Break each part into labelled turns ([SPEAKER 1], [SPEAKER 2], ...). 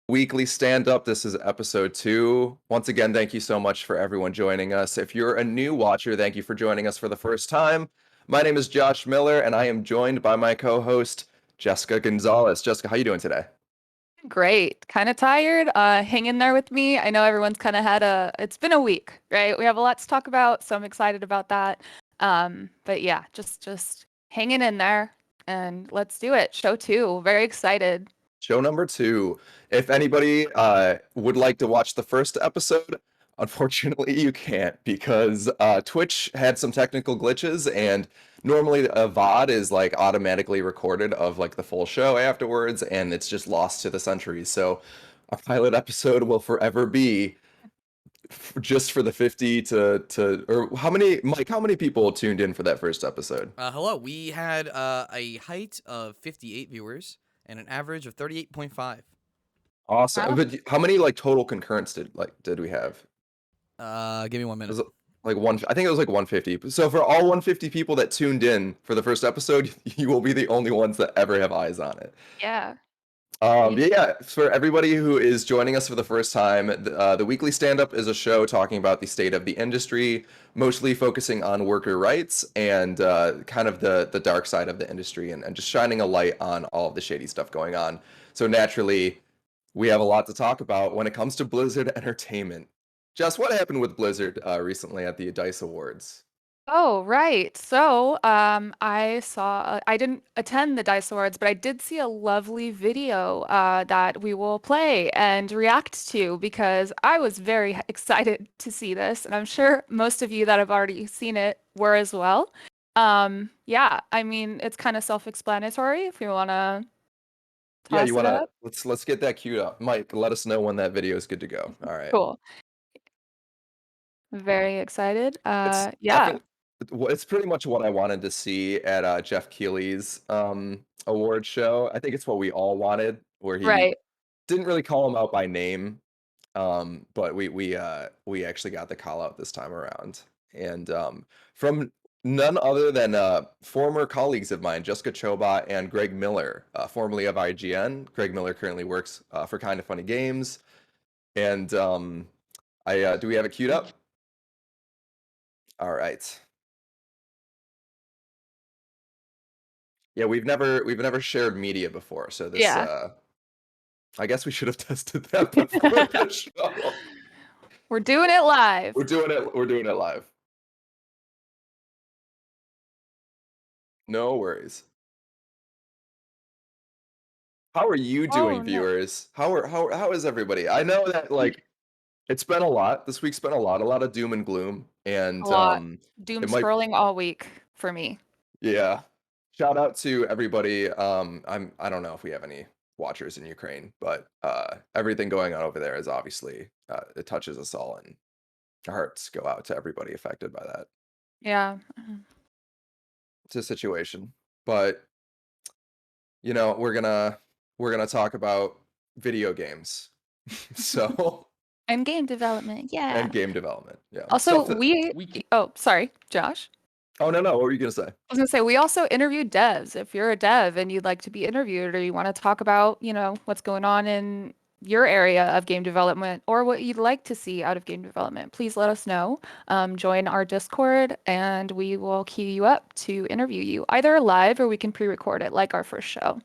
[SPEAKER 1] Weekly stand-up. This is episode 2. Once again, thank you so much for everyone joining us. If you're a new watcher, thank you for joining us for the first time. My name is Josh Miller, and I am joined by my co-host, Jessica Gonzalez. Jessica, how you doing today?
[SPEAKER 2] Great. Kind of tired. Hang in there with me. I know everyone's kind of it's been a week, right? We have a lot to talk about, so I'm excited about that. But yeah, just hanging in there and let's do it. Show 2. Very excited.
[SPEAKER 1] Show number 2. If anybody would like to watch the first episode, unfortunately you can't because Twitch had some technical glitches, and normally a VOD is like automatically recorded of like the full show afterwards, and it's just lost to the centuries. So our pilot episode will forever be just for the 50 or how many, Mike, how many people tuned in for that first episode?
[SPEAKER 3] Hello. We had a height of 58 viewers and an average of 38.5.
[SPEAKER 1] Awesome.
[SPEAKER 2] Wow.
[SPEAKER 1] But how many like total concurrents did we have?
[SPEAKER 3] Give me 1
[SPEAKER 1] It
[SPEAKER 3] minute.
[SPEAKER 1] was like one. I think it was like 150. So for all 150 people that tuned in for the first episode, you will be the only ones that ever have eyes on it.
[SPEAKER 2] Yeah. Crazy.
[SPEAKER 1] Yeah. For everybody who is joining us for the first time, the weekly stand-up is a show talking about the state of the industry, mostly focusing on worker rights and kind of the dark side of the industry, and just shining a light on all of the shady stuff going on. So naturally, we have a lot to talk about when it comes to Blizzard Entertainment. Jess, what happened with Blizzard recently at the DICE Awards?
[SPEAKER 2] Oh, right. So, I didn't attend the Dice Awards, but I did see a lovely video that we will play and react to because I was very excited to see this, and I'm sure most of you that have already seen it were as well. Yeah, I mean, it's kind of self-explanatory if you want to
[SPEAKER 1] Yeah, you
[SPEAKER 2] toss it
[SPEAKER 1] wanna
[SPEAKER 2] up.
[SPEAKER 1] let's get that queued up. Mike, let us know when that video is good to go. All right.
[SPEAKER 2] Cool. Very excited.
[SPEAKER 1] It's
[SPEAKER 2] Yeah,
[SPEAKER 1] definitely it's pretty much what I wanted to see at Jeff Keighley's award show. I think it's what we all wanted, where he
[SPEAKER 2] right.
[SPEAKER 1] didn't really call him out by name, but we actually got the call out this time around, and from none other than former colleagues of mine, Jessica Chobot and Greg Miller, formerly of IGN. Greg Miller currently works for Kind of Funny Games, and I do we have it queued up? All right. Yeah, we've never shared media before, so this
[SPEAKER 2] Yeah.
[SPEAKER 1] I guess we should have tested that before the show.
[SPEAKER 2] We're doing it live.
[SPEAKER 1] We're doing it live. No worries. How are you
[SPEAKER 2] Oh
[SPEAKER 1] doing,
[SPEAKER 2] no.
[SPEAKER 1] viewers? How is everybody? I know that like it's been a lot. This week's been a lot of doom and gloom,
[SPEAKER 2] A
[SPEAKER 1] and
[SPEAKER 2] lot. Doom
[SPEAKER 1] it might
[SPEAKER 2] scrolling all week for me.
[SPEAKER 1] yeah. Shout out to everybody. I don't know if we have any watchers in Ukraine, but everything going on over there is obviously it touches us all, and our hearts go out to everybody affected by that.
[SPEAKER 2] Yeah.
[SPEAKER 1] It's a situation, but we're gonna talk about video games. So
[SPEAKER 2] And game development. Yeah.
[SPEAKER 1] and game development, yeah,
[SPEAKER 2] Also,
[SPEAKER 1] stuff that
[SPEAKER 2] we oh, sorry, Josh.
[SPEAKER 1] oh no, what were you gonna say?
[SPEAKER 2] I was gonna say we also interviewed devs. If you're a dev and you'd like to be interviewed or you want to talk about, what's going on in your area of game development or what you'd like to see out of game development, please let us know. Join our Discord and we will queue you up to interview you either live or we can pre-record it like our first show.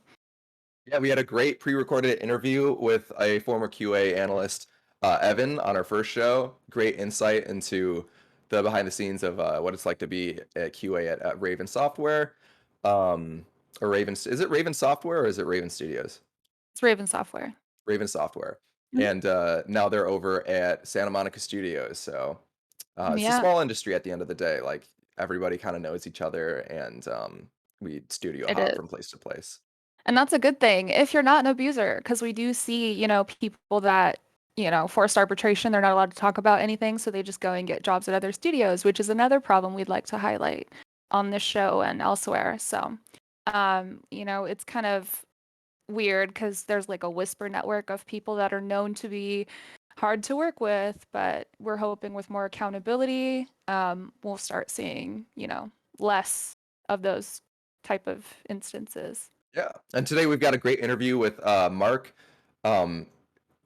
[SPEAKER 1] Yeah, we had a great pre-recorded interview with a former QA analyst, Evan, on our first show. Great insight into the behind the scenes of what it's like to be a QA at Raven Software. Or Raven, is it Raven Software or is it Raven Studios?
[SPEAKER 2] It's Raven Software.
[SPEAKER 1] Raven Software.
[SPEAKER 2] Mhm.
[SPEAKER 1] And now they're over at Santa Monica Studios. So it's a
[SPEAKER 2] Yeah,
[SPEAKER 1] small industry at the end of the day. Like everybody kind of knows each other, and we studio
[SPEAKER 2] it
[SPEAKER 1] hop
[SPEAKER 2] is.
[SPEAKER 1] from place to place.
[SPEAKER 2] And that's a good thing if you're not an abuser, because we do see, people that, forced arbitration, they're not allowed to talk about anything, so they just go and get jobs at other studios, which is another problem we'd like to highlight on this show and elsewhere. So, it's kind of weird because there's like a whisper network of people that are known to be hard to work with, but we're hoping with more accountability, we'll start seeing, less of those type of instances.
[SPEAKER 1] Yeah. And today we've got a great interview with Marc. Um,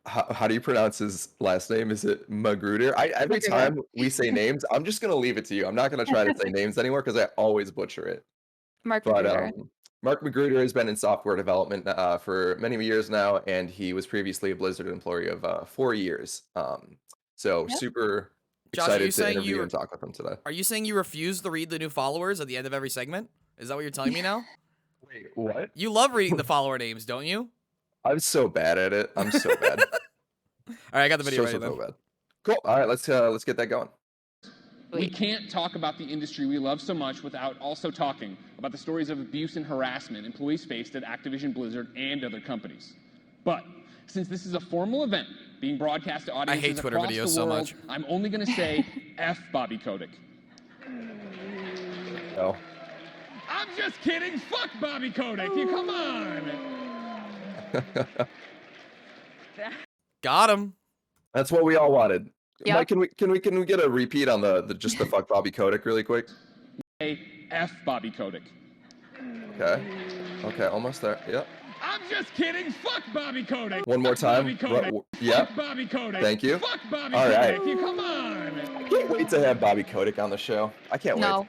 [SPEAKER 1] how do you pronounce his last name? Is it Magruder? Every
[SPEAKER 2] Magruder.
[SPEAKER 1] time we say names, I'm just gonna leave it to you. I'm not gonna try to say names anymore because I always butcher it.
[SPEAKER 2] Marc
[SPEAKER 1] But
[SPEAKER 2] Magruder.
[SPEAKER 1] Marc Magruder has been in software development for many years now, and he was previously a Blizzard employee of 4 years. So
[SPEAKER 2] Yep.
[SPEAKER 1] super
[SPEAKER 3] Josh, are you
[SPEAKER 1] excited to
[SPEAKER 3] saying
[SPEAKER 1] interview and talk with him today.
[SPEAKER 3] Are you saying you refuse to read the new followers at the end of every segment? Is that what you're telling me now?
[SPEAKER 1] Wait, what?
[SPEAKER 3] You love reading the follower names, don't you?
[SPEAKER 1] I'm so bad at it. I'm so bad.
[SPEAKER 3] All right, I got the video
[SPEAKER 1] So
[SPEAKER 3] ready then.
[SPEAKER 1] bad. Cool. All right, let's get that going.
[SPEAKER 4] We can't talk about the industry we love so much without also talking about the stories of abuse and harassment employees faced at Activision Blizzard and other companies. But since this is a formal event being broadcast to audiences
[SPEAKER 3] hate Twitter
[SPEAKER 4] across
[SPEAKER 3] videos
[SPEAKER 4] the
[SPEAKER 3] so
[SPEAKER 4] world,
[SPEAKER 3] much.
[SPEAKER 4] I'm only going to say F Bobby Kotick.
[SPEAKER 1] No.
[SPEAKER 4] I'm just kidding. Fuck Bobby Kotick. You come on.
[SPEAKER 3] Got him.
[SPEAKER 1] That's what we all wanted.
[SPEAKER 2] Yep.
[SPEAKER 1] Mike, can we get a repeat on the just the fuck Bobby Kotick really quick?
[SPEAKER 4] Hey, F Bobby Kotick.
[SPEAKER 1] Okay. Okay, almost there. Yep.
[SPEAKER 4] I'm just kidding. Fuck Bobby Kotick.
[SPEAKER 1] One more
[SPEAKER 4] Fuck
[SPEAKER 1] time.
[SPEAKER 4] Bobby Kotick.
[SPEAKER 1] Yep.
[SPEAKER 4] Fuck Bobby Kotick.
[SPEAKER 1] Thank you.
[SPEAKER 4] Fuck Bobby
[SPEAKER 1] All right.
[SPEAKER 4] Kotick. You come on.
[SPEAKER 1] I can't wait to have Bobby Kotick on the show. I can't wait.
[SPEAKER 2] No.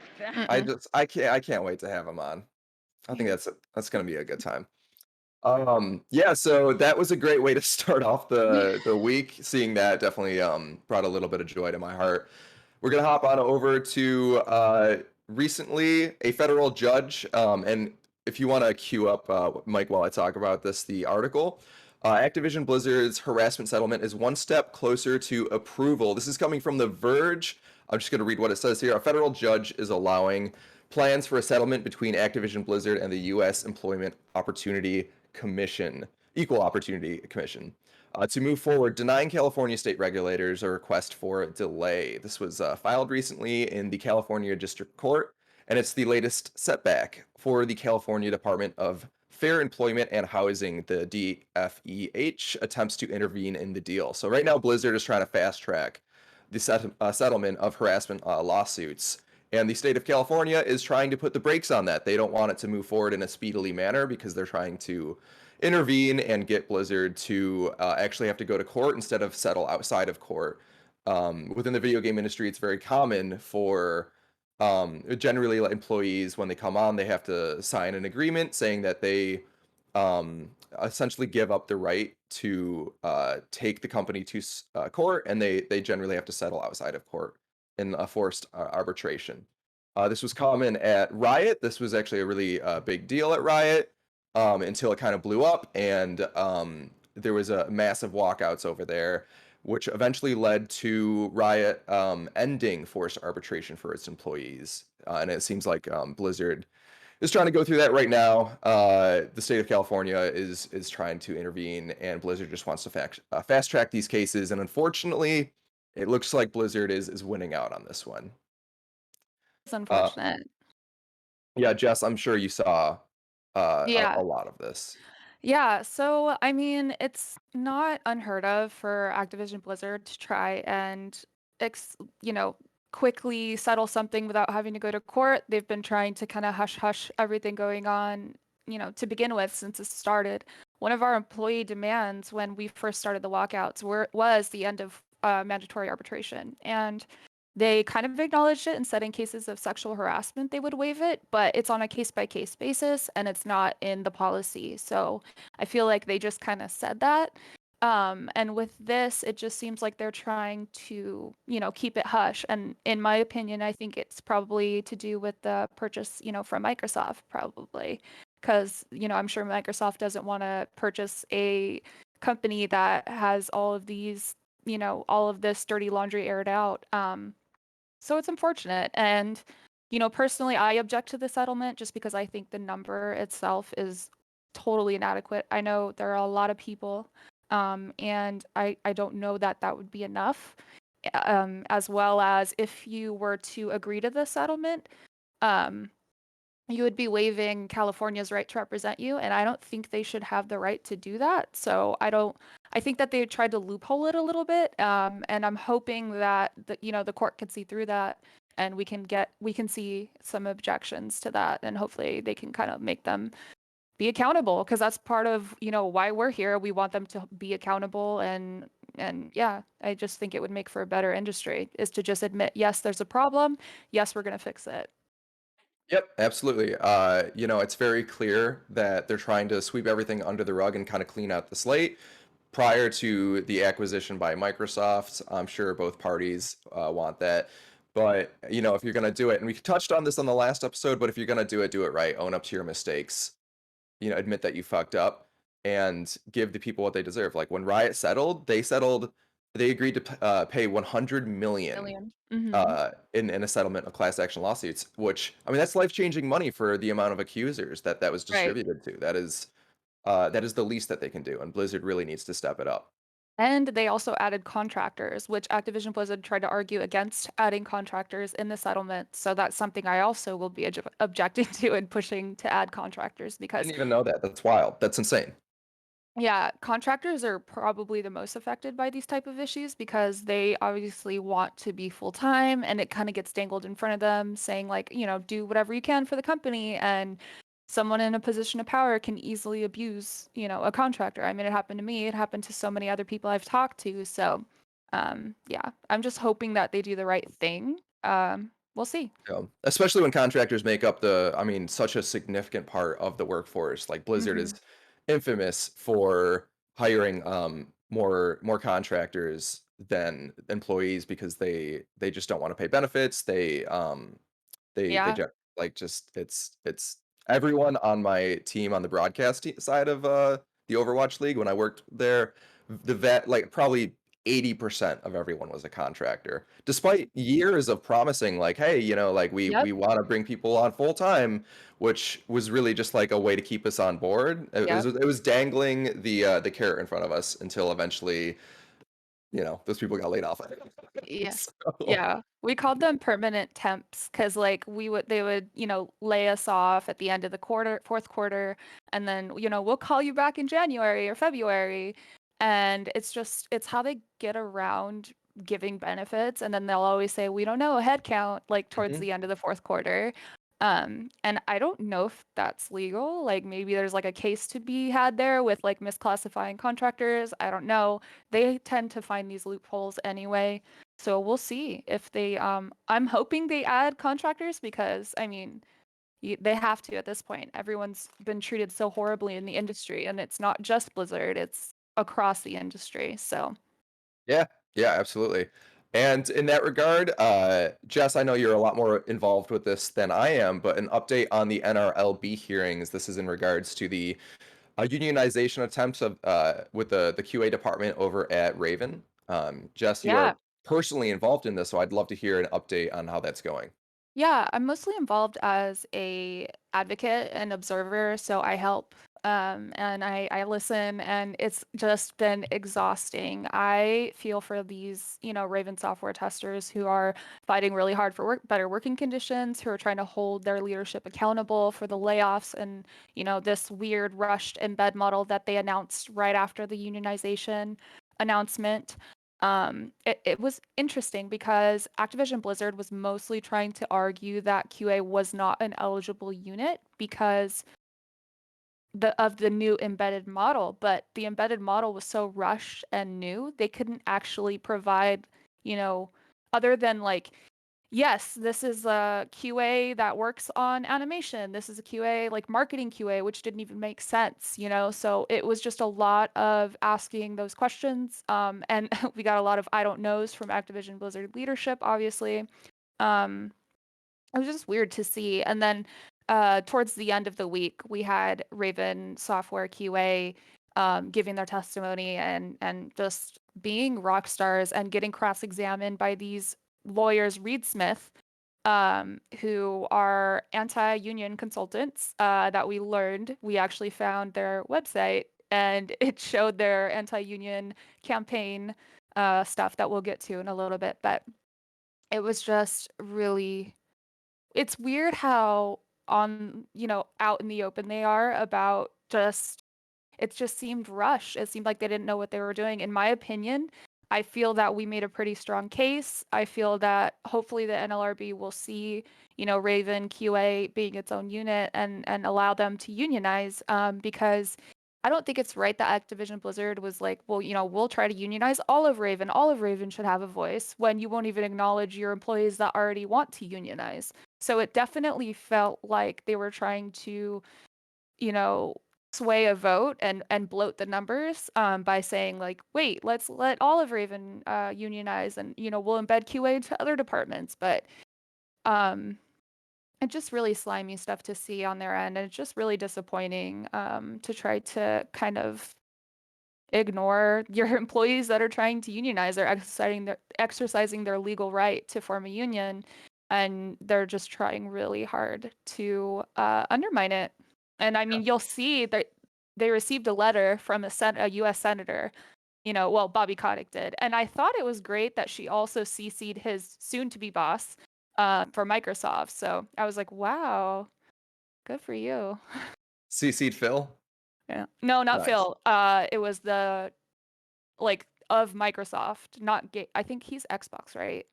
[SPEAKER 1] I can't wait to have him on. I think that's gonna be a good time. Yeah, so that was a great way to start off the week. Seeing that definitely brought a little bit of joy to my heart. We're gonna hop on over to recently a federal judge, and if you want to queue up Mike while I talk about this, the article. Activision Blizzard's harassment settlement is one step closer to approval. This is coming from The Verge. I'm just going to read what it says here. A federal judge is allowing plans for a settlement between Activision Blizzard and the U.S. Employment Opportunity Commission, Equal Opportunity Commission, to move forward, denying California state regulators a request for delay. This was filed recently in the California District Court, and it's the latest setback for the California Department of Fair Employment and Housing, the DFEH, attempts to intervene in the deal. So right now, Blizzard is trying to fast track the settlement of harassment lawsuits. And the state of California is trying to put the brakes on that. They don't want it to move forward in a speedily manner because they're trying to intervene and get Blizzard to actually have to go to court instead of settle outside of court. Within the video game industry, it's very common for generally employees, when they come on, they have to sign an agreement saying that they essentially give up the right to take the company to court, and they generally have to settle outside of court in a forced arbitration. This was common at Riot. This was actually a really big deal at Riot until it kind of blew up, and there was a massive walkouts over there, which eventually led to Riot ending forced arbitration for its employees. And it seems like Blizzard is trying to go through that right now. The state of California is trying to intervene, and Blizzard just wants to fast track these cases. And unfortunately, it looks like Blizzard is winning out on this one.
[SPEAKER 2] It's unfortunate.
[SPEAKER 1] Yeah, Jess, I'm sure you saw
[SPEAKER 2] Yeah.
[SPEAKER 1] a lot of this.
[SPEAKER 2] Yeah, so I mean, it's not unheard of for Activision Blizzard to try and quickly settle something without having to go to court. They've been trying to kind of hush everything going on, to begin with since it started. One of our employee demands when we first started the walkouts was the end of mandatory arbitration, and they kind of acknowledged it and said in cases of sexual harassment they would waive it, but it's on a case-by-case basis and it's not in the policy. So I feel like they just kind of said that. And with this, it just seems like they're trying to, keep it hush. And in my opinion, I think it's probably to do with the purchase, from Microsoft, probably. Because, I'm sure Microsoft doesn't want to purchase a company that has all of these, all of this dirty laundry aired out. So it's unfortunate. And, personally, I object to the settlement just because I think the number itself is totally inadequate. I know there are a lot of people, and I don't know that that would be enough. As well as if you were to agree to the settlement, you would be waiving California's right to represent you, and I don't think they should have the right to do that. So I think that they tried to loophole it a little bit, and I'm hoping that the court can see through that, and we can see some objections to that, and hopefully they can kind of make them be accountable, because that's part of, why we're here. We want them to be accountable, and yeah, I just think it would make for a better industry is to just admit, yes, there's a problem. Yes, we're going to fix it.
[SPEAKER 1] Yep, absolutely. It's very clear that they're trying to sweep everything under the rug and kind of clean out the slate. Prior to the acquisition by Microsoft, I'm sure both parties want that. But, if you're going to do it, and we touched on this on the last episode, but if you're going to do it right, own up to your mistakes, admit that you fucked up and give the people what they deserve. Like when Riot settled, they agreed to pay 100 million
[SPEAKER 2] Million. Mm-hmm.
[SPEAKER 1] in a settlement of class action lawsuits, which, I mean, that's life-changing money for the amount of accusers that was
[SPEAKER 2] Right.
[SPEAKER 1] distributed to. That is the least that they can do, and Blizzard really needs to step it up.
[SPEAKER 2] And they also added contractors, which Activision Blizzard tried to argue against adding contractors in the settlement. So that's something I also will be objecting to and pushing to add contractors,
[SPEAKER 1] I
[SPEAKER 2] because
[SPEAKER 1] didn't even know that. That's wild. That's insane.
[SPEAKER 2] yeah, contractors are probably the most affected by these type of issues, because they obviously want to be full time, and it kind of gets dangled in front of them saying like, do whatever you can for the company, and someone in a position of power can easily abuse, a contractor. I mean, it happened to me, it happened to so many other people I've talked to. So, yeah, I'm just hoping that they do the right thing. We'll see.
[SPEAKER 1] Especially when contractors make up such a significant part of the workforce. Like Blizzard
[SPEAKER 2] Mhm.
[SPEAKER 1] is infamous for hiring more contractors than employees because they just don't want to pay benefits. They
[SPEAKER 2] Yeah.
[SPEAKER 1] just like just it's everyone on my team on the broadcast side of the Overwatch League when I worked there, the vet like probably 80% of everyone was a contractor, despite years of promising like, hey, like we
[SPEAKER 2] Yep.
[SPEAKER 1] want to bring people on full time, which was really just like a way to keep us on board.
[SPEAKER 2] Yep.
[SPEAKER 1] It was dangling the carrot in front of us until eventually, those people got laid off.
[SPEAKER 2] Yeah.
[SPEAKER 1] So,
[SPEAKER 2] Yeah. We called them permanent temps, because like they would, lay us off at the end of the fourth quarter, and then, we'll call you back in January or February. And it's how they get around giving benefits. And then they'll always say, we don't know, a head count, like towards
[SPEAKER 1] mhm.
[SPEAKER 2] the end of the fourth quarter. And I don't know if that's legal. Like maybe there's like a case to be had there with like misclassifying contractors. I don't know. They tend to find these loopholes anyway. So we'll see if they I'm hoping they add contractors, because I mean, they have to at this point. Everyone's been treated so horribly in the industry, and it's not just Blizzard, it's across the industry. So,
[SPEAKER 1] Yeah, yeah, absolutely. And in that regard, Jess, I know you're a lot more involved with this than I am, but an update on the NRLB hearings. This is in regards to the unionization attempts of with the QA department over at Raven. Jess, you
[SPEAKER 2] yeah.
[SPEAKER 1] are personally involved in this, so I'd love to hear an update on how that's going.
[SPEAKER 2] Yeah, I'm mostly involved as a advocate and observer, so I help, and I listen, and it's just been exhausting. I feel for these, Raven software testers who are fighting really hard for better working conditions, who are trying to hold their leadership accountable for the layoffs and, this weird rushed embed model that they announced right after the unionization announcement. It was interesting because Activision Blizzard was mostly trying to argue that QA was not an eligible unit because of the new embedded model, but the embedded model was so rushed and new, they couldn't actually provide, other than like, yes, this is a QA that works on animation. This is a QA, like marketing QA, which didn't even make sense, So it was just a lot of asking those questions. And we got a lot of I don't knows from Activision Blizzard leadership, obviously. Um, it was just weird to see. And then towards the end of the week, we had Raven Software QA giving their testimony and just being rock stars and getting cross-examined by these lawyers, Reed Smith, who are anti-union consultants that we learned. We actually found their website, and it showed their anti-union campaign stuff that we'll get to in a little bit. But it was just really, it's weird how out in the open they are about just, it just seemed rushed. It seemed like they didn't know what they were doing. In my opinion, I feel that we made a pretty strong case. I feel that hopefully the NLRB will see, Raven QA being its own unit and allow them to unionize, because I don't think it's right that Activision Blizzard was like, well, we'll try to unionize all of Raven. All of Raven should have a voice, when you won't even acknowledge your employees that already want to unionize. So it definitely felt like they were trying to, sway a vote and bloat the numbers, by saying like, wait, let's let all of Raven unionize, and we'll embed QA into other departments. But it's just really slimy stuff to see on their end, and it's just really disappointing, to try to kind of ignore your employees that are trying to unionize. They're exercising their legal right to form a union, and they're just trying really hard to undermine it. And I mean, you'll see that they received a letter from a U.S. senator. Well, Bobby Kotick did, and I thought it was great that she also CC'd his soon-to-be boss for Microsoft. So I was like, wow, good for you.
[SPEAKER 1] CC'd Phil.
[SPEAKER 2] Yeah. No, not
[SPEAKER 1] Nice.
[SPEAKER 2] Phil. It was the of Microsoft, not I think he's Xbox, right?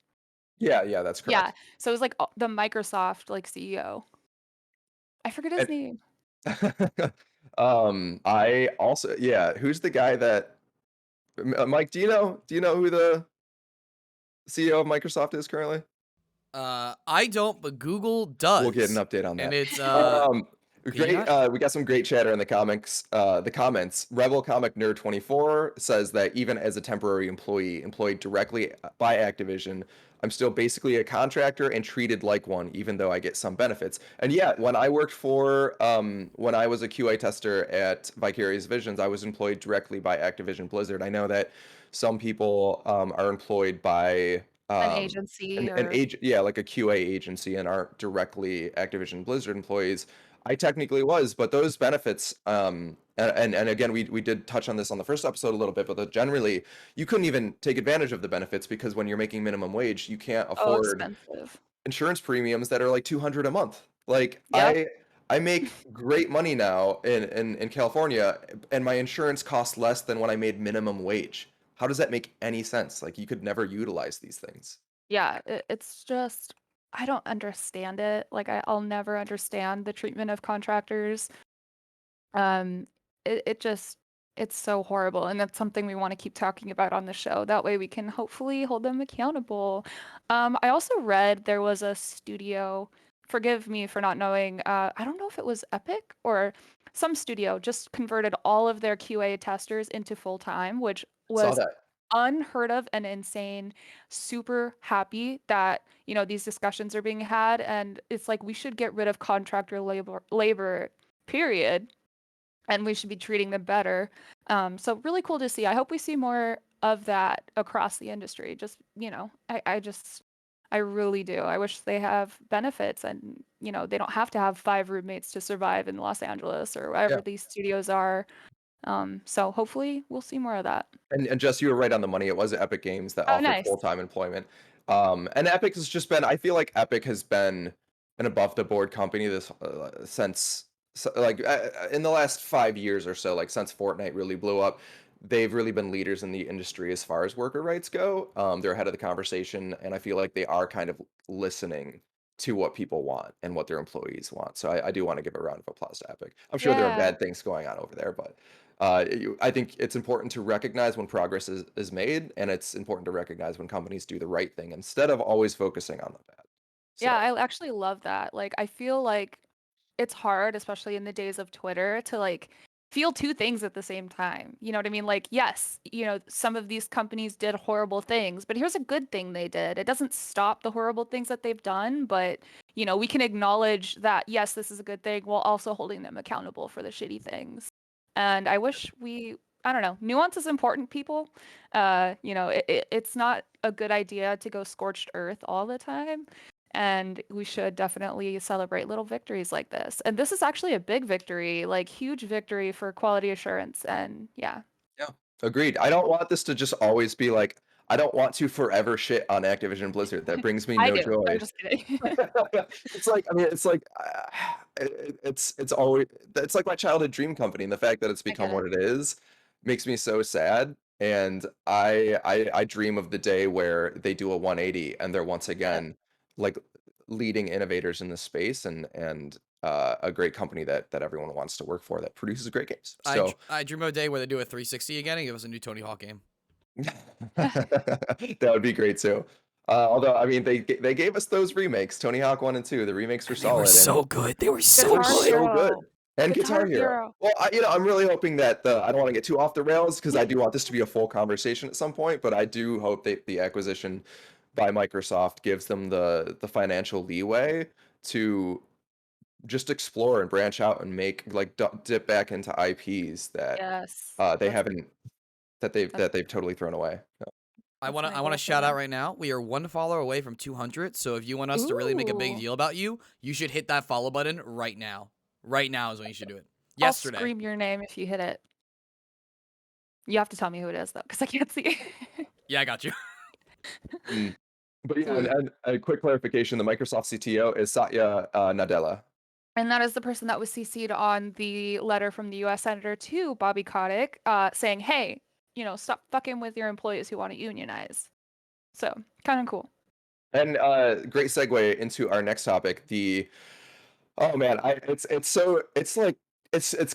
[SPEAKER 1] Yeah, that's
[SPEAKER 2] Yeah.
[SPEAKER 1] correct.
[SPEAKER 2] So it was like the Microsoft CEO. I forget his name.
[SPEAKER 1] I also, who's the guy that Mike, do you know who the CEO of Microsoft is currently?
[SPEAKER 3] I don't, but Google does.
[SPEAKER 1] We'll get an update on that.
[SPEAKER 3] And it's
[SPEAKER 1] great. We got some great chatter in the comments. Rebel Comic Nerd 24 says that even as a temporary employee employed directly by Activision, I'm still basically a contractor and treated like one, even though I get some benefits. And yeah, when I worked for when I was a QA tester at Vicarious Visions, I was employed directly by Activision Blizzard. I know that some people are employed by
[SPEAKER 2] An agency
[SPEAKER 1] an
[SPEAKER 2] or
[SPEAKER 1] like a QA agency and aren't directly Activision Blizzard employees. I technically was, but those benefits, and again, we did touch on this on the first episode a little bit, but generally you couldn't even take advantage of the benefits because when you're making minimum wage, you can't afford
[SPEAKER 2] expensive.
[SPEAKER 1] insurance premiums that are like $200 a month. Like
[SPEAKER 2] Yep.
[SPEAKER 1] I make great money now in California, and my insurance costs less than when I made minimum wage. How does that make any sense? Like you could never utilize these things.
[SPEAKER 2] Yeah, it's just I don't understand it. Like I'll never understand the treatment of contractors. It just it's so horrible, and that's something we want to keep talking about on the show. That way we can hopefully hold them accountable. I also read there was a studio, forgive me for not knowing, I don't know if it was Epic or some studio just converted all of their QA testers into full-time, which
[SPEAKER 1] Saw
[SPEAKER 2] was
[SPEAKER 1] that.
[SPEAKER 2] unheard of and insane. Super happy that, these discussions are being had, and it's like we should get rid of contractor labor, period, and we should be treating them better. So really cool to see. I hope we see more of that across the industry. Just, I really do. I wish they have benefits, and, they don't have to have 5 roommates to survive in Los Angeles or wherever
[SPEAKER 1] Yeah.
[SPEAKER 2] these studios are. So hopefully we'll see more of that.
[SPEAKER 1] And Jess, you were right on the money. It was Epic Games that
[SPEAKER 2] Oh,
[SPEAKER 1] offered
[SPEAKER 2] nice.
[SPEAKER 1] full-time employment. And Epic has just been, I feel like Epic has been an above the board company since in the last 5 years or so, like since Fortnite really blew up. They've really been leaders in the industry as far as worker rights go. They're ahead of the conversation, and I feel like they are kind of listening to what people want and what their employees want. So I do want to give a round of applause to Epic. I'm sure there are
[SPEAKER 2] Yeah.
[SPEAKER 1] bad things going on over there, but I think it's important to recognize when progress is made, and it's important to recognize when companies do the right thing instead of always focusing on the bad.
[SPEAKER 2] Yeah, I actually love that. Like, I feel like it's hard, especially in the days of Twitter, to feel 2 things at the same time. You know what I mean? Like, yes, some of these companies did horrible things, but here's a good thing they did. It doesn't stop the horrible things that they've done, but we can acknowledge that yes, this is a good thing while also holding them accountable for the shitty things. And I wish I don't know, nuance is important, people. It's not a good idea to go scorched earth all the time. And we should definitely celebrate little victories like this. And this is actually a big victory, like huge victory for quality assurance. And yeah.
[SPEAKER 1] Yeah, agreed. I don't want this to just always be like, I don't want to forever shit on Activision Blizzard. That brings me
[SPEAKER 2] I
[SPEAKER 1] no
[SPEAKER 2] do.
[SPEAKER 1] joy.
[SPEAKER 2] I'm just kidding.
[SPEAKER 1] It's like, I mean, it's like, it's always, it's like my childhood dream company, and the fact that it's
[SPEAKER 2] I
[SPEAKER 1] become
[SPEAKER 2] get
[SPEAKER 1] what
[SPEAKER 2] it.
[SPEAKER 1] it is makes me so sad. And I dream of the day where they do a 180 and they're once again like leading innovators in this space and a great company that everyone wants to work for that produces great games. So
[SPEAKER 3] I dream of a day where they do a 360 again and give us a new Tony Hawk game.
[SPEAKER 1] that would be great too. Although I mean they gave us those remakes, Tony Hawk 1 and 2. The remakes were
[SPEAKER 3] They were
[SPEAKER 1] solid
[SPEAKER 3] so good. They were so
[SPEAKER 1] they were
[SPEAKER 2] Guitar
[SPEAKER 3] good.
[SPEAKER 1] so good.
[SPEAKER 2] Hero.
[SPEAKER 1] And
[SPEAKER 2] Guitar
[SPEAKER 1] Guitar Hero.
[SPEAKER 2] Hero.
[SPEAKER 1] Well, I'm really hoping that I don't want to get too off the rails because I do want this to be a full conversation at some point, but I do hope that the acquisition by Microsoft gives them the financial leeway to just explore and branch out and make like dip back into IPs that
[SPEAKER 2] Yes.
[SPEAKER 1] they
[SPEAKER 2] That's-
[SPEAKER 1] haven't that they've totally thrown away.
[SPEAKER 3] I
[SPEAKER 2] That's
[SPEAKER 3] want
[SPEAKER 2] my
[SPEAKER 3] to
[SPEAKER 2] goal
[SPEAKER 3] shout
[SPEAKER 2] for
[SPEAKER 3] out
[SPEAKER 2] them.
[SPEAKER 3] right now. We are 1 follower away from 200. So if you want us to really make a big
[SPEAKER 2] Ooh.
[SPEAKER 3] deal about you, you should hit that follow button right now. Right now is when you should do it.
[SPEAKER 2] I'll
[SPEAKER 3] Yesterday.
[SPEAKER 2] scream your name if you hit it. You have to tell me who it is though, because I can't see.
[SPEAKER 3] Yeah, I got you.
[SPEAKER 1] Mm. But yeah,
[SPEAKER 3] Dude.
[SPEAKER 1] and a quick clarification: the Microsoft CTO is Satya Nadella.
[SPEAKER 2] And that is the person that was CC'd on the letter from the U.S. Senator to Bobby Kotick, saying, "Hey, stop fucking with your employees who want to unionize." So kind of cool.
[SPEAKER 1] And great segue into our next topic. Oh man, it's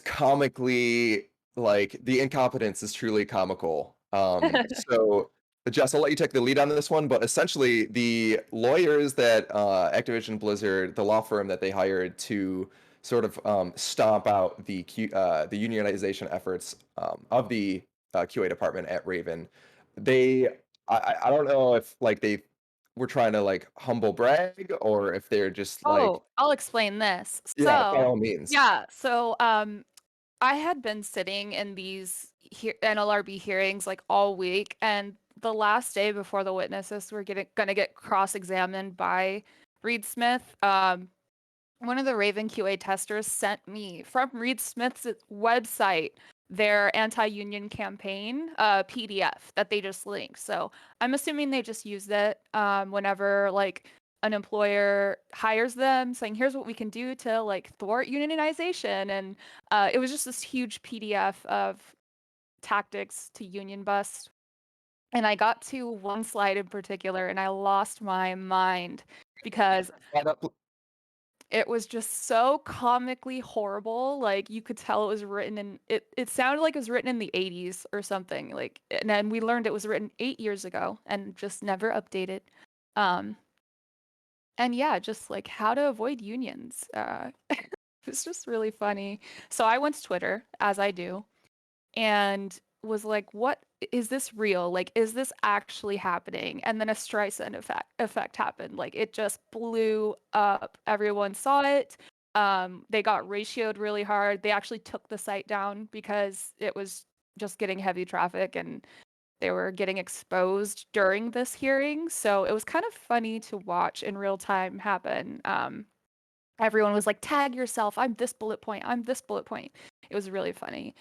[SPEAKER 1] comically like the incompetence is truly comical. So Jess, I'll let you take the lead on this one, but essentially the lawyers that Activision Blizzard, the law firm that they hired to sort of stomp out the the unionization efforts of the QA department at Raven, I don't know if like they were trying to like humble brag or if they're just like
[SPEAKER 2] Oh, I'll explain this.
[SPEAKER 1] yeah, by
[SPEAKER 2] So,
[SPEAKER 1] all means.
[SPEAKER 2] yeah, so I had been sitting in these NLRB hearings like all week, and the last day before the witnesses were gonna get cross-examined by Reed Smith, one of the Raven QA testers sent me from Reed Smith's website their anti-union campaign PDF that they just linked. So I'm assuming they just used it whenever like an employer hires them, saying here's what we can do to like thwart unionization, and it was just this huge PDF of tactics to union bust. And I got to one slide in particular, and I lost my mind because it was just so comically horrible. Like you could tell it was written in it sounded like it was written in the 80s or something. Like and then we learned it was written 8 years ago and just never updated. Um and yeah, just like how to avoid unions. It's just really funny. So I went to Twitter as I do and was like, what is this real? Like, is this actually happening? And then a Streisand effect happened. Like it just blew up. Everyone saw it. They got ratioed really hard. They actually took the site down because it was just getting heavy traffic and they were getting exposed during this hearing. So it was kind of funny to watch in real time happen. Everyone was like, tag yourself. I'm this bullet point. I'm this bullet point. It was really funny.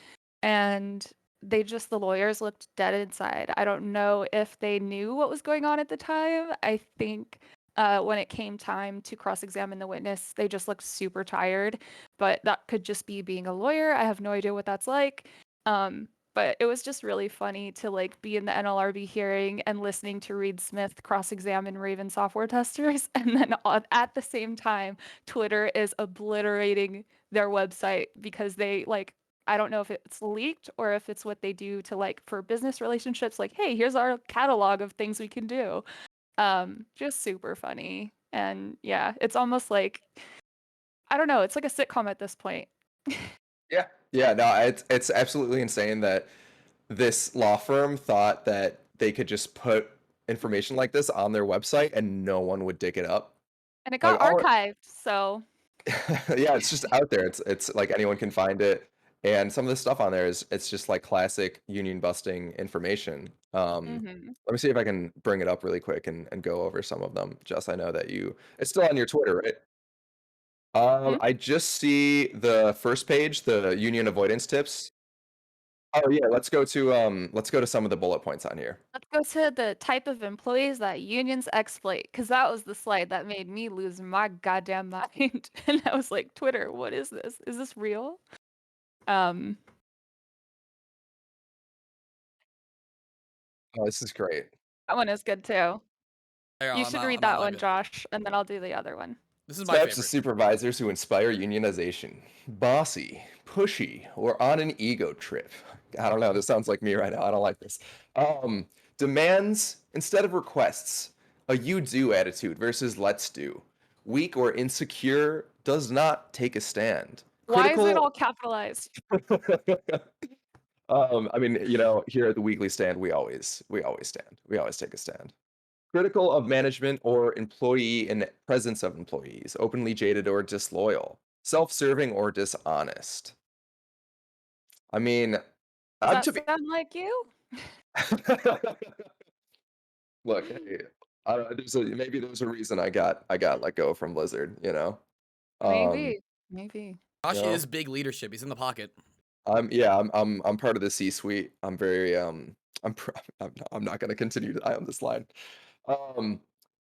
[SPEAKER 2] And the lawyers looked dead inside. I don't know if they knew what was going on at the time. I think when it came time to cross-examine the witness, they just looked super tired. But that could just be being a lawyer. I have no idea what that's like. But it was just really funny to like be in the NLRB hearing and listening to Reed Smith cross-examine Raven software testers, and then at the same time, Twitter is obliterating their website because they like I don't know if it's leaked or if it's what they do to like for business relationships, like, hey, here's our catalog of things we can do. Just super funny. And yeah, it's almost like I don't know, it's like a sitcom at this point.
[SPEAKER 1] Yeah, no, it's absolutely insane that this law firm thought that they could just put information like this on their website and no one would dig it up.
[SPEAKER 2] And it
[SPEAKER 1] Like
[SPEAKER 2] got archived, so
[SPEAKER 1] yeah, it's just out there. It's like anyone can find it. And some of the stuff on there is it's just like classic union busting information.
[SPEAKER 2] mhm.
[SPEAKER 1] Let me see if I can bring it up really quick and go over some of them. Jess, I know that it's still on your Twitter, right?
[SPEAKER 2] Hmm?
[SPEAKER 1] I just see the first page, the union avoidance tips. Oh yeah, let's go to some of the bullet points on here.
[SPEAKER 2] Let's go to the type of employees that unions exploit, because that was the slide that made me lose my goddamn mind. And I was like, Twitter, what is this? Is this real? Um,
[SPEAKER 1] Oh, this is great.
[SPEAKER 2] That one is good too.
[SPEAKER 3] There,
[SPEAKER 2] You
[SPEAKER 3] I'm
[SPEAKER 2] should
[SPEAKER 3] out-
[SPEAKER 2] read
[SPEAKER 3] I'm out
[SPEAKER 2] that one,
[SPEAKER 3] live it.
[SPEAKER 2] Josh, and then I'll do the other one.
[SPEAKER 3] This is my
[SPEAKER 1] Types of
[SPEAKER 3] favorite.
[SPEAKER 1] supervisors who inspire unionization: bossy, pushy, or on an ego trip. I don't know. This sounds like me right now. I don't like this. Demands instead of requests. A you do attitude versus let's do. Weak or insecure does not take a stand.
[SPEAKER 2] Why is it
[SPEAKER 1] Critical.
[SPEAKER 2] all capitalized?
[SPEAKER 1] I mean, here at the Weekly Stand, we always stand. We always take a stand. Critical of management or employee in presence of employees, openly jaded or disloyal, self-serving or dishonest. I mean,
[SPEAKER 2] Does that
[SPEAKER 1] to be
[SPEAKER 2] sound like you?
[SPEAKER 1] look, hey, maybe there's a reason I got let go from Blizzard, Um,
[SPEAKER 2] Maybe. Maybe.
[SPEAKER 3] Josh
[SPEAKER 1] you know,
[SPEAKER 3] is big leadership. He's in the pocket.
[SPEAKER 1] I'm part of the C-suite. I'm very I'm not going to continue to on this line.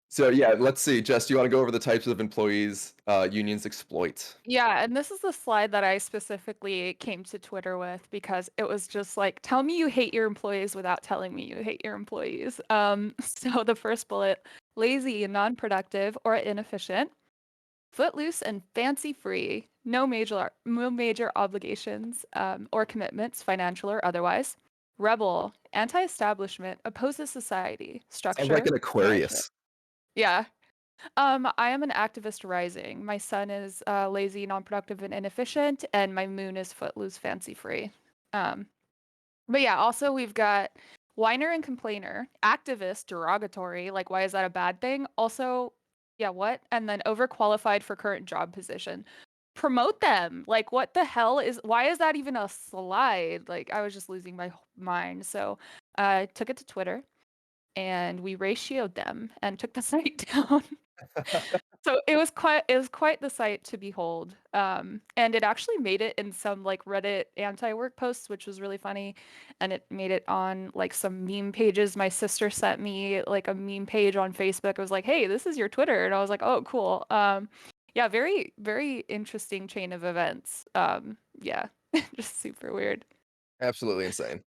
[SPEAKER 1] So yeah, let's see. Jess, do you want to go over the types of employees unions exploit?
[SPEAKER 2] Yeah, and this is the slide that I specifically came to Twitter with because it was just like, tell me you hate your employees without telling me you hate your employees. So the first bullet, lazy and non-productive or inefficient, footloose and fancy free, no major obligations or commitments, financial or otherwise. Rebel, anti-establishment, opposes society,
[SPEAKER 1] Sounds
[SPEAKER 2] structure,
[SPEAKER 1] like an
[SPEAKER 2] management.
[SPEAKER 1] Aquarius.
[SPEAKER 2] Yeah. I am an activist rising. My sun is lazy, non-productive, and inefficient, and my moon is footloose, fancy free. But yeah, also we've got whiner and complainer, activist, derogatory. Like, why is that a bad thing? Also, yeah, what? And then overqualified for current job position. Promote them. Like, what the hell is? Why is that even a slide? Like, I was just losing my mind. So, I took it to Twitter, and we ratioed them and took the site down. So it was quite the sight to behold. And it actually made it in some like Reddit anti-work posts, which was really funny. And it made it on like some meme pages. My sister sent me like a meme page on Facebook. It was like, hey, this is your Twitter. And I was like, oh, cool. Yeah, very, very interesting chain of events. Yeah, just super weird.
[SPEAKER 1] Absolutely insane.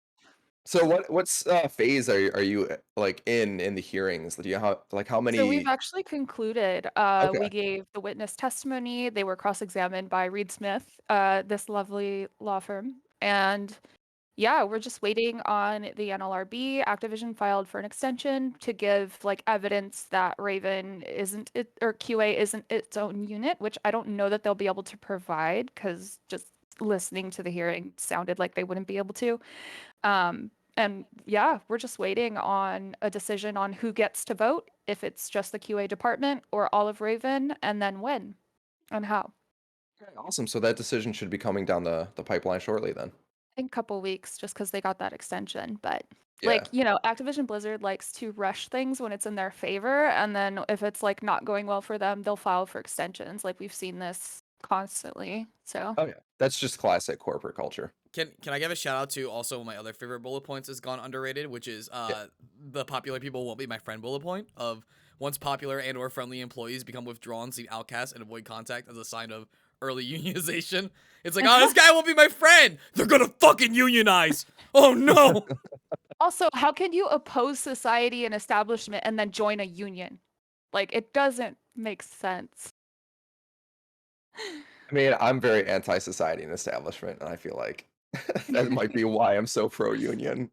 [SPEAKER 1] So what's phase are you like in the hearings? Do you have like how
[SPEAKER 2] So we've
[SPEAKER 1] many?
[SPEAKER 2] actually concluded. We
[SPEAKER 1] Okay.
[SPEAKER 2] gave the witness testimony. They were cross-examined by Reed Smith, this lovely law firm. And yeah, we're just waiting on the NLRB. Activision filed for an extension to give like evidence that Raven isn't it or QA isn't its own unit, which I don't know that they'll be able to provide because just listening to the hearing sounded like they wouldn't be able to. And yeah, we're just waiting on a decision on who gets to vote, if it's just the QA department or all of Raven, and then when and how.
[SPEAKER 1] Okay, awesome. So that decision should be coming down the pipeline shortly then.
[SPEAKER 2] I think a couple weeks just because they got that extension. But
[SPEAKER 1] Yeah.
[SPEAKER 2] like, Activision Blizzard likes to rush things when it's in their favor. And then if it's like not going well for them, they'll file for extensions. Like we've seen this constantly. So
[SPEAKER 1] Oh yeah. That's just classic corporate culture.
[SPEAKER 3] Can I give a shout out to also my other favorite bullet points has gone underrated, which is the popular people won't be my friend bullet point of once popular and or friendly employees become withdrawn, seen outcast, and avoid contact as a sign of early unionization. It's like, oh, this guy won't be my friend. They're gonna fucking unionize. Oh no.
[SPEAKER 2] also, how can you oppose society and establishment and then join a union? Like it doesn't make sense.
[SPEAKER 1] I mean, I'm very anti-society and establishment, and I feel like that might be why I'm so pro-union.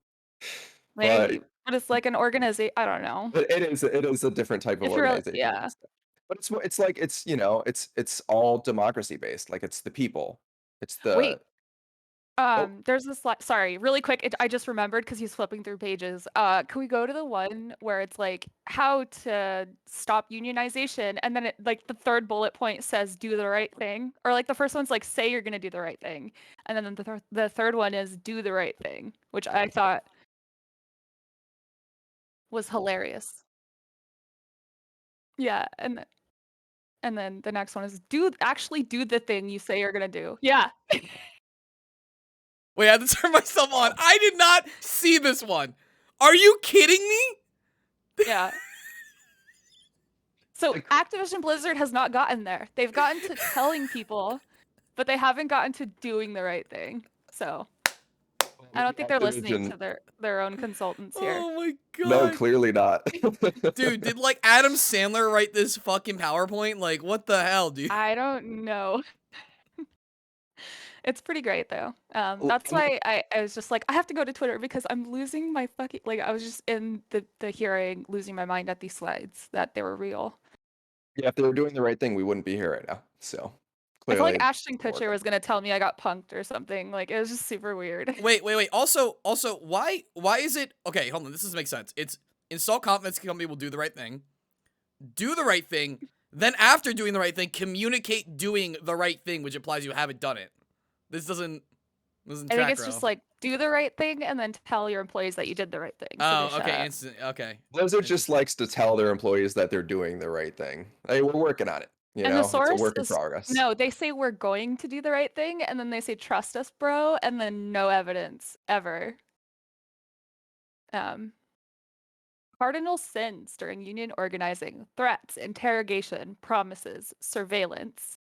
[SPEAKER 2] Maybe,
[SPEAKER 1] But
[SPEAKER 2] but it's like an organization. I don't know.
[SPEAKER 1] it is a different type of
[SPEAKER 2] If you're,
[SPEAKER 1] organization.
[SPEAKER 2] yeah.
[SPEAKER 1] But it's like it's all democracy based. Like it's the people. It's the
[SPEAKER 2] Wait,
[SPEAKER 1] oh
[SPEAKER 2] there's this sorry, really quick. I just remembered because he's flipping through pages. Can we go to the one where it's like how to stop unionization, and then it like the third bullet point says do the right thing, or like the first one's like say you're gonna do the right thing, and then the third one is do the right thing, which I thought was hilarious. Yeah, and then the next one is actually do the thing you say you're gonna do. Yeah.
[SPEAKER 3] Wait, I had to turn myself on. I did not see this one. Are you kidding me?
[SPEAKER 2] Yeah. So
[SPEAKER 1] Like-
[SPEAKER 2] Activision Blizzard has not gotten there. They've gotten to telling people, but they haven't gotten to doing the right thing. So I don't think they're listening to
[SPEAKER 1] Activision-
[SPEAKER 2] their own consultants here.
[SPEAKER 3] Oh my god.
[SPEAKER 1] No, clearly not.
[SPEAKER 3] Dude, did like Adam Sandler write this fucking PowerPoint? Like, what the hell, dude?
[SPEAKER 2] I don't know. It's pretty great though.
[SPEAKER 1] Well,
[SPEAKER 2] That's
[SPEAKER 1] I'm not-
[SPEAKER 2] why I was just like, I have to go to Twitter because I'm losing my fucking, like, I was just in the hearing losing my mind at these slides that they were real.
[SPEAKER 1] Yeah, if they were doing the right thing, we wouldn't be here right now. So
[SPEAKER 2] I feel
[SPEAKER 1] clearly,
[SPEAKER 2] like Ashton
[SPEAKER 1] it worked.
[SPEAKER 2] Kutcher was gonna tell me I got punked or something. Like, it was just super weird.
[SPEAKER 3] Wait. Also, why is it okay? Hold on, this doesn't make sense. It's install confidence company will do the right thing, then after doing the right thing, communicate doing the right thing, which implies you haven't done it. This doesn't
[SPEAKER 2] I
[SPEAKER 3] track,
[SPEAKER 2] think it's
[SPEAKER 3] bro.
[SPEAKER 2] just like do the right thing and then tell your employees that you did the right thing. So
[SPEAKER 3] Oh,
[SPEAKER 2] they shut
[SPEAKER 3] okay,
[SPEAKER 2] up.
[SPEAKER 3] instant. Okay.
[SPEAKER 1] Blizzard just likes to tell their employees that they're doing the right thing. Hey, we're working on it. You
[SPEAKER 2] And
[SPEAKER 1] know,
[SPEAKER 2] the source
[SPEAKER 1] it's a work in
[SPEAKER 2] is
[SPEAKER 1] progress.
[SPEAKER 2] no, they say we're going to do the right thing, and then they say trust us, bro, and then no evidence ever. Cardinal sins during union organizing: threats, interrogation, promises, surveillance.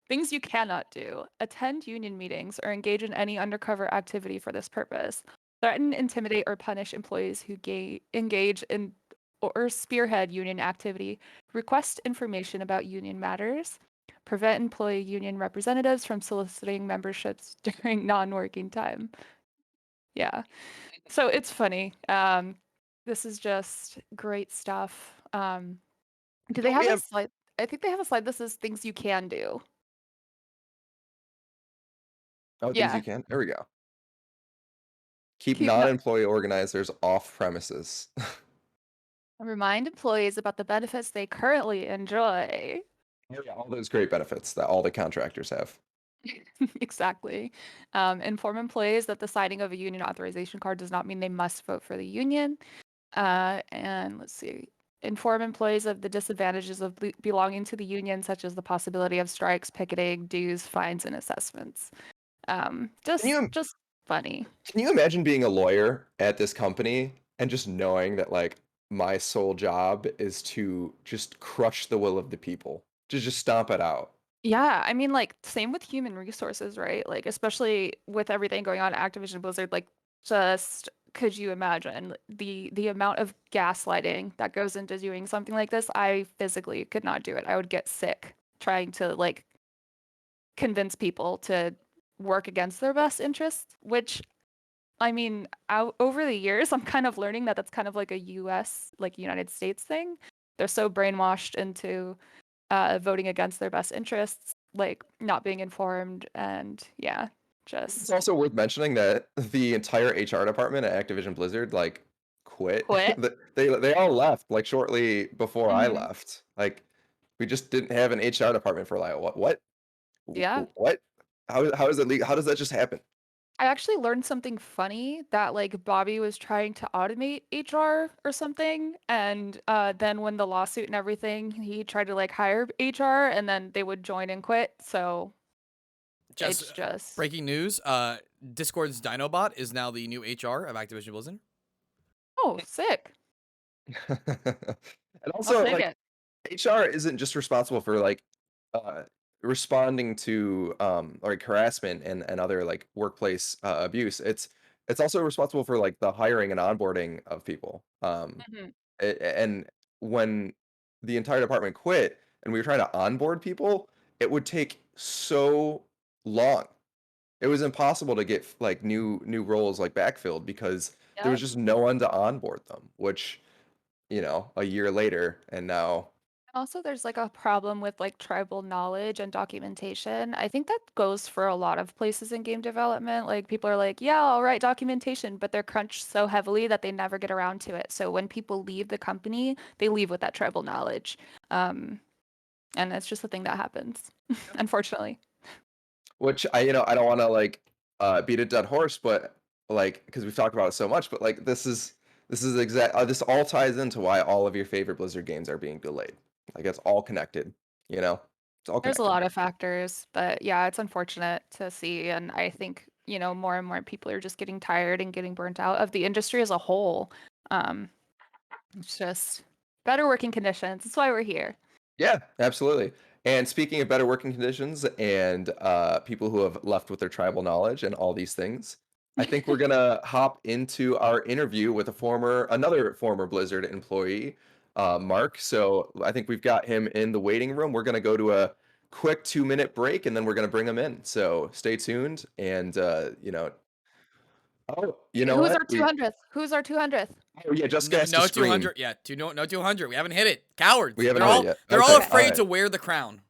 [SPEAKER 2] Things you cannot do: attend union meetings or engage in any undercover activity for this purpose. Threaten, intimidate, or punish employees who engage in or spearhead union activity. Request information about union matters. Prevent employee union representatives from soliciting memberships during non-working time. Yeah. So it's funny. This is just great stuff. Do they
[SPEAKER 1] Don't
[SPEAKER 2] have
[SPEAKER 1] we
[SPEAKER 2] a
[SPEAKER 1] have-
[SPEAKER 2] slide? I think they have a slide that says things you can do.
[SPEAKER 1] Oh, things
[SPEAKER 2] Yeah.
[SPEAKER 1] you can. There we go. Keep
[SPEAKER 2] Keep no-
[SPEAKER 1] non-employee organizers off premises.
[SPEAKER 2] Remind employees about the benefits they currently enjoy.
[SPEAKER 1] Yeah, all those great benefits that all the contractors have.
[SPEAKER 2] Exactly. Inform employees that the signing of a union authorization card does not mean they must vote for the union. And let's see. Inform employees of the disadvantages of belonging to the union, such as the possibility of strikes, picketing, dues, fines, and assessments. Just funny.
[SPEAKER 1] Can you imagine being a lawyer at this company and just knowing that like my sole job is to just crush the will of the people, to just stomp it out?
[SPEAKER 2] Yeah, I mean, like, same with human resources, right? Like, especially with everything going on at Activision Blizzard, like, just could you imagine the amount of gaslighting that goes into doing something like this? I physically could not do it. I would get sick trying to like convince people to work against their best interests, which I mean, over the years, I'm kind of learning that that's kind of like a US, like United States thing. They're so brainwashed into voting against their best interests, like not being informed, and yeah,
[SPEAKER 1] It's
[SPEAKER 2] just
[SPEAKER 1] also worth mentioning that the entire HR department at Activision Blizzard like quit.
[SPEAKER 2] Quit?
[SPEAKER 1] They all left like shortly before I
[SPEAKER 2] Mhm.
[SPEAKER 1] left. Like we just didn't have an HR department for like what?
[SPEAKER 2] Yeah.
[SPEAKER 1] What? How is it legal? How does that just happen?
[SPEAKER 2] I actually learned something funny that like Bobby was trying to automate HR or something, and then when the lawsuit and everything, he tried to like hire HR, and then they would join and quit. So it's just
[SPEAKER 3] breaking news. Discord's Dinobot is now the new HR of Activision Blizzard.
[SPEAKER 2] oh, sick.
[SPEAKER 1] And
[SPEAKER 2] I'll
[SPEAKER 1] also
[SPEAKER 2] take
[SPEAKER 1] like
[SPEAKER 2] it.
[SPEAKER 1] HR isn't just responsible for like responding to like harassment and other like workplace abuse. It's also responsible for like the hiring and onboarding of people.
[SPEAKER 2] Mhm.
[SPEAKER 1] And when the entire department quit and we were trying to onboard people, it would take so long. It was impossible to get like new roles like backfilled because there was
[SPEAKER 2] Yep.
[SPEAKER 1] just no one to onboard them, which, you know, a year later and now
[SPEAKER 2] Also, there's like a problem with like tribal knowledge and documentation. I think that goes for a lot of places in game development. Like people are like, yeah, I'll write documentation, but they're crunched so heavily that they never get around to it. So when people leave the company, they leave with that tribal knowledge. And it's just a thing that happens, unfortunately.
[SPEAKER 1] which I, you know, I don't want to like beat a dead horse, but like because we've talked about it so much, but like this is exact this all ties into why all of your favorite Blizzard games are being delayed. Like it's all connected, you know? It's all
[SPEAKER 2] There's
[SPEAKER 1] connected.
[SPEAKER 2] a lot of factors, but yeah, it's unfortunate to see. And I think, more and more people are just getting tired and getting burnt out of the industry as a whole. It's just better working conditions. That's why we're here.
[SPEAKER 1] Yeah, absolutely. And speaking of better working conditions and people who have left with their tribal knowledge and all these things, I think we're gonna hop into our interview with another former Blizzard employee, Mark. So I think we've got him in the waiting room. We're gonna go to a quick 2-minute break, and then we're gonna bring him in. So stay tuned, and oh, you know
[SPEAKER 2] Who's
[SPEAKER 1] what?
[SPEAKER 2] our 200th? Who's our 200th?
[SPEAKER 1] Oh yeah, just
[SPEAKER 3] No,
[SPEAKER 1] guys to
[SPEAKER 3] no
[SPEAKER 1] scream.
[SPEAKER 3] 200. Yeah, no 200. We haven't hit it. Cowards.
[SPEAKER 1] We haven't
[SPEAKER 3] they're
[SPEAKER 1] hit it
[SPEAKER 3] all
[SPEAKER 1] yet.
[SPEAKER 3] they're
[SPEAKER 1] Okay,
[SPEAKER 3] all
[SPEAKER 1] all
[SPEAKER 3] afraid
[SPEAKER 1] right.
[SPEAKER 3] to wear the crown.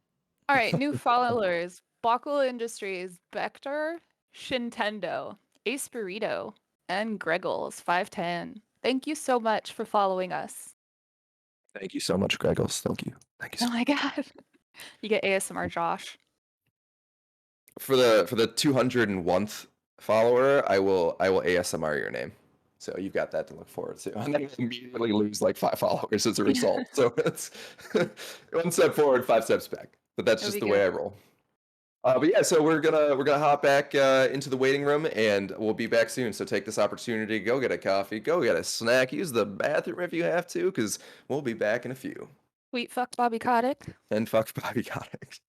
[SPEAKER 2] All right, new followers: Buckle Industries, Vector, Shintendo, Ace Burrito, and Greggles 510. Thank you so much for following us.
[SPEAKER 1] Thank you so much, Greggles. Thank you. Thank you
[SPEAKER 2] Oh
[SPEAKER 1] so
[SPEAKER 2] my god. You get ASMR Josh.
[SPEAKER 1] For the 201th follower, I will ASMR your name. So you've got that to look forward to. And then you immediately lose like 5 followers as a result. So it's 1 step forward, 5 steps back. But that's
[SPEAKER 2] It'll
[SPEAKER 1] just
[SPEAKER 2] be
[SPEAKER 1] the way
[SPEAKER 2] good.
[SPEAKER 1] I roll. But yeah, so we're gonna hop back into the waiting room, and we'll be back soon. So take this opportunity, go get a coffee, go get a snack, use the bathroom if you have to, because we'll be back in a few.
[SPEAKER 2] Sweet fuck Bobby Kotick.
[SPEAKER 1] And fuck Bobby Kotick.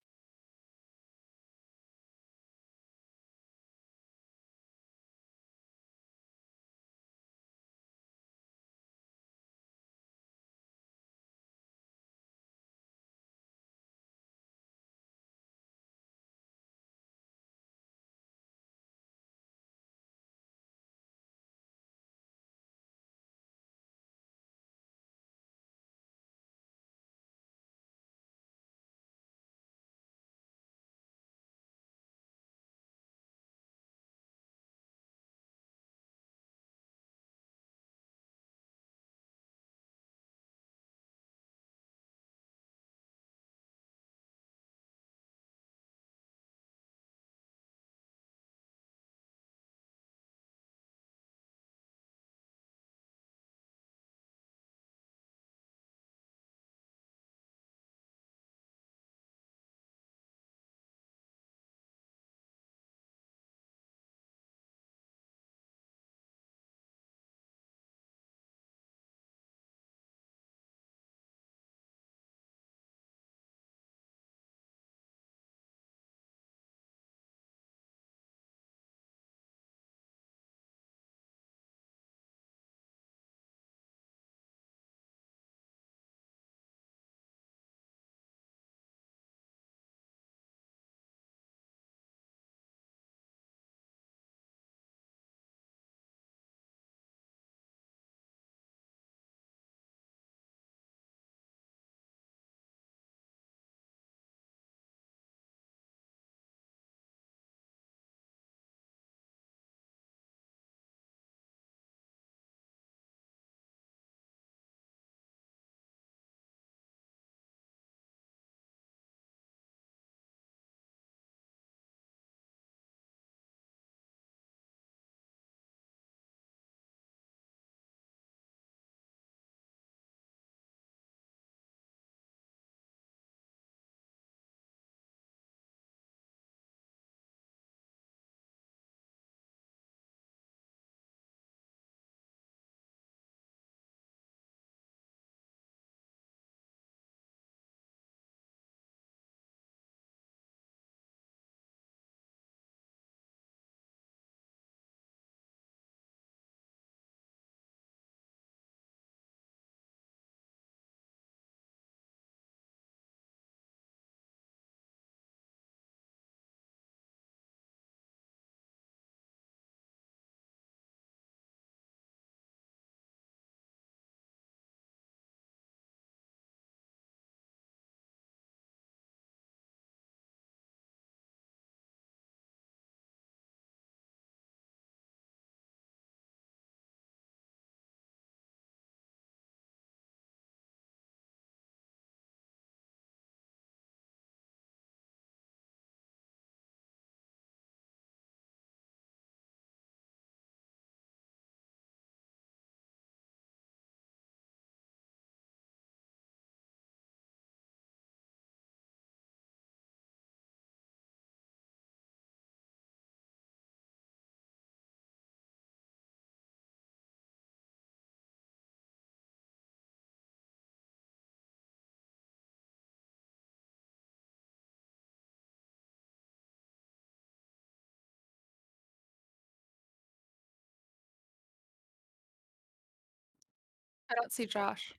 [SPEAKER 2] I don't see Josh.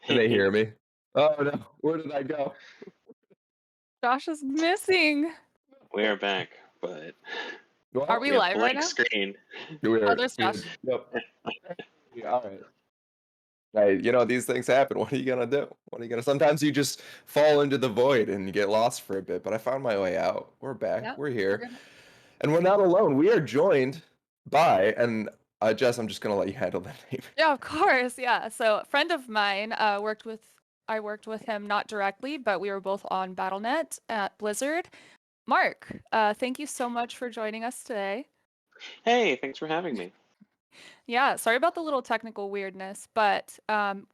[SPEAKER 1] Can they hear me? Oh no, where did I go?
[SPEAKER 2] Josh is missing.
[SPEAKER 5] We are back, but
[SPEAKER 1] Well,
[SPEAKER 2] Are we
[SPEAKER 5] we have
[SPEAKER 2] live right
[SPEAKER 5] blank
[SPEAKER 2] now?
[SPEAKER 5] screen.
[SPEAKER 2] Oh, there's Josh.
[SPEAKER 1] Yep. Yeah, all right. Hey, these things happen. What are you gonna do? Sometimes you just fall into the void and you get lost for a bit, but I found my way out. We're back.
[SPEAKER 2] Yeah,
[SPEAKER 1] We're
[SPEAKER 2] we're
[SPEAKER 1] here.
[SPEAKER 2] good.
[SPEAKER 1] And we're not alone. We are joined by, and Jess, I'm just gonna let you handle that name.
[SPEAKER 2] Yeah, of course. Yeah. So a friend of mine I worked with him not directly, but we were both on BattleNet at Blizzard. Mark, thank you so much for joining us today.
[SPEAKER 5] Hey, thanks for having me.
[SPEAKER 2] Yeah, sorry about the little technical weirdness, but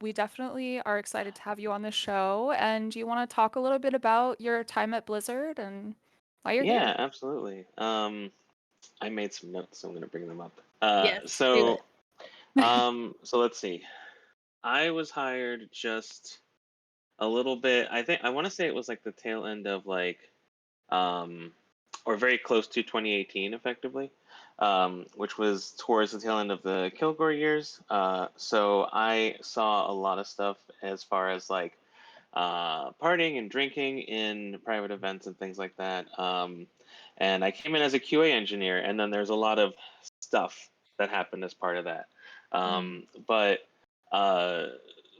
[SPEAKER 2] we definitely are excited to have you on the show. And do you want to talk a little bit about your time at Blizzard and why you're
[SPEAKER 5] Yeah,
[SPEAKER 2] here?
[SPEAKER 5] absolutely. I made some notes, so I'm gonna bring them up.
[SPEAKER 2] Yes, do
[SPEAKER 5] So,
[SPEAKER 2] it.
[SPEAKER 5] so let's see. I was hired just a little bit. I want to say it was like the tail end of um, or very close to 2018, effectively, which was towards the tail end of the Kilgore years. So I saw a lot of stuff as far as partying and drinking in private events and things like that. And I came in as a QA engineer, and then there's a lot of stuff that happened as part of that. But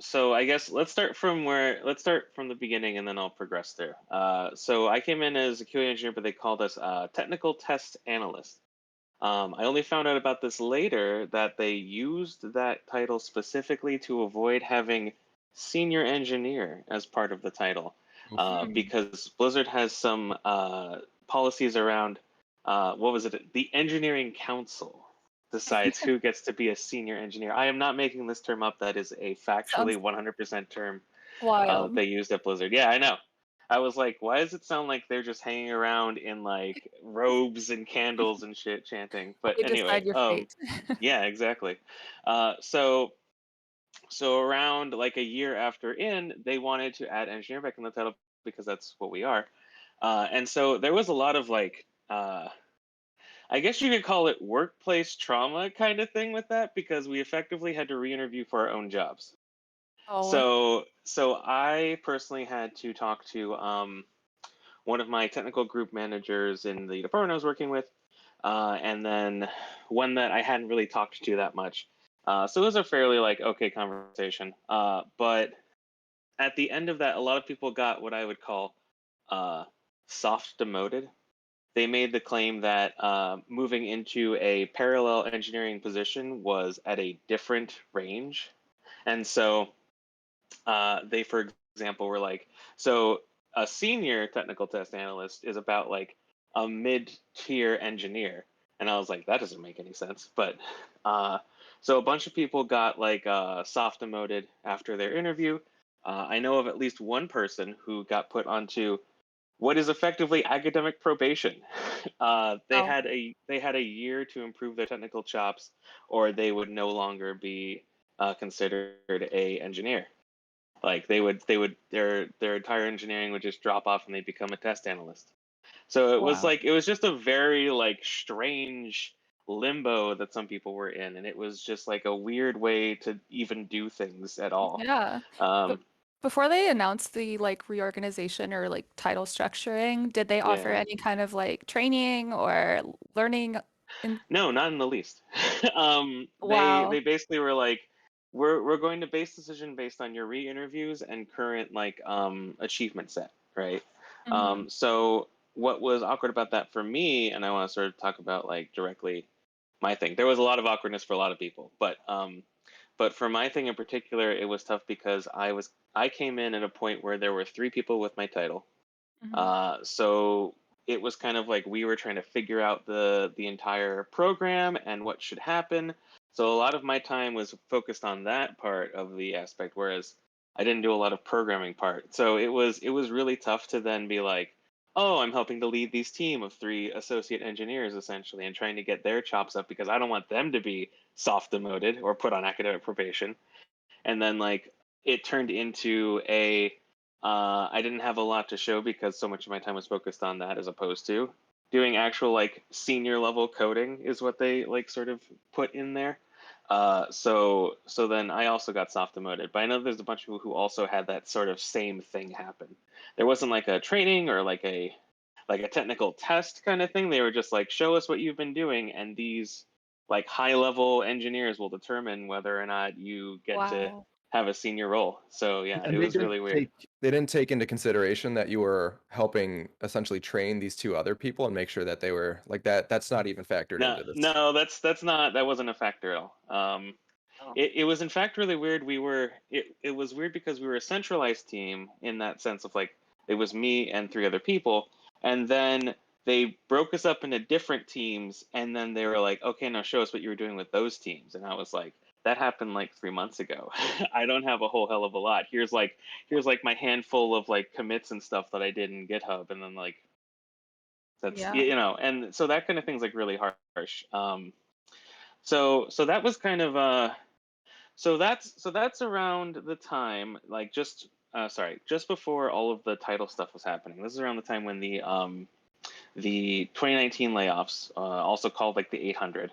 [SPEAKER 5] so I guess let's start from the beginning, and then I'll progress there. So I came in as a QA engineer, but they called us technical test analyst. I only found out about this later that they used that title specifically to avoid having senior engineer as part of the title,
[SPEAKER 2] Mm.
[SPEAKER 5] because Blizzard has some policies around what was it? The engineering council decides who gets to be a senior engineer. I am not making this term up. That is a factually
[SPEAKER 2] Sounds
[SPEAKER 5] 100% term that
[SPEAKER 2] wild.
[SPEAKER 5] they used at Blizzard. Yeah, I know. I was like, why does it sound like they're just hanging around in like robes and candles and shit chanting? But
[SPEAKER 2] They
[SPEAKER 5] anyway,
[SPEAKER 2] decide your fate.
[SPEAKER 5] yeah, exactly. So around like a year after they wanted to add engineer back in the title because that's what we are. And so there was a lot of I guess you could call it workplace trauma kind of thing with that because we effectively had to re-interview for our own jobs.
[SPEAKER 2] Oh,
[SPEAKER 5] So I personally had to talk to one of my technical group managers in the department I was working with, and then one that I hadn't really talked to that much. So it was a fairly okay conversation. But at the end of that, a lot of people got what I would call soft demoted. They made the claim that moving into a parallel engineering position was at a different range, and so they, for example, were like, so a senior technical test analyst is about like a mid-tier engineer, and I was like, that doesn't make any sense. But so a bunch of people got soft demoted after their interview. I know of at least one person who got put onto what is effectively academic probation. They
[SPEAKER 2] wow.
[SPEAKER 5] had a year to improve their technical chops, or they would no longer be considered a engineer. Like their entire engineering would just drop off and they become a test analyst. So
[SPEAKER 2] Wow.
[SPEAKER 5] it was just a very strange limbo that some people were in, and it was just like a weird way to even do things at all.
[SPEAKER 2] Yeah. But
[SPEAKER 5] Um,
[SPEAKER 2] before they announced the reorganization or title structuring, did they offer
[SPEAKER 5] yeah.
[SPEAKER 2] any kind of training or learning in
[SPEAKER 5] No, not in the least.
[SPEAKER 2] wow.
[SPEAKER 5] They basically were like, we're going to base decision based on your re-interviews and current achievement set, right?
[SPEAKER 2] Hmm.
[SPEAKER 5] So what was awkward about that for me, and I want to sort of talk about directly my thing. There was a lot of awkwardness for a lot of people, but for my thing in particular, it was tough because I came in at a point where there were three people with my title.
[SPEAKER 2] Hmm.
[SPEAKER 5] So it was kind of like we were trying to figure out the entire program and what should happen. So a lot of my time was focused on that part of the aspect, whereas I didn't do a lot of programming part. So it was really tough to then be like, oh, I'm helping to lead these team of three associate engineers essentially, and trying to get their chops up because I don't want them to be soft demoted or put on academic probation. And then it turned into I didn't have a lot to show because so much of my time was focused on that as opposed to doing actual senior level coding is what they sort of put in there. So then I also got soft demoted, but I know there's a bunch of people who also had that sort of same thing happen. There wasn't like a training or like a technical test kind of thing. They were just like, show us what you've been doing, and these like high level engineers will determine whether or not you get to
[SPEAKER 2] Wow.
[SPEAKER 5] have a senior role. So yeah,
[SPEAKER 1] And
[SPEAKER 5] it was really weird.
[SPEAKER 1] they didn't take into consideration that you were helping essentially train these two other people and make sure that they were like that. That's not even factored
[SPEAKER 5] No,
[SPEAKER 1] into this.
[SPEAKER 5] no, that wasn't a factor at all.
[SPEAKER 2] Oh.
[SPEAKER 5] It was in fact really weird. It was weird because we were a centralized team in that sense of like it was me and three other people, and then they broke us up into different teams, and then they were like, okay, now show us what you were doing with those teams, and I was like, that happened like 3 months ago. I don't have a whole hell of a lot. Here's like my handful of like commits and stuff that I did in GitHub, and then like that's
[SPEAKER 2] Yeah.
[SPEAKER 5] and so that kind of thing's like really harsh. So that was kind of so that's around the time like just before all of the title stuff was happening. This is around the time when the 2019 layoffs, also called like the 800,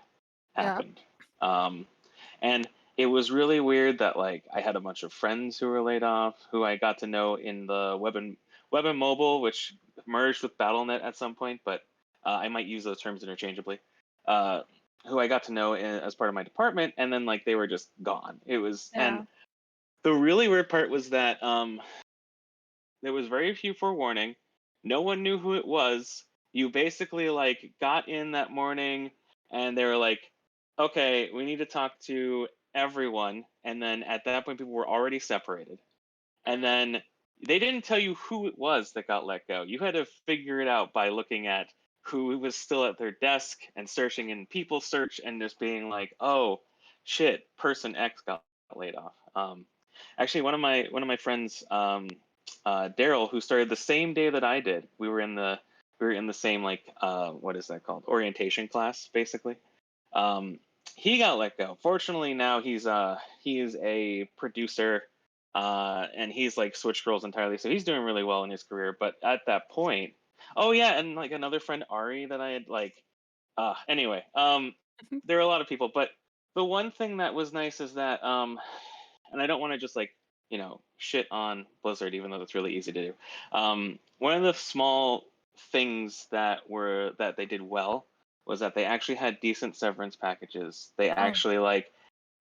[SPEAKER 2] Yeah.
[SPEAKER 5] happened. And it was really weird that like I had a bunch of friends who were laid off, who I got to know in the web and mobile, which merged with BattleNet at some point, but I might use those terms interchangeably. Uh, who I got to know as part of my department, and then like they were just gone. It was,
[SPEAKER 2] Yeah.
[SPEAKER 5] and the really weird part was that there was very few forewarning. No one knew who it was. You basically like got in that morning, and they were like, "Okay, we need to talk to everyone." And then at that point, people were already separated. And then they didn't tell you who it was that got let go. You had to figure it out by looking at who was still at their desk and searching in people search and just being like, "Oh, shit, person X got laid off." Actually, one of my friends, Daryl, who started the same day that I did. We were in the same like what is that called? Orientation class, basically. Um, he got let go. Fortunately, now he is a producer, and he's like switched roles entirely, so he's doing really well in his career. But at that point, oh yeah, and like another friend Ari that I had like, anyway, there are a lot of people, but the one thing that was nice is that and I don't want to just like shit on Blizzard, even though that's really easy to do. One of the small things that they did well was that they actually had decent severance packages. They actually like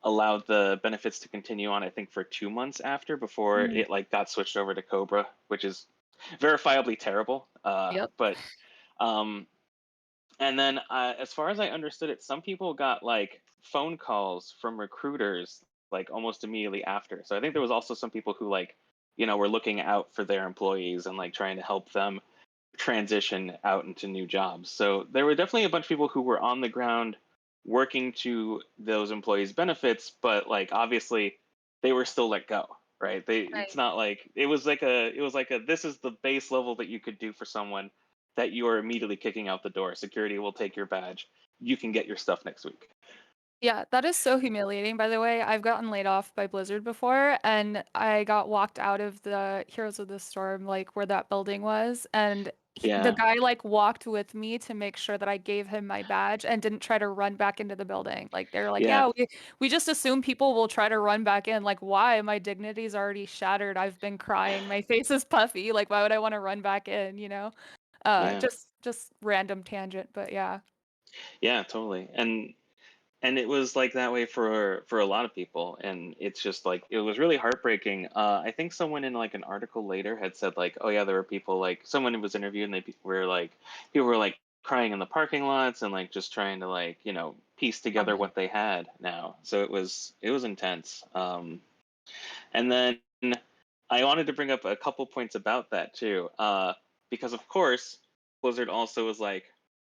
[SPEAKER 5] allowed the benefits to continue on, I think, for 2 months before
[SPEAKER 2] Mm.
[SPEAKER 5] it like got switched over to Cobra, which is verifiably terrible.
[SPEAKER 2] Yep.
[SPEAKER 5] But and then as far as I understood it, some people got like phone calls from recruiters like almost immediately after. So I think there was also some people who like were looking out for their employees and like trying to help them transition out into new jobs. So there were definitely a bunch of people who were on the ground working to those employees' benefits, but like obviously they were still let go, right? It's
[SPEAKER 2] Right.
[SPEAKER 5] not like it was like a this is the base level that you could do for someone that you are immediately kicking out the door. Security will take your badge. You can get your stuff next week.
[SPEAKER 2] Yeah, that is so humiliating, by the way. I've gotten laid off by Blizzard before, and I got walked out of the Heroes of the Storm, like where that building was, and the
[SPEAKER 5] Yeah,
[SPEAKER 2] guy like walked with me to make sure that I gave him my badge and didn't try to run back into the building. Like they're like,
[SPEAKER 5] yeah,
[SPEAKER 2] yeah, we just assume people will try to run back in. Like, why? My dignity's already shattered. I've been crying. My face is puffy. Like, why would I want to run back in, you know?
[SPEAKER 5] yeah,
[SPEAKER 2] Just random tangent, but yeah.
[SPEAKER 5] yeah, totally. And it was like that way for a lot of people, and it's just like it was really heartbreaking. I think someone in like an article later had said like, oh yeah, there were people like someone was interviewed and were like people were like crying in the parking lots and like just trying to like piece together what they had now. So it was intense. And then I wanted to bring up a couple points about that too, because of course Blizzard also was like,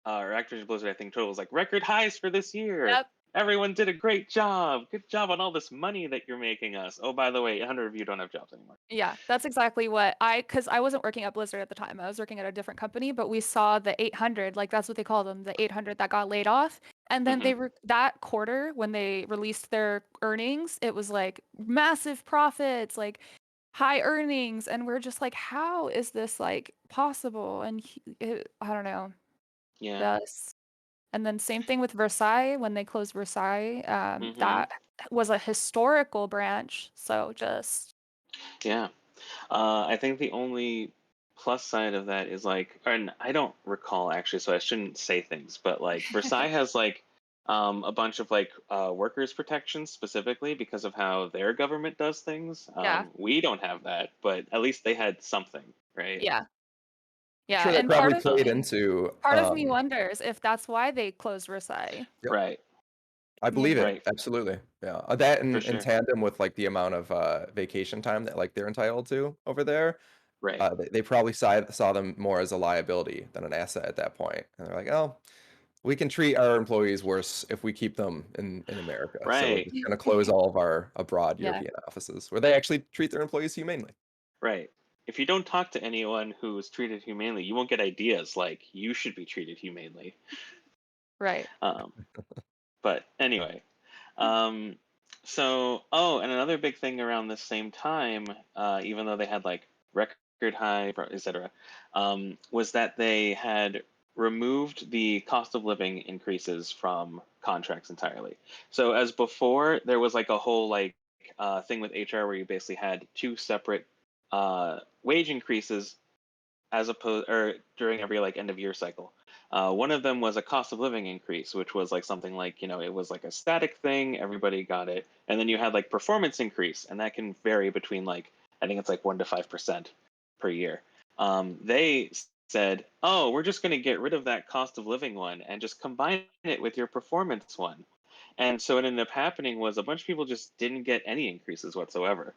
[SPEAKER 5] or Activision Blizzard, I think total was like record highs for this year.
[SPEAKER 2] Yep.
[SPEAKER 5] Everyone did a great job. Good job on all this money that you're making us. Oh, by the way, 100 of you don't have jobs anymore.
[SPEAKER 2] Yeah, that's exactly what because I wasn't working at Blizzard at the time. I was working at a different company, but we saw the 800, like that's what they call them, the 800 that got laid off. And then
[SPEAKER 5] Hmm.
[SPEAKER 2] that quarter when they released their earnings, it was like massive profits, like high earnings, and we're just like, how is this like possible? And I don't know.
[SPEAKER 5] Yeah.
[SPEAKER 2] That's And then same thing with Versailles when they closed Versailles.
[SPEAKER 5] Mm-hmm.
[SPEAKER 2] That was a historical branch. So just
[SPEAKER 5] Yeah. I think the only plus side of that is like, and I don't recall actually, so I shouldn't say things, but like Versailles has like a bunch of like workers' protections specifically because of how their government does things.
[SPEAKER 2] yeah,
[SPEAKER 5] We don't have that, but at least they had something, right?
[SPEAKER 2] yeah,
[SPEAKER 1] I'm
[SPEAKER 2] yeah.
[SPEAKER 1] sure that
[SPEAKER 2] And part
[SPEAKER 1] probably
[SPEAKER 2] of
[SPEAKER 1] played
[SPEAKER 2] me,
[SPEAKER 1] into.
[SPEAKER 2] part of me wonders if that's why they closed Versailles.
[SPEAKER 1] Yep.
[SPEAKER 5] Right,
[SPEAKER 1] I
[SPEAKER 2] You
[SPEAKER 1] believe
[SPEAKER 2] know?
[SPEAKER 1] it.
[SPEAKER 5] right,
[SPEAKER 1] Absolutely. Yeah. That
[SPEAKER 5] for
[SPEAKER 1] in
[SPEAKER 5] sure.
[SPEAKER 1] tandem with like the amount of vacation time that like they're entitled to over there.
[SPEAKER 5] Right,
[SPEAKER 1] They probably saw them more as a liability than an asset at that point. And they're like, oh, we can treat our employees worse if we keep them in America. So we're
[SPEAKER 5] right,
[SPEAKER 1] just going to close all of our abroad
[SPEAKER 2] Yeah,
[SPEAKER 1] European offices where they actually treat their employees humanely.
[SPEAKER 5] right. If you don't talk to anyone who's treated humanely, you won't get ideas like you should be treated humanely.
[SPEAKER 2] right.
[SPEAKER 5] Um, but anyway, Um, oh, and another big thing around the same time, even though they had like record high, etc., was that they had removed the cost of living increases from contracts entirely. So as before, there was like a whole like thing with HR where you basically had two separate wage increases as opposed or during every like end of year cycle. One of them was a cost of living increase, which was like something like, it was like a static thing, everybody got it. And then you had like performance increase, and that can vary between like, I think it's like 1 to 5% per year. They said, oh, we're just going to get rid of that cost of living one and just combine it with your performance one. And so what ended up happening was a bunch of people just didn't get any increases whatsoever.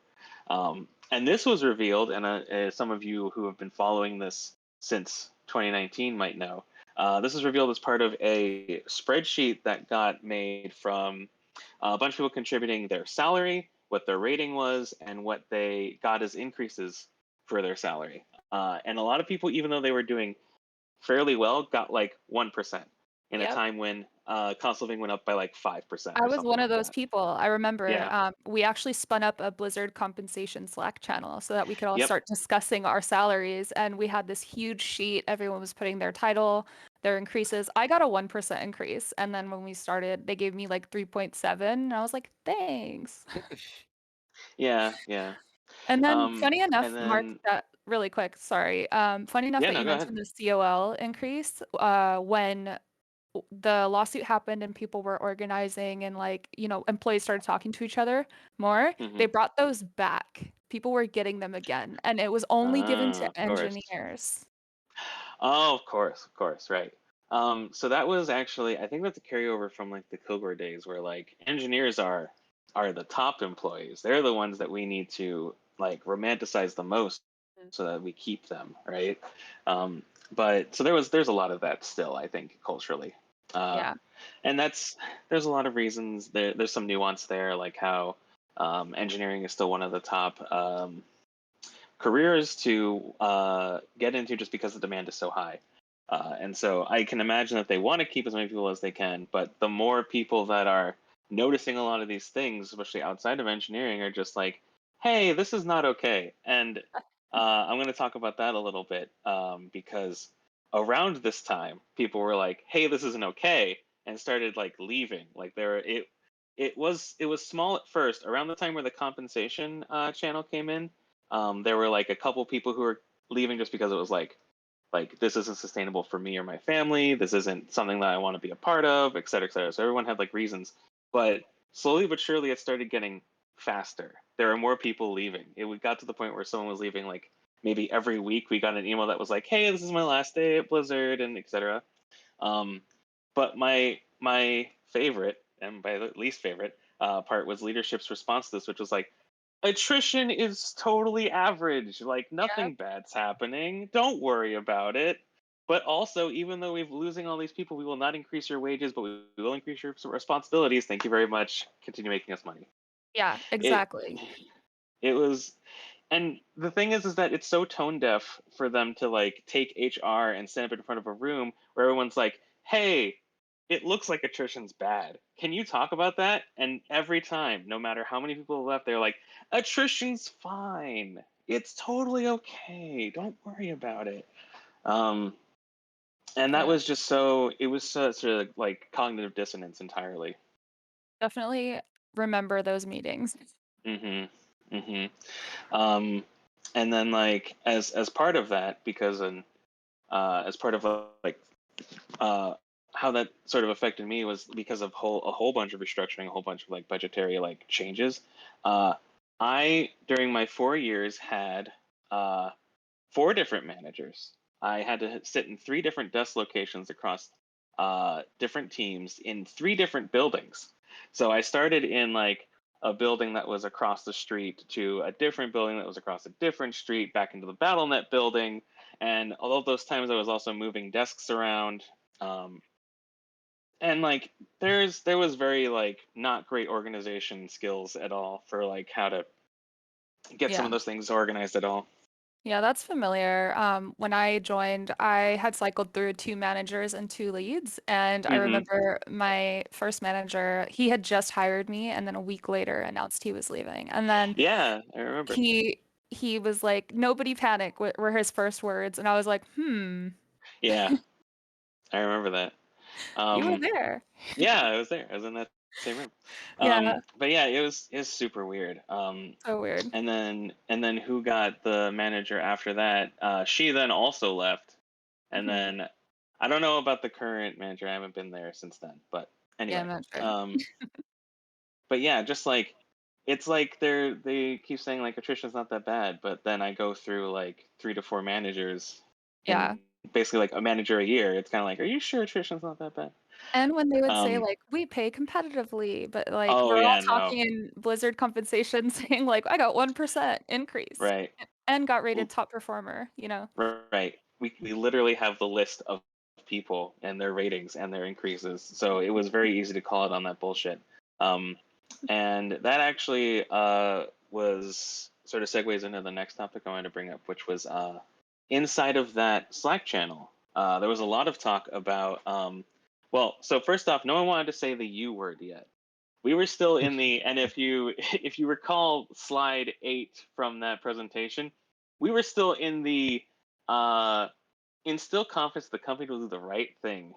[SPEAKER 5] And this was revealed, and some of you who have been following this since 2019 might know. This was revealed as part of a spreadsheet that got made from a bunch of people contributing their salary, what their rating was, and what they got as increases for their salary. And a lot of people, even though they were doing fairly well, got like 1% in a
[SPEAKER 2] Yep.
[SPEAKER 5] time when cost of living went up by like 5%
[SPEAKER 2] I
[SPEAKER 5] or
[SPEAKER 2] was
[SPEAKER 5] something
[SPEAKER 2] one of
[SPEAKER 5] like
[SPEAKER 2] those
[SPEAKER 5] that.
[SPEAKER 2] people. I remember
[SPEAKER 5] Yeah.
[SPEAKER 2] we actually spun up a Blizzard compensation Slack channel so that we could all
[SPEAKER 5] Yep.
[SPEAKER 2] start discussing our salaries. And we had this huge sheet. Everyone was putting their title, their increases. I got a 1% increase. And then when we started, they gave me like 3.7. And I was like, thanks.
[SPEAKER 5] Yeah. Yeah.
[SPEAKER 2] And then funny
[SPEAKER 5] And
[SPEAKER 2] enough, Mark,
[SPEAKER 5] then
[SPEAKER 2] that really quick, sorry. Funny enough
[SPEAKER 5] yeah,
[SPEAKER 2] that
[SPEAKER 5] no,
[SPEAKER 2] you
[SPEAKER 5] go ahead.
[SPEAKER 2] mentioned the COL increase. When the lawsuit happened and people were organizing and like, employees started talking to each other more,
[SPEAKER 5] Hmm.
[SPEAKER 2] they brought those back. People were getting them again, and it was only given to
[SPEAKER 5] Of course.
[SPEAKER 2] engineers.
[SPEAKER 5] Oh, of course, right. So that was actually, I think that's a carryover from like the Kilgore days where like engineers are the top employees. They're the ones that we need to like romanticize the most so that we keep them, right? Um, but so there's a lot of that still, I think, culturally. Uh,
[SPEAKER 2] Yeah.
[SPEAKER 5] and there's a lot of reasons. There's some nuance there, like how engineering is still one of the top careers to get into just because the demand is so high. And so I can imagine that they want to keep as many people as they can, but the more people that are noticing a lot of these things, especially outside of engineering, are just like, hey, this is not okay. And I'm going to talk about that a little bit because around this time, people were like, hey, this isn't okay, and started like leaving. Like it was small at first. Around the time where the compensation channel came in, there were like a couple people who were leaving just because it was like this isn't sustainable for me or my family. This isn't something that I want to be a part of, et cetera, et cetera. So everyone had like reasons, but slowly but surely it started getting faster. There are more people leaving. It got to the point where someone was leaving like maybe every week. We got an email that was like, "Hey, this is my last day at Blizzard," and et cetera. Um, but my favorite and by the least favorite part was leadership's response to this, which was like, attrition is totally average. Like
[SPEAKER 2] Yeah.
[SPEAKER 5] nothing bad's happening. Don't worry about it. But also, even though we're losing all these people, we will not increase your wages, but we will increase your responsibilities. Thank you very much. Continue making us money.
[SPEAKER 2] Yeah,
[SPEAKER 5] It
[SPEAKER 2] exactly.
[SPEAKER 5] it was, and the thing is that it's so tone deaf for them to like take HR and stand up in front of a room where everyone's like, "Hey, it looks like attrition's bad. Can you talk about that?" And every time, no matter how many people have left, they're like, "Attrition's fine. It's totally okay. Don't worry about it." Um, And that
[SPEAKER 2] Yeah.
[SPEAKER 5] was just it was such a like cognitive dissonance entirely.
[SPEAKER 2] Definitely remember those meetings.
[SPEAKER 5] Mm-hmm. Mm-hmm. And then like as part of that, because as part of like how that sort of affected me was because of a whole bunch of restructuring, a whole bunch of like budgetary like changes. I during my 4 years had 4 different managers. I had to sit in 3 different desk locations across different teams in 3 different buildings. So I started in like a building that was across the street to a different building that was across a different street, back into the BattleNet building. And although those times I was also moving desks around, um, and like there was very like not great organization skills at all for like how to get some
[SPEAKER 2] Yeah.
[SPEAKER 5] of those things organized at all.
[SPEAKER 2] Yeah, that's familiar. When I joined, I had cycled through 2 managers and 2 leads, and I
[SPEAKER 5] Mm-hmm.
[SPEAKER 2] remember my first manager, he had just hired me, and then a week later announced he was leaving. And then
[SPEAKER 5] Yeah, I remember.
[SPEAKER 2] he was like, "Nobody panic," were his first words, and I was like,
[SPEAKER 5] Yeah, I remember that.
[SPEAKER 2] you were
[SPEAKER 5] Um,
[SPEAKER 2] there."
[SPEAKER 5] yeah, I was there. I was in that same room.
[SPEAKER 2] Yeah,
[SPEAKER 5] But yeah, it was super weird.
[SPEAKER 2] so weird.
[SPEAKER 5] And then who got the manager after that? She then also left, and
[SPEAKER 2] Mhm.
[SPEAKER 5] then I don't know about the current manager. I haven't been there since then. But
[SPEAKER 2] Yeah, I'm
[SPEAKER 5] anyway,
[SPEAKER 2] not sure.
[SPEAKER 5] but yeah, just like it's like they keep saying like attrition's not that bad, but then I go through like 3 to 4 managers
[SPEAKER 2] Yeah.
[SPEAKER 5] in basically like a manager a year. It's kind of like, are you sure attrition's not that bad?
[SPEAKER 2] And when they would say,
[SPEAKER 5] Um,
[SPEAKER 2] like, "We pay competitively," but, like,
[SPEAKER 5] oh
[SPEAKER 2] we're all
[SPEAKER 5] yeah, no,
[SPEAKER 2] talking in Blizzard compensation saying, like, "I got 1% increase,"
[SPEAKER 5] right.
[SPEAKER 2] and got rated top performer, you know?
[SPEAKER 5] Right. We literally have the list of people and their ratings and their increases. So it was very easy to call it on that bullshit. Um, and that actually was sort of segues into the next topic I wanted to bring up, which was inside of that Slack channel. There was a lot of talk about, well, so first off, no one wanted to say the U word yet. We were still in the, and if you recall slide 8 from that presentation, we were still in the instill confidence the company will do the right thing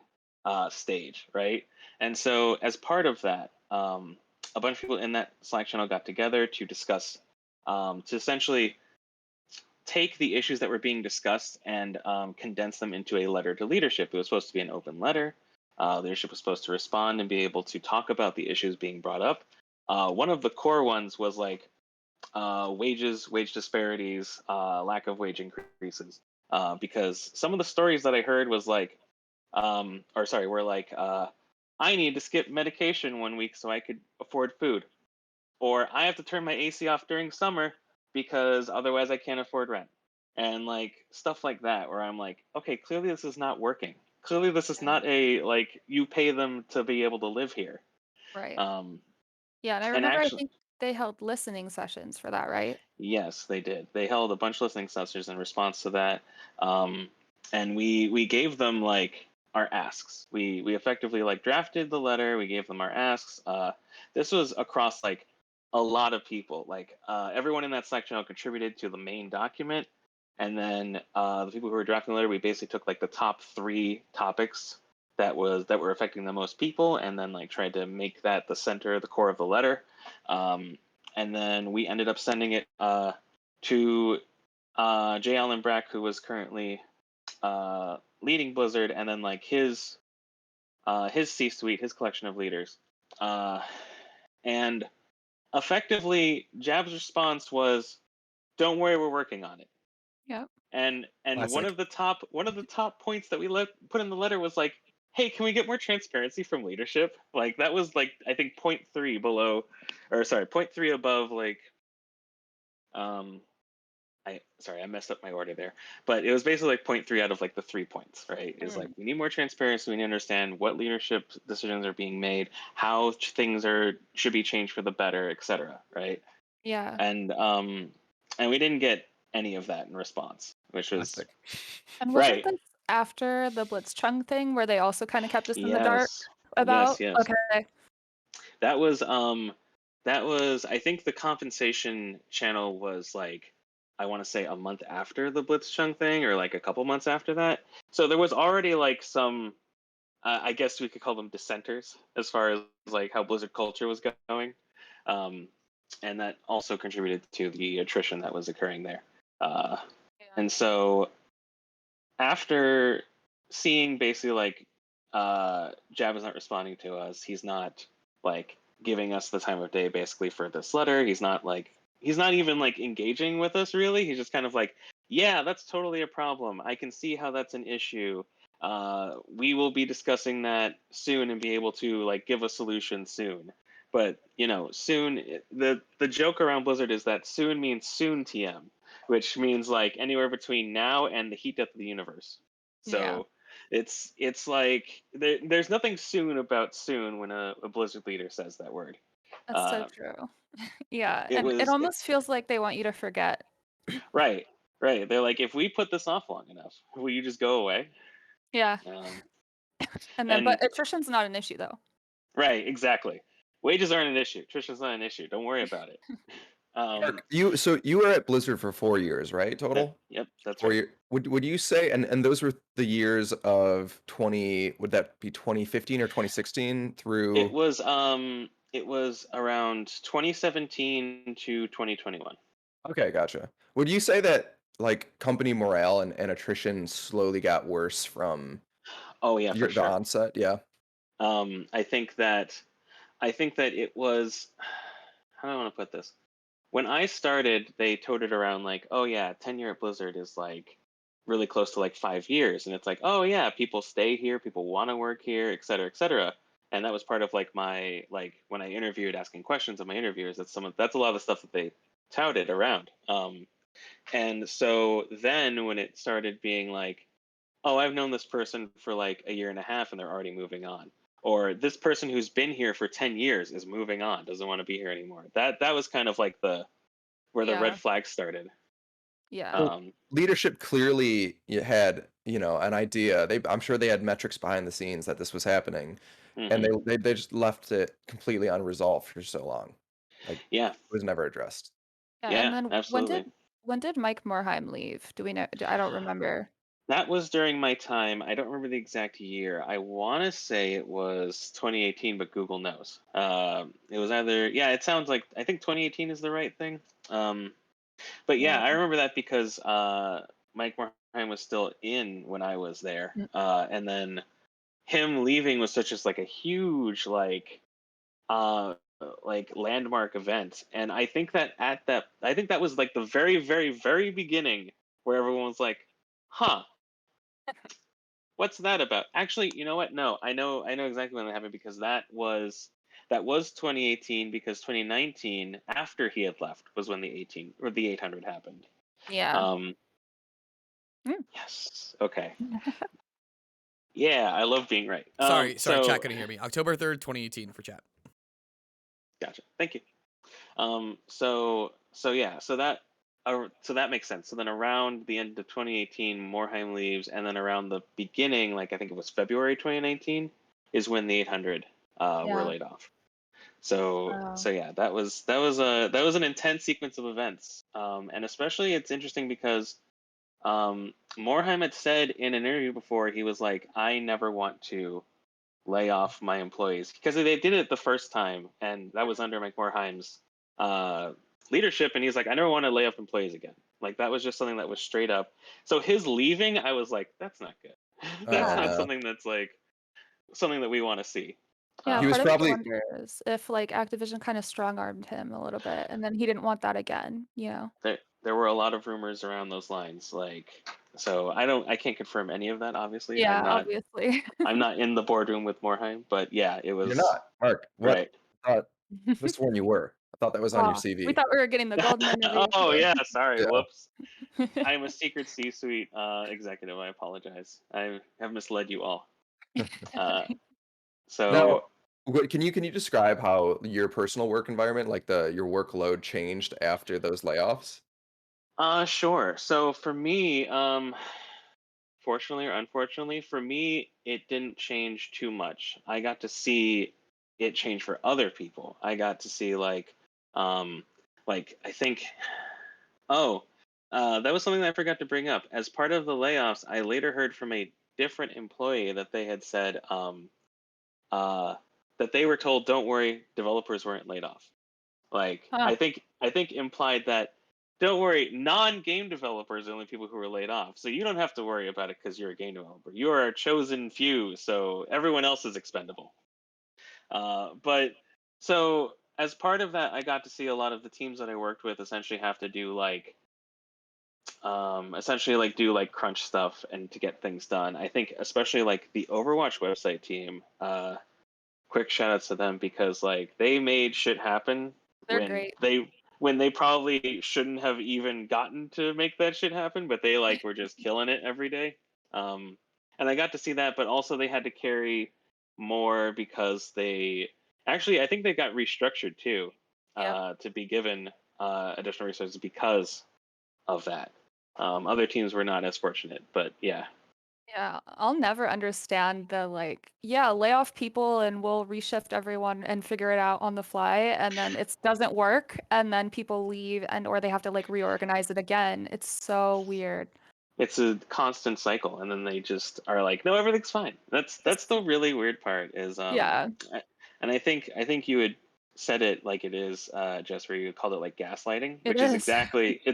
[SPEAKER 5] stage, right? And so as part of that, a bunch of people in that Slack channel got together to discuss, to essentially take the issues that were being discussed and condense them into a letter to leadership. It was supposed to be an open letter. Leadership was supposed to respond and be able to talk about the issues being brought up. One of the core ones was like wages, wage disparities, lack of wage increases. Because some of the stories that I heard was like, were like, I need to skip medication 1 week so I could afford food, or I have to turn my AC off during summer because otherwise I can't afford rent, and like stuff like that. Where I'm like, okay, clearly this is not working. Clearly this is
[SPEAKER 2] Yeah.
[SPEAKER 5] not a like you pay them to be able to live here.
[SPEAKER 2] Right.
[SPEAKER 5] Um,
[SPEAKER 2] Yeah, and I
[SPEAKER 5] and
[SPEAKER 2] remember I
[SPEAKER 5] actually,
[SPEAKER 2] think they held listening sessions for that, right?
[SPEAKER 5] yes, they did. They held a bunch of listening sessions in response to that, um, and we gave them like our asks. We effectively like drafted the letter. We gave them our asks. This was across like a lot of people. Like everyone in that Slack channel contributed to the main document, and then the people who were drafting the letter, we basically took like the top 3 topics that were affecting the most people, and then like tried to make that the center, the core of the letter. And then we ended up sending it to J. Allen Brack, who was currently leading Blizzard, and then like his C-suite, his collection of leaders, and effectively, Jab's response was, "Don't worry, we're working on it."
[SPEAKER 2] Yep.
[SPEAKER 5] And
[SPEAKER 1] Classic.
[SPEAKER 5] one of the top points that we put in the letter was like, hey, can we get more transparency from leadership? Like that was like I think 0.3 below, or sorry, 0.3 above like um I messed up my order there, but it was basically like 0.3 out of like the 3 points, right? Is like we need more transparency, we need to understand what leadership decisions are being made, how things should be changed for the better, etc., right?
[SPEAKER 2] Yeah.
[SPEAKER 5] And we didn't get any of that in response, which was
[SPEAKER 1] Classic.
[SPEAKER 2] And wasn't
[SPEAKER 5] right.
[SPEAKER 2] this after the Blitzchung thing where they also kind of kept us in the dark
[SPEAKER 5] Yes. Yes,
[SPEAKER 2] about?
[SPEAKER 5] yes.
[SPEAKER 2] Okay.
[SPEAKER 5] That was I think the compensation channel was like I want to say a month after the Blitzchung thing, or like a couple months after that. So there was already like some, I guess we could call them dissenters as far as like how Blizzard culture was going, um, and that also contributed to the attrition that was occurring there. And so after seeing basically like Jabba's not responding to us, he's not like giving us the time of day basically for this letter. He's not even like engaging with us really. He's just kind of like, yeah, that's totally a problem. I can see how that's an issue. We will be discussing that soon and be able to like give a solution soon. But soon, the joke around Blizzard is that soon means soon TM, which means like anywhere between now and the heat death of the universe. So it's like there's nothing soon about soon when a Blizzard leader says that word.
[SPEAKER 2] That's so true. Yeah,
[SPEAKER 5] It
[SPEAKER 2] and it
[SPEAKER 5] was
[SPEAKER 2] almost feels like they want you to forget.
[SPEAKER 5] right. They're like, if we put this off long enough, will you just go away?
[SPEAKER 2] Yeah,
[SPEAKER 5] Um,
[SPEAKER 2] and then
[SPEAKER 5] and
[SPEAKER 2] but attrition's not an issue though.
[SPEAKER 5] right, exactly. Wages aren't an issue. Attrition's not an issue. Don't worry about it.
[SPEAKER 1] Mark, you were at Blizzard for 4 years, right? Total?
[SPEAKER 5] Yep, that's
[SPEAKER 1] 4
[SPEAKER 5] right.
[SPEAKER 1] year. Would you say, and those were the years of 20, would that be 2015 or 2016 through?
[SPEAKER 5] It was around 2017 to 2021.
[SPEAKER 1] Okay, gotcha. Would you say that like company morale and attrition slowly got worse from
[SPEAKER 5] Oh yeah, for
[SPEAKER 1] the
[SPEAKER 5] sure.
[SPEAKER 1] onset? Yeah.
[SPEAKER 5] I think that it was, how do I want to put this? When I started, they toted around like, oh yeah, tenure at Blizzard is like really close to like 5 years, and it's like, oh yeah, people stay here, people want to work here, et cetera, et cetera. And that was part of like my like when I interviewed, asking questions of my interviewers. That's a lot of the stuff that they touted around. And so then when it started being like, oh, I've known this person for like a year and a half and they're already moving on. Or this person who's been here for 10 years is moving on, doesn't want to be here anymore. That was kind of like where the red flag started.
[SPEAKER 2] Yeah.
[SPEAKER 1] Leadership clearly had, an idea. I'm sure they had metrics behind the scenes that this was happening, and
[SPEAKER 5] Mhm.
[SPEAKER 1] they just left it completely unresolved for so long. Like,
[SPEAKER 5] Yeah,
[SPEAKER 1] it was never addressed.
[SPEAKER 2] Yeah, and
[SPEAKER 5] yeah,
[SPEAKER 2] then
[SPEAKER 5] absolutely.
[SPEAKER 2] when did Mike Morheim leave? Do we know? I don't remember.
[SPEAKER 5] That was during my time. I don't remember the exact year. I want to say it was 2018, but Google knows. It was either, yeah, it sounds like, I think 2018 is the right thing. But yeah,
[SPEAKER 2] Yeah.
[SPEAKER 5] I remember that because Mike Morheim was still in when I was there.
[SPEAKER 2] Mm.
[SPEAKER 5] And then him leaving was such as like a huge like landmark event. And I think that I think that was like the very, very, very beginning where everyone was like, huh, what's that about? Actually, you know what? No, I know exactly when that happened, because that was 2018, because 2019, after he had left, was when the 800 happened.
[SPEAKER 2] Yeah.
[SPEAKER 5] Um,
[SPEAKER 2] Mm.
[SPEAKER 5] yes. Okay. Yeah, I love being right.
[SPEAKER 3] Sorry,
[SPEAKER 5] So
[SPEAKER 3] chat couldn't hear me. October 3rd, 2018 for chat.
[SPEAKER 5] gotcha. Thank you. So yeah, so that makes sense. So then around the end of 2018, Morheim leaves, and then around the beginning, like I think it was February 2019, is when the 800 were
[SPEAKER 2] Yeah.
[SPEAKER 5] laid off. So
[SPEAKER 2] Wow.
[SPEAKER 5] yeah, that was an intense sequence of events. And especially it's interesting because Morheim had said in an interview before, he was like, I never want to lay off my employees, because they did it the first time, and that was under Mike Morheim's leadership, and he's like, I never want to lay off employees again. Like that was just something that was straight up. So his leaving, I was like, that's not good. That's
[SPEAKER 1] Oh
[SPEAKER 5] not
[SPEAKER 2] Yeah.
[SPEAKER 1] no.
[SPEAKER 5] something that's like something that we want to see.
[SPEAKER 2] Yeah,
[SPEAKER 1] He was
[SPEAKER 2] part of me
[SPEAKER 1] probably
[SPEAKER 2] wonders if like Activision kind of strong-armed him a little bit, and then he didn't want that again, you know?
[SPEAKER 5] There were a lot of rumors around those lines, like, so I can't confirm any of that, obviously.
[SPEAKER 2] Yeah, obviously.
[SPEAKER 5] I'm not in the boardroom with Morheim, but yeah, it
[SPEAKER 1] You're
[SPEAKER 5] was
[SPEAKER 1] not, Mark. What?
[SPEAKER 5] right.
[SPEAKER 1] I thought this one you were. I thought that was on your
[SPEAKER 2] Oh, we
[SPEAKER 1] CV.
[SPEAKER 2] thought we were getting the golden interview.
[SPEAKER 5] Oh yeah, sorry,
[SPEAKER 1] Yeah.
[SPEAKER 5] whoops. I'm a secret C-suite executive. I apologize. I have misled you all. Uh,
[SPEAKER 1] Now,
[SPEAKER 5] so
[SPEAKER 1] can you describe how your personal work environment, like your workload, changed after those layoffs?
[SPEAKER 5] sure. So for me, fortunately or unfortunately, for me, it didn't change too much. I got to see it change for other people. I got to see like I think, oh, That was something that I forgot to bring up. As part of the layoffs, I later heard from a different employee that they had said that they were told, "Don't worry, developers weren't laid off." Like,
[SPEAKER 2] Huh.
[SPEAKER 5] I think implied that, don't worry, non-game developers are the only people who were laid off, so you don't have to worry about it because you're a game developer. You are a chosen few, so everyone else is expendable. But so as part of that, I got to see a lot of the teams that I worked with essentially have to do like essentially like do like crunch stuff and to get things done. I think especially like the Overwatch website team, quick shout outs to them because like they made shit happen
[SPEAKER 2] They're
[SPEAKER 5] when
[SPEAKER 2] great.
[SPEAKER 5] they probably shouldn't have even gotten to make that shit happen, but they like were just killing it every day. And I got to see that, but also they had to carry more because they actually I think they got restructured too,
[SPEAKER 2] Yep.
[SPEAKER 5] to be given additional resources because of that. Other teams were not as fortunate, but yeah.
[SPEAKER 2] Yeah, I'll never understand the like, yeah, lay off people and we'll reshift everyone and figure it out on the fly, and then it doesn't work, and then people leave and or they have to like reorganize it again. It's so weird.
[SPEAKER 5] It's a constant cycle, and then they just are like, "No, everything's fine." That's the really weird part. Is
[SPEAKER 2] Yeah,
[SPEAKER 5] and I think you had said it like it is, Jess, where you called it like gaslighting,
[SPEAKER 2] it
[SPEAKER 5] which is
[SPEAKER 2] is.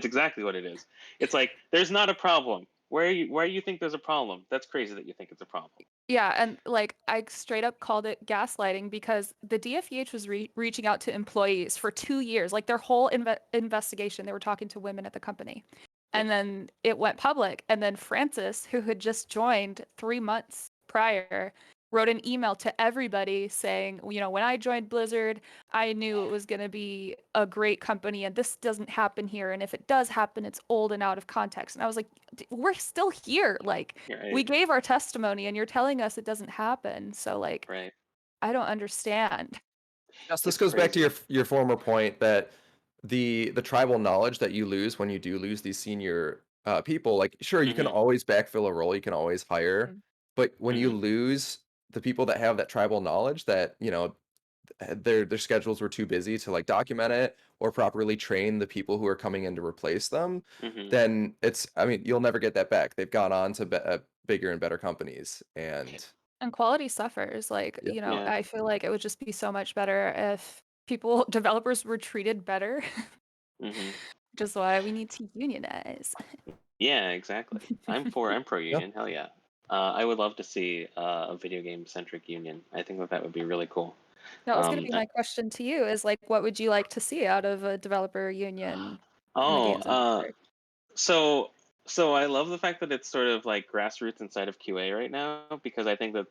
[SPEAKER 5] exactly what it is. It's like there's not a problem. Where you think there's a problem? That's crazy that you think it's a problem.
[SPEAKER 2] Yeah, and like I straight up called it gaslighting because the DFEH was reaching out to employees for 2 years, like their whole investigation. They were talking to women at the company.
[SPEAKER 5] Yep.
[SPEAKER 2] And then it went public. And then Francis, who had just joined 3 months prior, wrote an email to everybody saying, you know, when I joined Blizzard, I knew it was going to be a great company and this doesn't happen here. And if it does happen, it's old and out of context. And I was like, we're still here. Like, we
[SPEAKER 5] Right.
[SPEAKER 2] gave our testimony and you're telling us it doesn't happen. So, like,
[SPEAKER 5] Right.
[SPEAKER 2] I don't understand.
[SPEAKER 1] Yes, this
[SPEAKER 5] It's
[SPEAKER 1] goes back to
[SPEAKER 5] crazy.
[SPEAKER 1] your former point that the tribal knowledge that you lose when you do lose these senior people, like sure you can
[SPEAKER 5] Hmm.
[SPEAKER 1] always backfill a role, you can always hire,
[SPEAKER 2] Mhm.
[SPEAKER 1] but when you
[SPEAKER 5] Hmm.
[SPEAKER 1] lose the people that have that tribal knowledge that their schedules were too busy to like document it or properly train the people who are coming in to replace them,
[SPEAKER 5] Hmm.
[SPEAKER 1] then I mean you'll never get that back. They've gone on to bigger and better companies, and
[SPEAKER 2] And quality suffers. Like,
[SPEAKER 1] yeah.
[SPEAKER 5] Yeah.
[SPEAKER 2] I feel like it would just be so much better if people, developers were treated better,
[SPEAKER 5] Hmm.
[SPEAKER 2] which is why we need to unionize.
[SPEAKER 5] Yeah, exactly. I'm pro union. Hell yeah. I would love to see a video game centric union. I think that would be really cool.
[SPEAKER 2] That was going to
[SPEAKER 5] Um,
[SPEAKER 2] be
[SPEAKER 5] uh,
[SPEAKER 2] my question to you is like, what would you like to see out of a developer union in the
[SPEAKER 5] oh,
[SPEAKER 2] games industry?
[SPEAKER 5] so I love the fact that it's sort of like grassroots inside of QA right now because I think that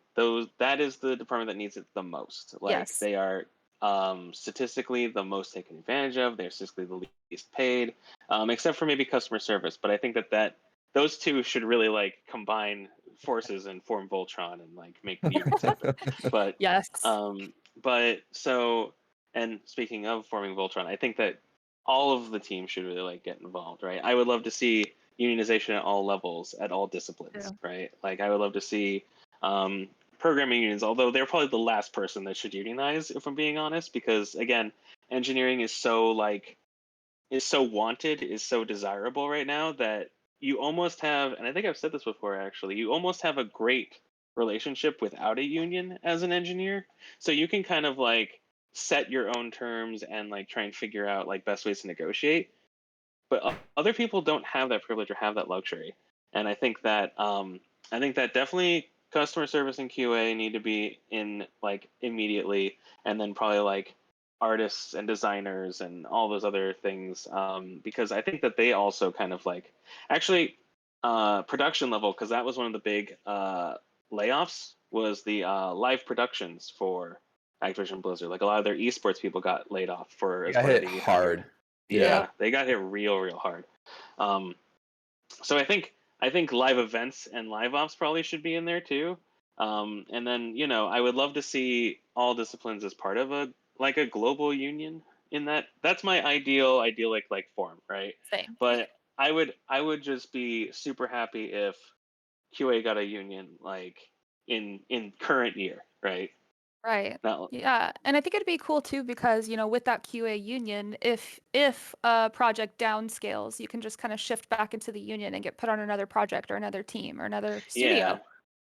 [SPEAKER 5] that is the department that needs it the most. Like
[SPEAKER 2] Yes.
[SPEAKER 5] they are statistically the most taken advantage of. They're statistically the least paid, except for maybe customer service. But I think that those two should really like combine forces and form Voltron and like make unions happen. But
[SPEAKER 2] Yes.
[SPEAKER 5] um, but so and speaking of forming Voltron, I think that all of the teams should really like get involved, right? I would love to see unionization at all levels, at all disciplines,
[SPEAKER 2] Yeah.
[SPEAKER 5] right? Like I would love to see programming unions, although they're probably the last person that should unionize, if I'm being honest, because again, engineering is so like is so wanted, is so desirable right now that you almost have, and I think I've said this before actually, you almost have a great relationship without a union as an engineer. So you can kind of like set your own terms and like try and figure out like best ways to negotiate. But other people don't have that privilege or have that luxury. And I think that definitely customer service and QA need to be in like immediately, and then probably like artists and designers and all those other things, because I think that they also kind of like actually production level, because that was one of the big layoffs was the live productions for Activision Blizzard. Like a lot of their esports people got laid off for
[SPEAKER 1] They
[SPEAKER 5] as
[SPEAKER 1] got
[SPEAKER 5] part of
[SPEAKER 1] hit
[SPEAKER 5] the hiring.
[SPEAKER 1] hard. Yeah.
[SPEAKER 5] Yeah, they got hit real hard. Um, so I think live events and live ops probably should be in there too. And then I would love to see all disciplines as part of a global union. In that's my idyllic like form, right?
[SPEAKER 2] Same.
[SPEAKER 5] But I would just be super happy if QA got a union like in current year, right?
[SPEAKER 2] Right.
[SPEAKER 5] Not,
[SPEAKER 2] Yeah, and I think it'd be cool too because, with that QA union, if a project downscales, you can just kind of shift back into the union and get put on another project or another team or another
[SPEAKER 5] yeah,
[SPEAKER 2] studio. I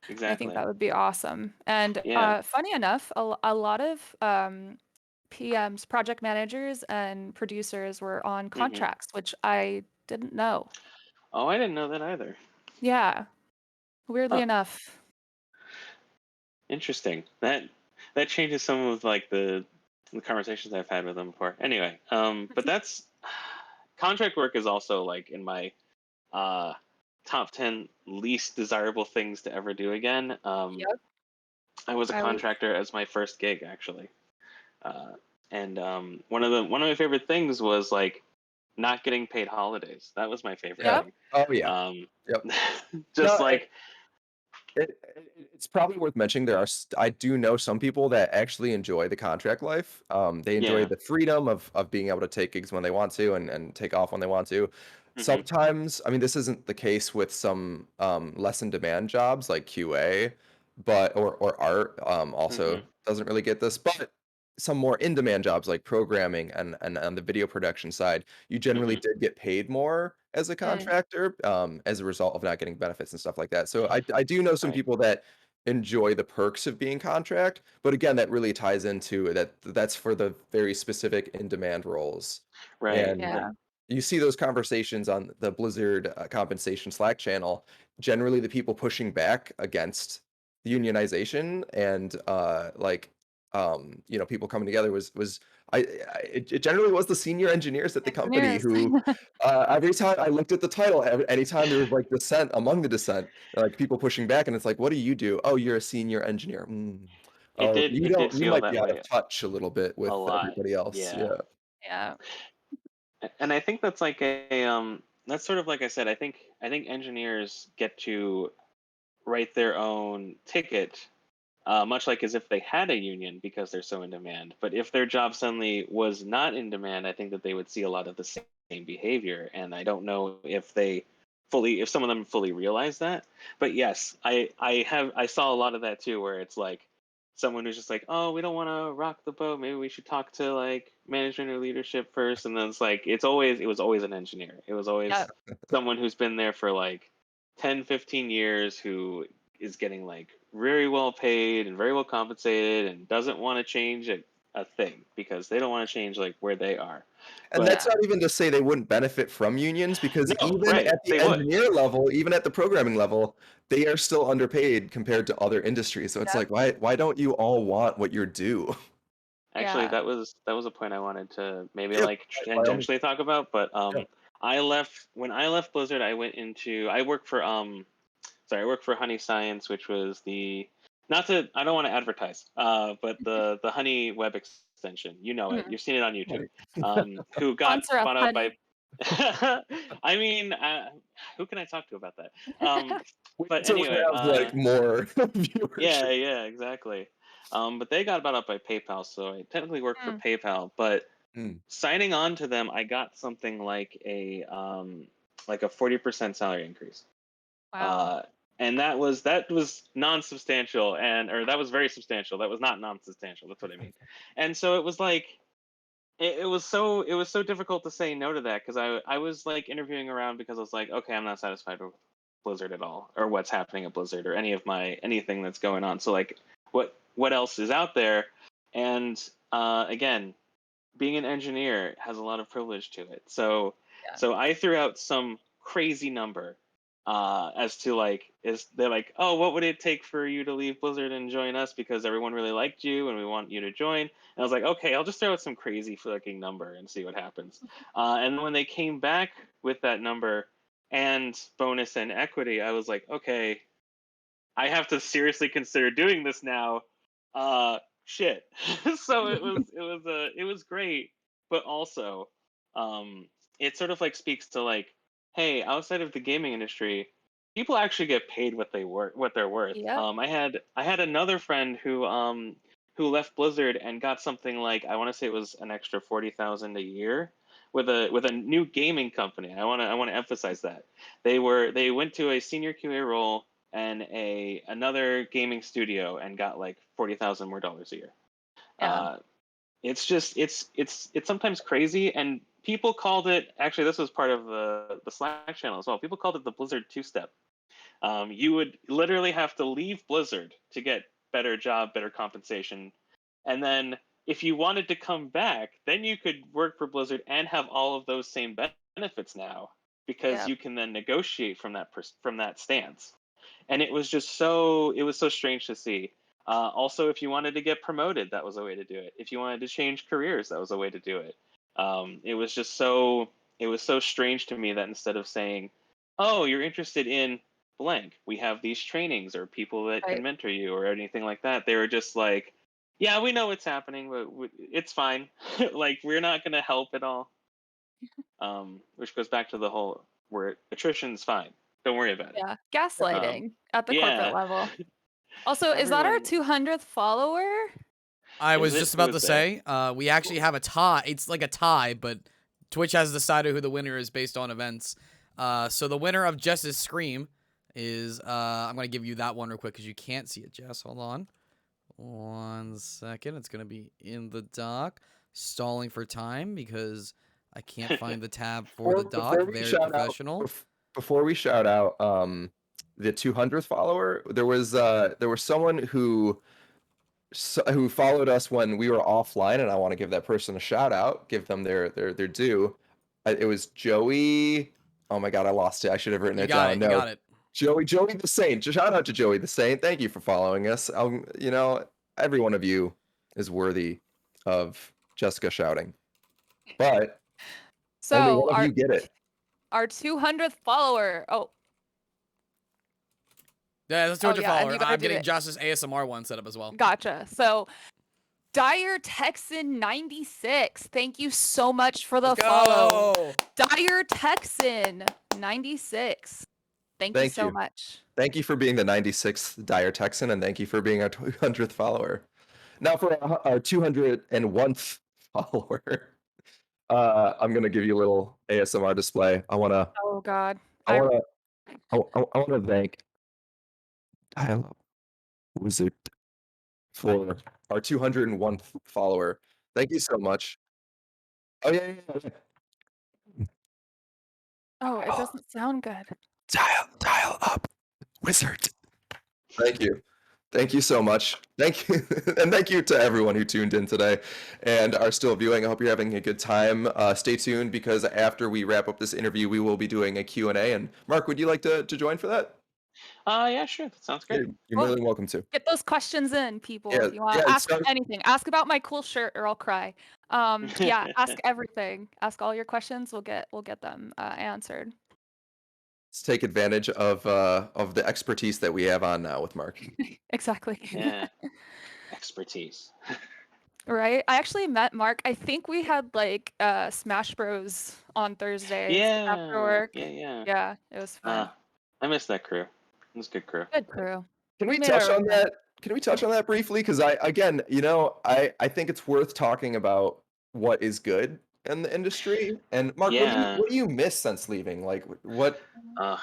[SPEAKER 2] think
[SPEAKER 5] exactly.
[SPEAKER 2] that would be awesome. And
[SPEAKER 5] Yeah.
[SPEAKER 2] funny enough, a lot of PMs, project managers, and producers were on
[SPEAKER 5] Hmm.
[SPEAKER 2] contracts, which I didn't know.
[SPEAKER 5] Oh, I didn't know that either.
[SPEAKER 2] Yeah, weirdly
[SPEAKER 5] Huh.
[SPEAKER 2] enough.
[SPEAKER 5] Interesting. That changes some of like the conversations I've had with them before. Anyway, but that's contract work is also like in my uh top 10 least desirable things to ever do again.
[SPEAKER 2] Yep.
[SPEAKER 5] I was a
[SPEAKER 2] I was.
[SPEAKER 5] contractor as my first gig actually, uh, and one of my favorite things was like not getting paid holidays. That was my favorite
[SPEAKER 1] Yeah.
[SPEAKER 2] Yep.
[SPEAKER 5] thing.
[SPEAKER 1] Oh yeah.
[SPEAKER 5] Um,
[SPEAKER 1] Yep.
[SPEAKER 5] just
[SPEAKER 1] No,
[SPEAKER 5] like
[SPEAKER 1] it's probably worth mentioning there are I do know some people that actually enjoy the contract life. They enjoy
[SPEAKER 5] yeah.
[SPEAKER 1] the freedom of being able to take gigs when they want to and take off when they want to.
[SPEAKER 5] Hmm.
[SPEAKER 1] Sometimes, I mean, this isn't the case with some less in demand jobs like QA, but or art also
[SPEAKER 5] Hmm.
[SPEAKER 1] doesn't really get this, but some more in demand jobs like programming and on the video production side, you generally
[SPEAKER 5] Hmm.
[SPEAKER 1] did get paid more as a
[SPEAKER 2] Mm,
[SPEAKER 1] contractor as a result of not getting benefits and stuff like that. So I do know some
[SPEAKER 5] Right.
[SPEAKER 1] people that enjoy the perks of being contract, but again, that really ties into that's for the very specific in demand roles.
[SPEAKER 5] Right.
[SPEAKER 1] And
[SPEAKER 2] yeah.
[SPEAKER 1] you see those conversations on the Blizzard compensation Slack channel. Generally, the people pushing back against unionization and people coming together was it generally was the senior engineers at the company
[SPEAKER 2] Engineers.
[SPEAKER 1] who every time I looked at the title, anytime there was like dissent among the dissent, like people pushing back, and it's like, what do you do? Oh, you're a senior engineer. Oh,
[SPEAKER 5] It did
[SPEAKER 1] you
[SPEAKER 5] feel
[SPEAKER 1] might be
[SPEAKER 5] that
[SPEAKER 1] out of
[SPEAKER 5] way
[SPEAKER 1] touch a little bit
[SPEAKER 5] a
[SPEAKER 1] with
[SPEAKER 5] lot.
[SPEAKER 1] everybody else.
[SPEAKER 5] Yeah.
[SPEAKER 1] Yeah.
[SPEAKER 2] Yeah.
[SPEAKER 5] And I think that's like that's sort of like I said, I think engineers get to write their own ticket, much like as if they had a union because they're so in demand. But if their job suddenly was not in demand, I think that they would see a lot of the same behavior. And I don't know if some of them fully realize that. But yes, I saw a lot of that too, where it's like someone who's just like, oh, we don't want to rock the boat. Maybe we should talk to like management or leadership first. And then it's like it was always an engineer. It was always
[SPEAKER 2] Yep.
[SPEAKER 5] someone who's been there for like 10, 15 years who is getting like very well paid and very well compensated and doesn't want to change a thing because they don't want to change like where they are.
[SPEAKER 1] And
[SPEAKER 5] But
[SPEAKER 1] that's
[SPEAKER 2] Yeah.
[SPEAKER 1] not even to say they wouldn't benefit from unions, because
[SPEAKER 5] no,
[SPEAKER 1] even
[SPEAKER 5] right,
[SPEAKER 1] at the
[SPEAKER 5] they would.
[SPEAKER 1] engineer level, even at the programming level, they are still underpaid compared to other industries. So it's
[SPEAKER 2] Yep.
[SPEAKER 1] like, why don't you all want what you're due?
[SPEAKER 5] Actually,
[SPEAKER 2] Yeah.
[SPEAKER 5] that was a point I wanted to maybe
[SPEAKER 1] Yeah,
[SPEAKER 5] like
[SPEAKER 1] by all means.
[SPEAKER 5] tangentially talk about. But
[SPEAKER 1] Yeah.
[SPEAKER 5] when I left Blizzard, I worked for I worked for Honey Science, which was the not to I don't want to advertise, but the Honey web extension. You know it.
[SPEAKER 2] Mhm.
[SPEAKER 5] You've seen it on YouTube.
[SPEAKER 1] Right.
[SPEAKER 5] Who got
[SPEAKER 2] Sponsor us,
[SPEAKER 5] bought out by
[SPEAKER 2] honey.
[SPEAKER 5] I mean, who can I talk to about that?
[SPEAKER 1] We
[SPEAKER 5] But
[SPEAKER 1] need to
[SPEAKER 5] anyway,
[SPEAKER 1] have like more
[SPEAKER 5] yeah,
[SPEAKER 1] viewership.
[SPEAKER 5] yeah, exactly. But they got bought up by PayPal, so I technically work for
[SPEAKER 2] Mm,
[SPEAKER 5] PayPal. But
[SPEAKER 1] Hmm.
[SPEAKER 5] signing on to them, I got something like a 40% salary increase.
[SPEAKER 2] wow.
[SPEAKER 5] Uh, and that was non-substantial, or that was very substantial. That was not non-substantial. That's what I mean. And so it was like it was so difficult to say no to that because I was like interviewing around because I was like, okay, I'm not satisfied with Blizzard at all, or what's happening at Blizzard, or anything that's going on. So like, what else is out there? And again, being an engineer has a lot of privilege to it. So
[SPEAKER 2] Yeah.
[SPEAKER 5] so I threw out some crazy number as to like is they're like, oh, what would it take for you to leave Blizzard and join us because everyone really liked you and we want you to join. And I was like, okay, I'll just throw out some crazy fucking number and see what happens. And when they came back with that number and bonus and equity, I was like, okay, I have to seriously consider doing this now. Shit. So it was great, but also, um, it sort of like speaks to like, hey, outside of the gaming industry, people actually get paid what they're worth.
[SPEAKER 2] Yep.
[SPEAKER 5] I had another friend who left Blizzard and got something like I want to say it was an extra 40,000 a year with a new gaming company. I want to emphasize that they went to a senior QA role and another gaming studio and got like $40,000 more a year.
[SPEAKER 2] Yeah.
[SPEAKER 5] It's just it's sometimes crazy, and people called it. Actually, this was part of the Slack channel as well. People called it the Blizzard two-step. You would literally have to leave Blizzard to get better job, better compensation, and then if you wanted to come back, then you could work for Blizzard and have all of those same benefits now, because
[SPEAKER 2] Yeah.
[SPEAKER 5] you can then negotiate from that stance. And it was so strange to see. Also, if you wanted to get promoted, that was a way to do it. If you wanted to change careers, that was a way to do it. It was so strange to me that instead of saying, "Oh, you're interested in blank, we have these trainings or people that can
[SPEAKER 2] Right.
[SPEAKER 5] mentor you," or anything like that, they were just like, "Yeah, we know what's happening, but it's fine. Like, we're not going to help at all." Which goes back to the whole where attrition's fine. Don't worry about it.
[SPEAKER 2] Yeah.
[SPEAKER 5] Um,
[SPEAKER 2] Gaslighting at the corporate
[SPEAKER 5] yeah.
[SPEAKER 2] level. Also, is that our
[SPEAKER 5] Everyone
[SPEAKER 2] 200th follower?
[SPEAKER 3] I
[SPEAKER 5] is
[SPEAKER 3] was
[SPEAKER 5] it?
[SPEAKER 3] just
[SPEAKER 5] Who
[SPEAKER 3] about
[SPEAKER 5] is
[SPEAKER 3] to
[SPEAKER 5] that?
[SPEAKER 3] say, we actually have a tie. It's like a tie, but Twitch has decided who the winner is based on events. So the winner of Jess's Scream is, I'm going to give you that one real quick because you can't see it, Jess. Hold on. 1 second. It's going to be in the doc. Stalling for time because I can't find the tab for the doc.
[SPEAKER 1] Before we
[SPEAKER 3] Very
[SPEAKER 1] shout out,
[SPEAKER 3] professional.
[SPEAKER 1] before we shout out the 200th follower, there was someone who followed us when we were offline, and I want to give that person a shout out, give them their due. It was Joey. Oh my God, I lost it. I should have written
[SPEAKER 3] You
[SPEAKER 1] it
[SPEAKER 3] got
[SPEAKER 1] down.
[SPEAKER 3] it. You
[SPEAKER 1] No,
[SPEAKER 3] got it.
[SPEAKER 1] Joey the Saint. Shout out to Joey the Saint. Thank you for following us. Every one of you is worthy of Jessica shouting, but only
[SPEAKER 2] So
[SPEAKER 1] one of you get it.
[SPEAKER 2] our 200th follower. Oh,
[SPEAKER 3] Yeah, that's
[SPEAKER 2] oh
[SPEAKER 3] 200
[SPEAKER 2] yeah, and
[SPEAKER 3] follower.
[SPEAKER 2] you gotta
[SPEAKER 3] I'm
[SPEAKER 2] do
[SPEAKER 3] getting
[SPEAKER 2] it.
[SPEAKER 3] Josh's ASMR one set up as well.
[SPEAKER 2] Gotcha. So Dire Texan 96. Thank you so much for the
[SPEAKER 3] Let's
[SPEAKER 2] follow.
[SPEAKER 3] go.
[SPEAKER 2] Dire Texan 96. Thank you
[SPEAKER 1] Thank
[SPEAKER 2] so
[SPEAKER 1] you.
[SPEAKER 2] much.
[SPEAKER 1] Thank you for being the 96th Dire Texan, and thank you for being our 200th follower. Now for our 201th follower, I'm gonna give you a little ASMR display. I wanna
[SPEAKER 2] Oh God.
[SPEAKER 1] I wanna I wanna thank Dial Wizard for our 201th follower. Thank you so much. Oh yeah, yeah.
[SPEAKER 2] Oh, it doesn't sound good.
[SPEAKER 1] Dial up Wizard. Thank you. Thank you so much. Thank you. And thank you to everyone who tuned in today and are still viewing. I hope you're having a good time. Stay tuned because after we wrap up this interview, we will be doing a Q&A. And Mark, would you like to join for that?
[SPEAKER 5] Yeah, sure. That sounds great.
[SPEAKER 1] You're more than welcome to.
[SPEAKER 2] Get those questions in, people.
[SPEAKER 1] Yeah,
[SPEAKER 2] If you want
[SPEAKER 1] yeah,
[SPEAKER 2] to ask
[SPEAKER 1] start-
[SPEAKER 2] anything, ask about my cool shirt or I'll cry. Yeah, ask everything. Ask all your questions. We'll get them answered.
[SPEAKER 1] Let's take advantage of the expertise that we have on now with Mark.
[SPEAKER 2] Exactly.
[SPEAKER 5] Yeah. Expertise.
[SPEAKER 2] Right. I actually met Mark. I think we had like Smash Bros on Thursdays after
[SPEAKER 5] Yeah.
[SPEAKER 2] work.
[SPEAKER 5] Yeah.
[SPEAKER 2] Yeah, it was fun.
[SPEAKER 5] I miss that crew. It was a good crew.
[SPEAKER 2] Good crew.
[SPEAKER 1] Can we
[SPEAKER 2] made
[SPEAKER 1] touch
[SPEAKER 2] our
[SPEAKER 1] on
[SPEAKER 2] own.
[SPEAKER 1] that? Can we touch on that briefly? Because I think it's worth talking about what is good in the industry. And Mark,
[SPEAKER 5] Yeah.
[SPEAKER 1] what do you miss since leaving? Like what?
[SPEAKER 5] Uh,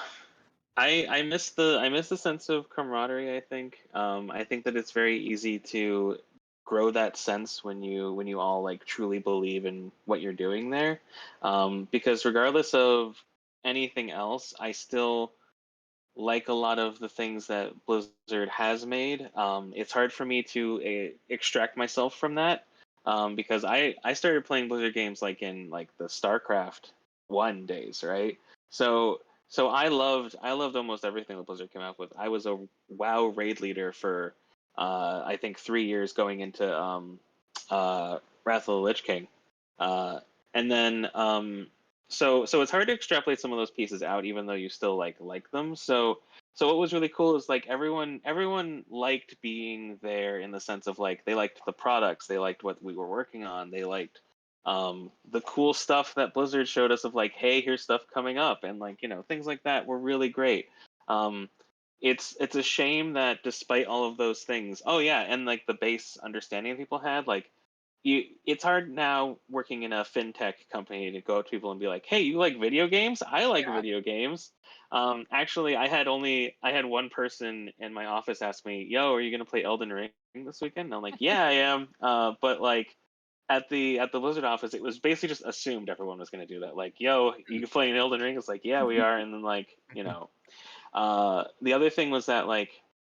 [SPEAKER 5] I miss the sense of camaraderie. I think that it's very easy to grow that sense when you all like truly believe in what you're doing there. Because regardless of anything else, I still like a lot of the things that Blizzard has made. It's hard for me to extract myself from that, because I started playing Blizzard games like in like the StarCraft 1 days, right? So I loved almost everything that Blizzard came out with. I was a WoW raid leader for I think 3 years going into Wrath of the Lich King, and then so it's hard to extrapolate some of those pieces out, even though you still like them. So what was really cool is like everyone liked being there in the sense of like they liked the products, they liked what we were working on, they liked the cool stuff that Blizzard showed us of like, hey, here's stuff coming up, and like things like that were really great. Um, it's a shame that despite all of those things, oh yeah, and like the base understanding people had, like it's hard now working in a fintech company to go up to people and be like, hey, you like video games? I like video games. Actually, I had one person in my office ask me, yo, are you gonna play Elden Ring this weekend? And I'm like, yeah, I am. But like at the Blizzard office, it was basically just assumed everyone was gonna do that. Like, yo, you playing Elden Ring? It's like, yeah, we are. And then like, the other thing was that like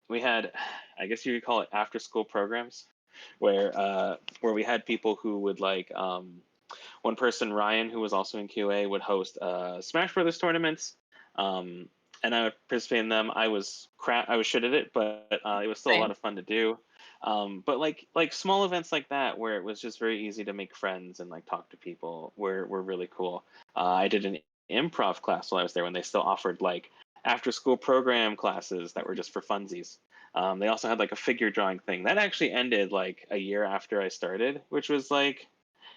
[SPEAKER 5] we had, I guess you could call it after school programs where we had people who would like one person, Ryan, who was also in QA, would host Smash Brothers tournaments, and I would participate in them. I was shit at it, but it was still a lot of fun to do. But like small events like that where it was just very easy to make friends and like talk to people were really cool. I did an improv class while I was there when they still offered like after school program classes that were just for funsies. They also had like a figure drawing thing that actually ended like a year after I started, which was like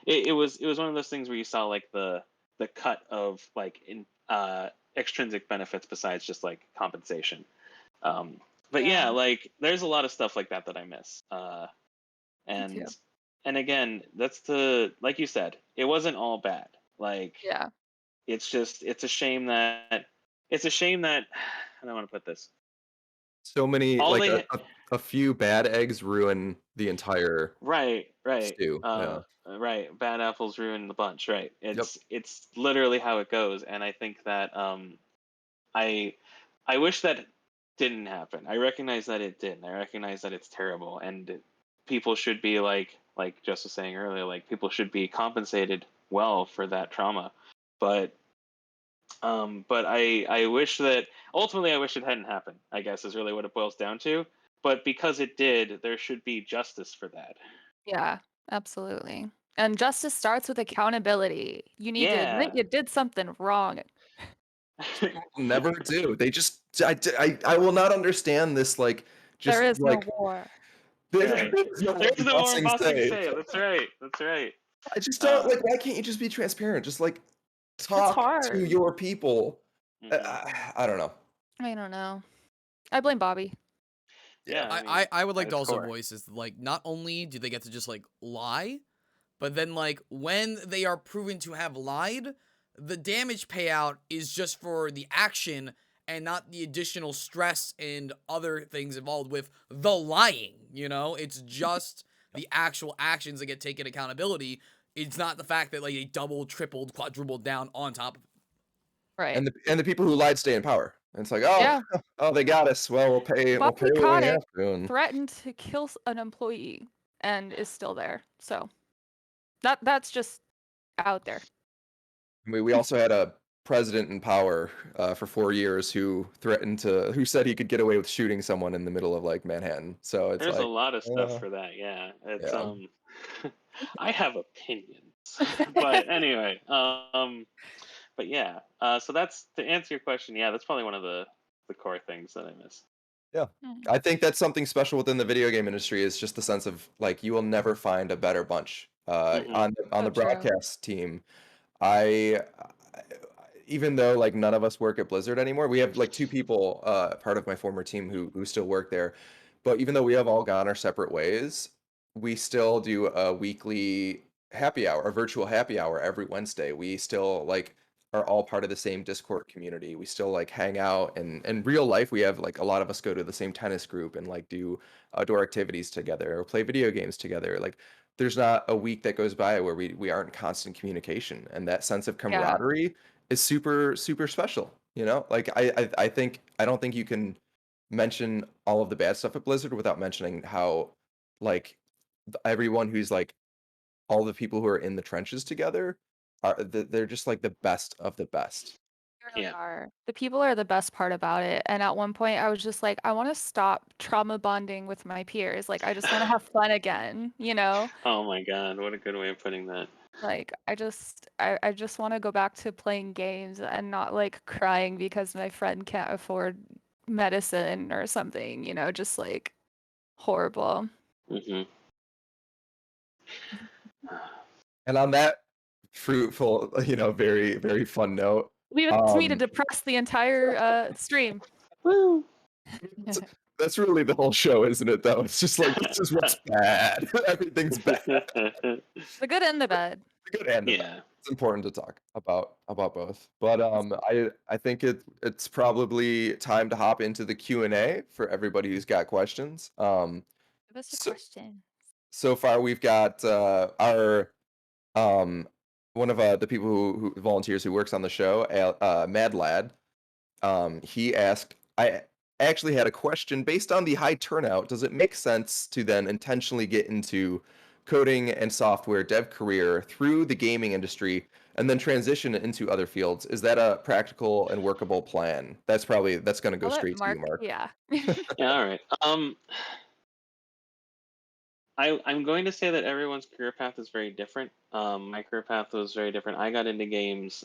[SPEAKER 5] it was one of those things where you saw like the cut of like in extrinsic benefits besides just like compensation. But yeah, like there's a lot of stuff like that I miss. And again, that's like you said, it wasn't all bad. Like it's a shame that I don't want to put this.
[SPEAKER 1] So many
[SPEAKER 5] All
[SPEAKER 1] like
[SPEAKER 5] they
[SPEAKER 1] a few bad eggs ruin the entire
[SPEAKER 5] right
[SPEAKER 1] stew.
[SPEAKER 5] Right, bad apples ruin the bunch. Right,
[SPEAKER 1] Yep.
[SPEAKER 5] it's literally how it goes, and I think that I wish that didn't happen. I recognize that it did. I recognize that it's terrible, and people should be like Jess was saying earlier, like people should be compensated well for that trauma. But I wish that ultimately I wish it hadn't happened, I guess is really what it boils down to. But because it did, there should be justice for that.
[SPEAKER 2] Yeah, absolutely. And justice starts with accountability. You need to admit you did something wrong.
[SPEAKER 1] Never do. They just I will not understand this like just
[SPEAKER 2] There is no
[SPEAKER 1] like
[SPEAKER 2] war.
[SPEAKER 5] There's no more bossing say. That's right.
[SPEAKER 1] I just don't like. Why can't you just be transparent? Just like talk to your people. I don't know.
[SPEAKER 2] I don't know. I blame Bobby.
[SPEAKER 3] Yeah, I would like to also voice is like not only do they get to just like lie, but then like when they are proven to have lied, the damage payout is just for the action and not the additional stress and other things involved with the lying, It's just the actual actions that get taken accountability. It's not the fact that like they doubled, tripled, quadrupled down on top of it.
[SPEAKER 2] Right.
[SPEAKER 1] And the people who lied stay in power. And it's like, they got us. Well, we'll pay what we have to.
[SPEAKER 2] Threatened to kill an employee and is still there. So that's just out there.
[SPEAKER 1] I mean, we also had a president in power for 4 years who said he could get away with shooting someone in the middle of like Manhattan. So it's
[SPEAKER 5] there's
[SPEAKER 1] like,
[SPEAKER 5] a lot of stuff for that. Yeah, it's I have opinions, but anyway, but yeah. So that's to answer your question. Yeah, that's probably one of the core things that I miss.
[SPEAKER 1] Yeah, I think that's something special within the video game industry is just the sense of like you will never find a better bunch on the broadcast team. Even though like none of us work at Blizzard anymore, we have like 2 people, part of my former team who still work there. But even though we have all gone our separate ways, we still do a weekly happy hour, a virtual happy hour every Wednesday. We still like are all part of the same Discord community. We still like hang out and in real life we have like a lot of us go to the same tennis group and like do outdoor activities together or play video games together. Like there's not a week that goes by where we aren't in constant communication, and that sense of camaraderie is super super special. Like I think I don't think you can mention all of the bad stuff at Blizzard without mentioning how like everyone who's like all the people who are in the trenches together they're just like the best of the best.
[SPEAKER 2] They really are. The people are the best part about it. And at one point I was just like, I want to stop trauma bonding with my peers. Like I just want to have fun again,
[SPEAKER 5] Oh my god, what a good way of putting that.
[SPEAKER 2] Like I just want to go back to playing games and not like crying because my friend can't afford medicine or something, just like horrible.
[SPEAKER 1] And on that fruitful, very very fun note,
[SPEAKER 2] leave it to me to depress the entire stream.
[SPEAKER 5] Woo.
[SPEAKER 1] That's really the whole show, isn't it? Though it's just like this is what's bad. Everything's bad.
[SPEAKER 2] The good and the bad.
[SPEAKER 1] The good and the bad.
[SPEAKER 5] Yeah.
[SPEAKER 1] It's important to talk about both. But I think it's probably time to hop into the Q&A for everybody who's got questions.
[SPEAKER 2] Give us a
[SPEAKER 1] So,
[SPEAKER 2] question.
[SPEAKER 1] so far we've got our one of the people who volunteers who works on the show, Mad Lad. He asked, I actually had a question based on the high turnout. Does it make sense to then intentionally get into coding and software dev career through the gaming industry and then transition into other fields? Is that a practical and workable plan? That's going to go
[SPEAKER 2] I'll let
[SPEAKER 1] straight to you, Mark.
[SPEAKER 2] Yeah.
[SPEAKER 5] Yeah. All right. I'm going to say that everyone's career path is very different. My career path was very different. I got into games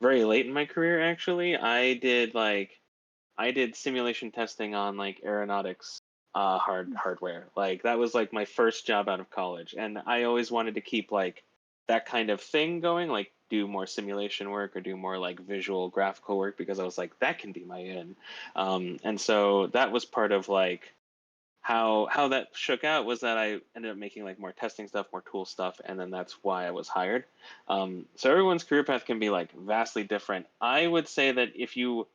[SPEAKER 5] very late in my career. Actually, I did simulation testing on like aeronautics hardware. Like that was like my first job out of college, and I always wanted to keep like that kind of thing going, like do more simulation work or do more like visual graphical work because I was like that can be my in. And so that was part of like how that shook out was that I ended up making like more testing stuff, more tool stuff, and then that's why I was hired. So everyone's career path can be like vastly different. I would say that if you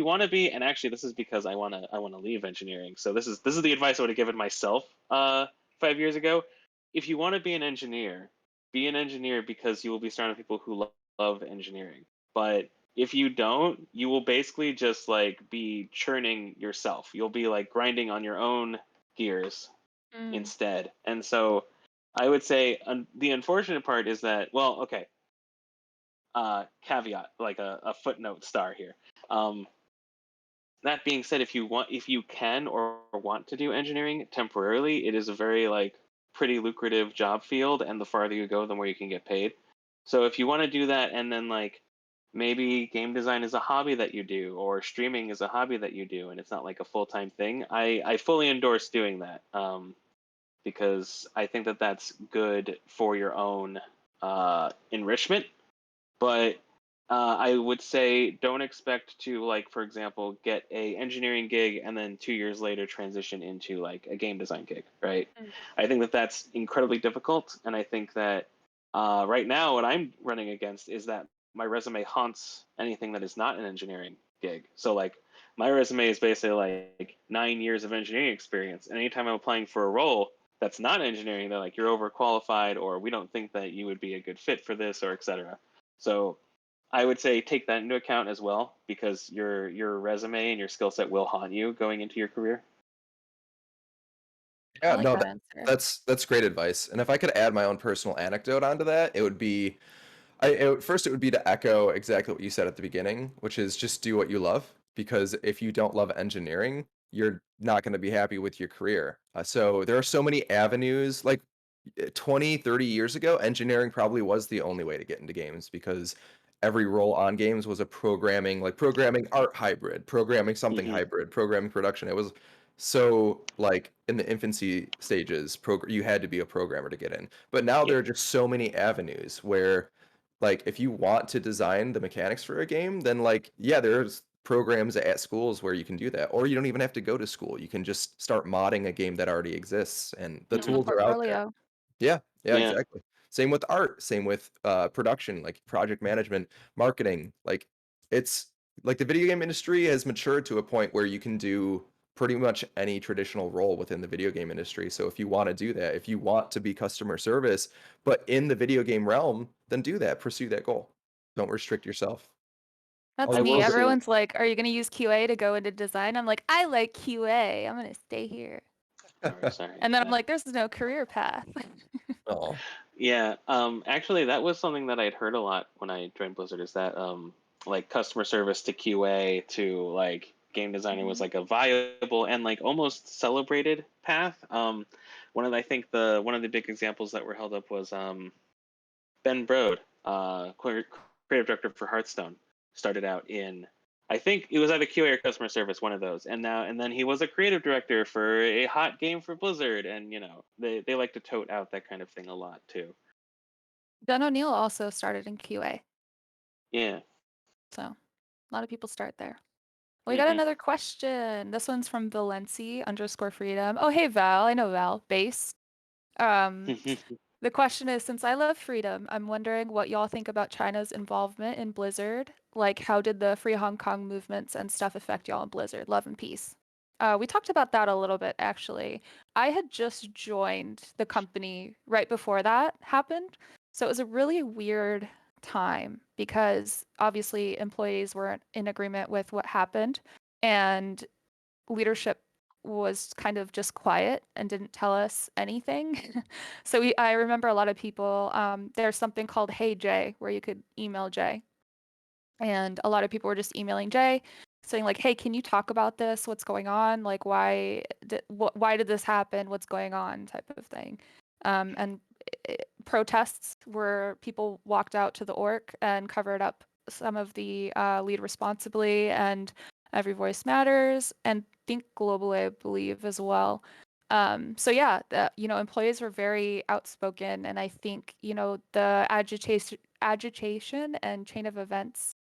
[SPEAKER 5] want to be, and actually this is because I want to leave engineering. So this is the advice I would have given myself 5 years ago. If you want to be an engineer because you will be surrounded with people who love engineering. But if you don't, you will basically just like be churning yourself. You'll be like grinding on your own gears instead. And so I would say the unfortunate part is that, well, okay, caveat, like a footnote star here. That being said, if you can or want to do engineering temporarily, it is a very like pretty lucrative job field, and the farther you go, the more you can get paid. So if you want to do that, and then like maybe game design is a hobby that you do, or streaming is a hobby that you do, and it's not like a full-time thing, I fully endorse doing that, because I think that that's good for your own enrichment. But I would say don't expect to, like, for example, get a engineering gig and then 2 years later transition into like a game design gig, right? I think that that's incredibly difficult, and I think that right now what I'm running against is that my resume haunts anything that is not an engineering gig. So like my resume is basically like 9 years of engineering experience, and anytime I'm applying for a role that's not engineering, they're like, you're overqualified, or we don't think that you would be a good fit for this, or etc. So I would say take that into account as well, because your resume and your skill set will haunt you going into your career.
[SPEAKER 2] I
[SPEAKER 1] Yeah,
[SPEAKER 2] like
[SPEAKER 1] no,
[SPEAKER 2] that answer.
[SPEAKER 1] that's great advice. And if I could add my own personal anecdote onto that, it would be first it would be to echo exactly what you said at the beginning, which is just do what you love. Because if you don't love engineering, you're not going to be happy with your career. So there are so many avenues. Like 20, 30 years ago, engineering probably was the only way to get into games because every role on games was a programming art hybrid, programming something
[SPEAKER 5] Mm-hmm.
[SPEAKER 1] hybrid, programming production. It was so like in the infancy stages, you had to be a programmer to get in. But now there are just so many avenues where like if you want to design the mechanics for a game, then like yeah, there's programs at schools where you can do that, or you don't even have to go to school. You can just start modding a game that already exists, and the
[SPEAKER 2] Put in a
[SPEAKER 1] tools are out there.
[SPEAKER 2] portfolio.
[SPEAKER 1] Yeah,
[SPEAKER 5] Yeah.
[SPEAKER 1] exactly. Same with art, same with production, like project management, marketing. Like it's like the video game industry has matured to a point where you can do pretty much any traditional role within the video game industry. So if you want to do that, if you want to be customer service, but in the video game realm, then do that, pursue that goal. Don't restrict yourself.
[SPEAKER 2] That's
[SPEAKER 5] I
[SPEAKER 2] me.
[SPEAKER 5] will say,
[SPEAKER 2] Everyone's like, "Are you going to use QA to go into design?" I'm like, "I like QA. I'm going to stay here."
[SPEAKER 5] sorry.
[SPEAKER 2] And then I'm like, "There's no career path."
[SPEAKER 1] Oh,
[SPEAKER 5] Yeah, actually, that was something that I'd heard a lot when I joined Blizzard, is that like customer service to QA to like game designer was like a viable and like almost celebrated path. I think one of the big examples that were held up was Ben Brode, creative director for Hearthstone, started out in, I think it was either QA or customer service, one of those, and then he was a creative director for a hot game for Blizzard, and they like to tote out that kind of thing a lot too.
[SPEAKER 2] Don O'Neill also started in QA,
[SPEAKER 5] Yeah.
[SPEAKER 2] so a lot of people start there. We got another question. This one's from Valenci_freedom. Oh, hey, Val. I know Val. Base. The question is, since I love freedom, I'm wondering what y'all think about China's involvement in Blizzard. Like, how did the Free Hong Kong movements and stuff affect y'all in Blizzard? Love and peace. We talked about that a little bit, actually. I had just joined the company right before that happened. So it was a really weird time because obviously employees weren't in agreement with what happened, and leadership was kind of just quiet and didn't tell us anything. So I remember a lot of people, there's something called Hey Jay, where you could email Jay. And a lot of people were just emailing Jay saying like, hey, can you talk about this? What's going on? Like, why did this happen? What's going on? Type of thing. And protests where people walked out to the orc and covered up some of the lead responsibly and Every Voice Matters, and think globally, I believe, as well. So yeah, employees were very outspoken, and I think, the agitation and chain of events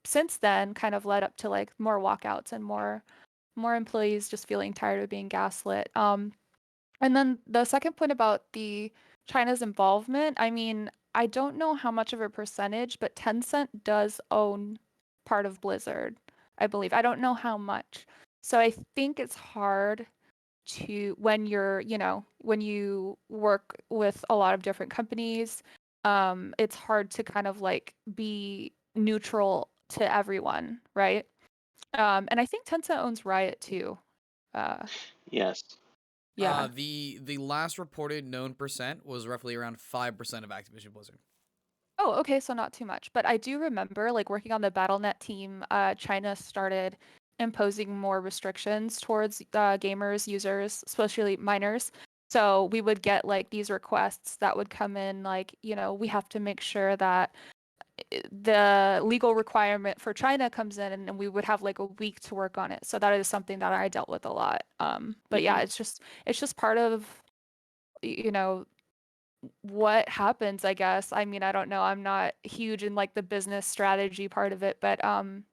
[SPEAKER 2] since then kind of led up to like more walkouts and more employees just feeling tired of being gaslit. And then the second point about the China's involvement, I mean, I don't know how much of a percentage, but Tencent does own part of Blizzard, I believe. I don't know how much. So I think it's hard to, when when you work with a lot of different companies, it's hard to kind of like be neutral to everyone, right? And I think Tencent owns Riot too.
[SPEAKER 5] Yes.
[SPEAKER 2] Yeah.
[SPEAKER 3] The last reported known percent was roughly around 5% of Activision Blizzard.
[SPEAKER 2] Oh, okay, so not too much. But I do remember, like, working on the BattleNet team, China started imposing more restrictions towards gamers, users, especially minors. So we would get like these requests that would come in, like, we have to make sure that the legal requirement for China comes in, and we would have like a week to work on it. So that is something that I dealt with a lot. But yeah, it's just part of, you know, what happens, I guess. I mean, I don't know. I'm not huge in like the business strategy part of it, but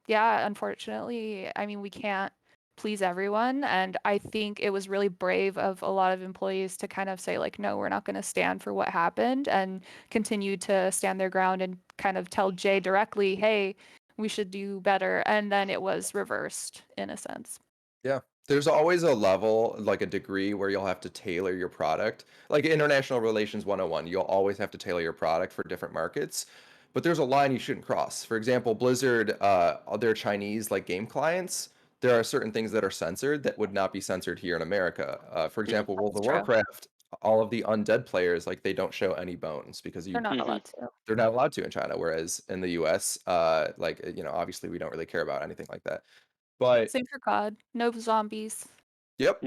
[SPEAKER 2] yeah, unfortunately, I mean, we can't please everyone, and I think it was really brave of a lot of employees to kind of say like, no, we're not going to stand for what happened, and continue to stand their ground and kind of tell Jay directly, hey, we should do better. And then it was reversed in a sense.
[SPEAKER 1] Yeah. There's always a level, like a degree, where you'll have to tailor your product. Like International Relations 101, you'll always have to tailor your product for different markets. But there's a line you shouldn't cross. For example, Blizzard, their Chinese like game clients, there are certain things that are censored that would not be censored here in America. For example, World of
[SPEAKER 2] That's true.
[SPEAKER 1] Warcraft, all of the undead players, like they don't show any bones because
[SPEAKER 2] They're not allowed to.
[SPEAKER 1] they're not allowed to in China. Whereas in the US, obviously we don't really care about anything like that. But
[SPEAKER 2] Same for God. No zombies.
[SPEAKER 1] yep.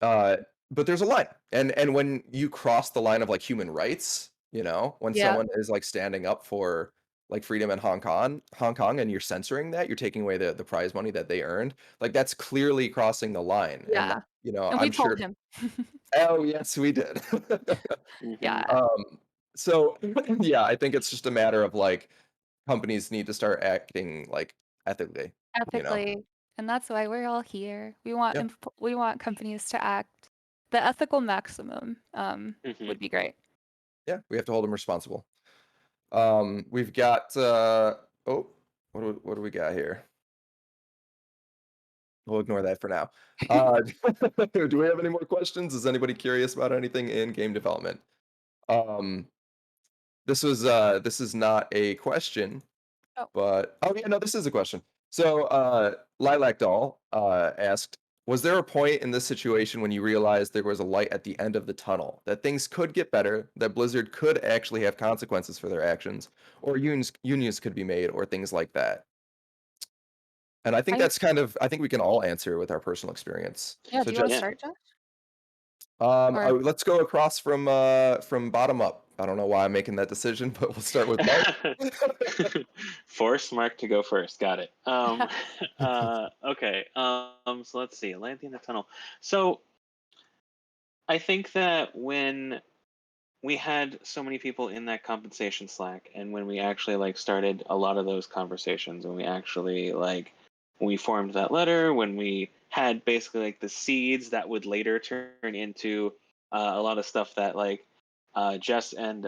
[SPEAKER 1] But there's a line, and when you cross the line of like human rights, when
[SPEAKER 2] Yeah.
[SPEAKER 1] someone is like standing up for like freedom in Hong Kong, and you're censoring that, you're taking away the prize money that they earned. Like that's clearly crossing the line. And
[SPEAKER 2] Yeah. And we
[SPEAKER 1] I'm sure.
[SPEAKER 2] told him.
[SPEAKER 1] Oh yes, we did.
[SPEAKER 2] Yeah.
[SPEAKER 1] So yeah, I think it's just a matter of like companies need to start acting like ethically.
[SPEAKER 2] Ethically. And that's why we're all here. We want
[SPEAKER 1] Yeah.
[SPEAKER 2] we want companies to act the ethical maximum. Would be great.
[SPEAKER 1] Yeah, we have to hold them responsible. We've got what do we got here? We'll ignore that for now. Do we have any more questions? Is anybody curious about anything in game development? This is not a question,
[SPEAKER 2] Oh.
[SPEAKER 1] but oh yeah, no, this is a question. So Lilac Doll asked, was there a point in this situation when you realized there was a light at the end of the tunnel, that things could get better, that Blizzard could actually have consequences for their actions, or unions could be made, or things like that? And I think I think we can all answer with our personal experience.
[SPEAKER 2] Yeah,
[SPEAKER 1] So
[SPEAKER 2] do you want to
[SPEAKER 1] just
[SPEAKER 2] start, Josh?
[SPEAKER 1] let's go across from bottom up. I don't know why I'm making that decision, but we'll start with Mark.
[SPEAKER 5] Force Mark to go first. Got it. Okay. So let's see. Light at the end of the tunnel. So I think that when we had so many people in that compensation Slack, and when we actually like started a lot of those conversations, when we actually like when we formed that letter, when we had basically like the seeds that would later turn into a lot of stuff that like Jess and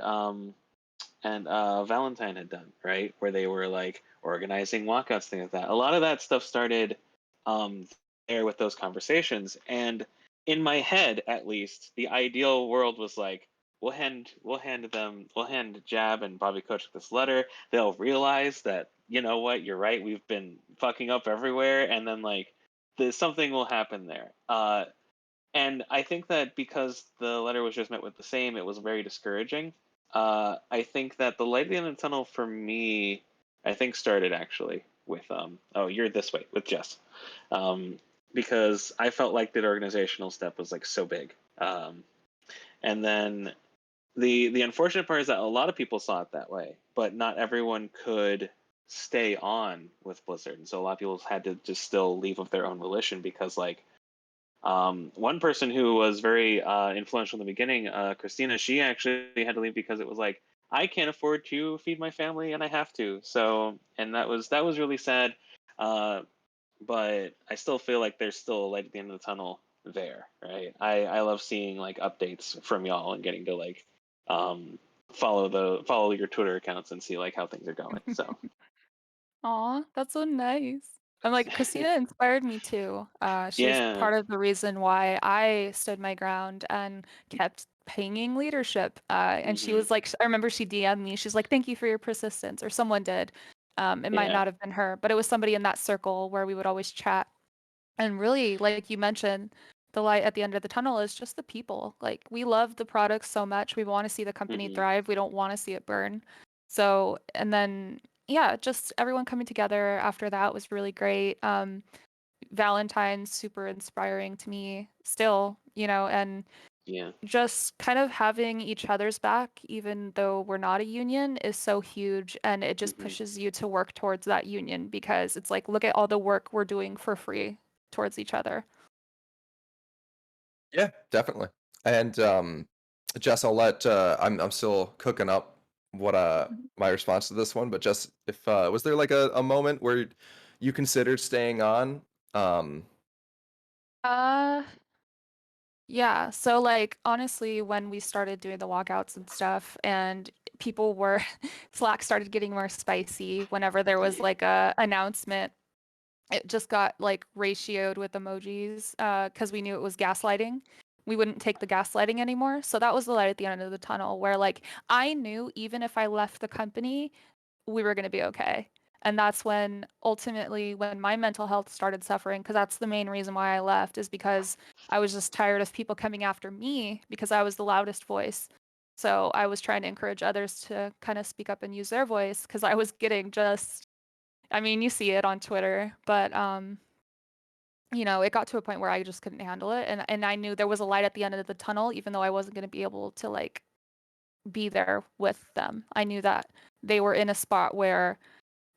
[SPEAKER 5] Valentine had done, right? Where they were like organizing walkouts, things like that. A lot of that stuff started there with those conversations. And in my head, at least, the ideal world was like, we'll hand Jab and Bobby Kotick this letter. They'll realize that, you know what, you're right, we've been fucking up everywhere, and then like something will happen there. And I think that because the letter was just met with the same, it was very discouraging. I think that the light at the end of the tunnel for me, I think started actually with oh, you're this way with Jess, because I felt like that organizational step was like so big, and then the unfortunate part is that a lot of people saw it that way, but not everyone could stay on with Blizzard, and so a lot of people had to just still leave of their own volition because like. One person who was very influential in the beginning, Christina, she actually had to leave because it was like, I can't afford to feed my family and I have to. So, and that was really sad. But I still feel like there's still a light at the end of the tunnel there, right? I love seeing like updates from y'all and getting to like follow your Twitter accounts and see like how things are going. So
[SPEAKER 2] Aw, that's so nice. I'm like, Christina inspired me too. She was
[SPEAKER 5] yeah.
[SPEAKER 2] part of the reason why I stood my ground and kept pinging leadership. And she was like, I remember she DM'd me. She's like, thank you for your persistence, or someone did. It might
[SPEAKER 5] Yeah.
[SPEAKER 2] not have been her, but it was somebody in that circle where we would always chat. And really, like you mentioned, the light at the end of the tunnel is just the people. Like, we love the product so much. We want to see the company thrive. We don't want to see it burn. So, and then, yeah, just everyone coming together after that was really great. Valentine's super inspiring to me still, and
[SPEAKER 5] Yeah.
[SPEAKER 2] just kind of having each other's back, even though we're not a union, is so huge. And it just pushes you to work towards that union because it's like, look at all the work we're doing for free towards each other.
[SPEAKER 1] Yeah, definitely. And Jess, I'll let I'm still cooking up what my response to this one, but just if was there like a moment where you considered staying on?
[SPEAKER 2] Uh, yeah. So like honestly, when we started doing the walkouts and stuff, and people were Slack started getting more spicy whenever there was like a announcement. It just got like ratioed with emojis because we knew it was gaslighting. We wouldn't take the gaslighting anymore. So that was the light at the end of the tunnel where like I knew even if I left the company, we were going to be okay. And that's when ultimately when my mental health started suffering, because that's the main reason why I left, is because I was just tired of people coming after me because I was the loudest voice. So I was trying to encourage others to kind of speak up and use their voice because I was getting just, I mean, you see it on Twitter, but it got to a point where I just couldn't handle it, and I knew there was a light at the end of the tunnel, even though I wasn't going to be able to like be there with them. I knew that they were in a spot where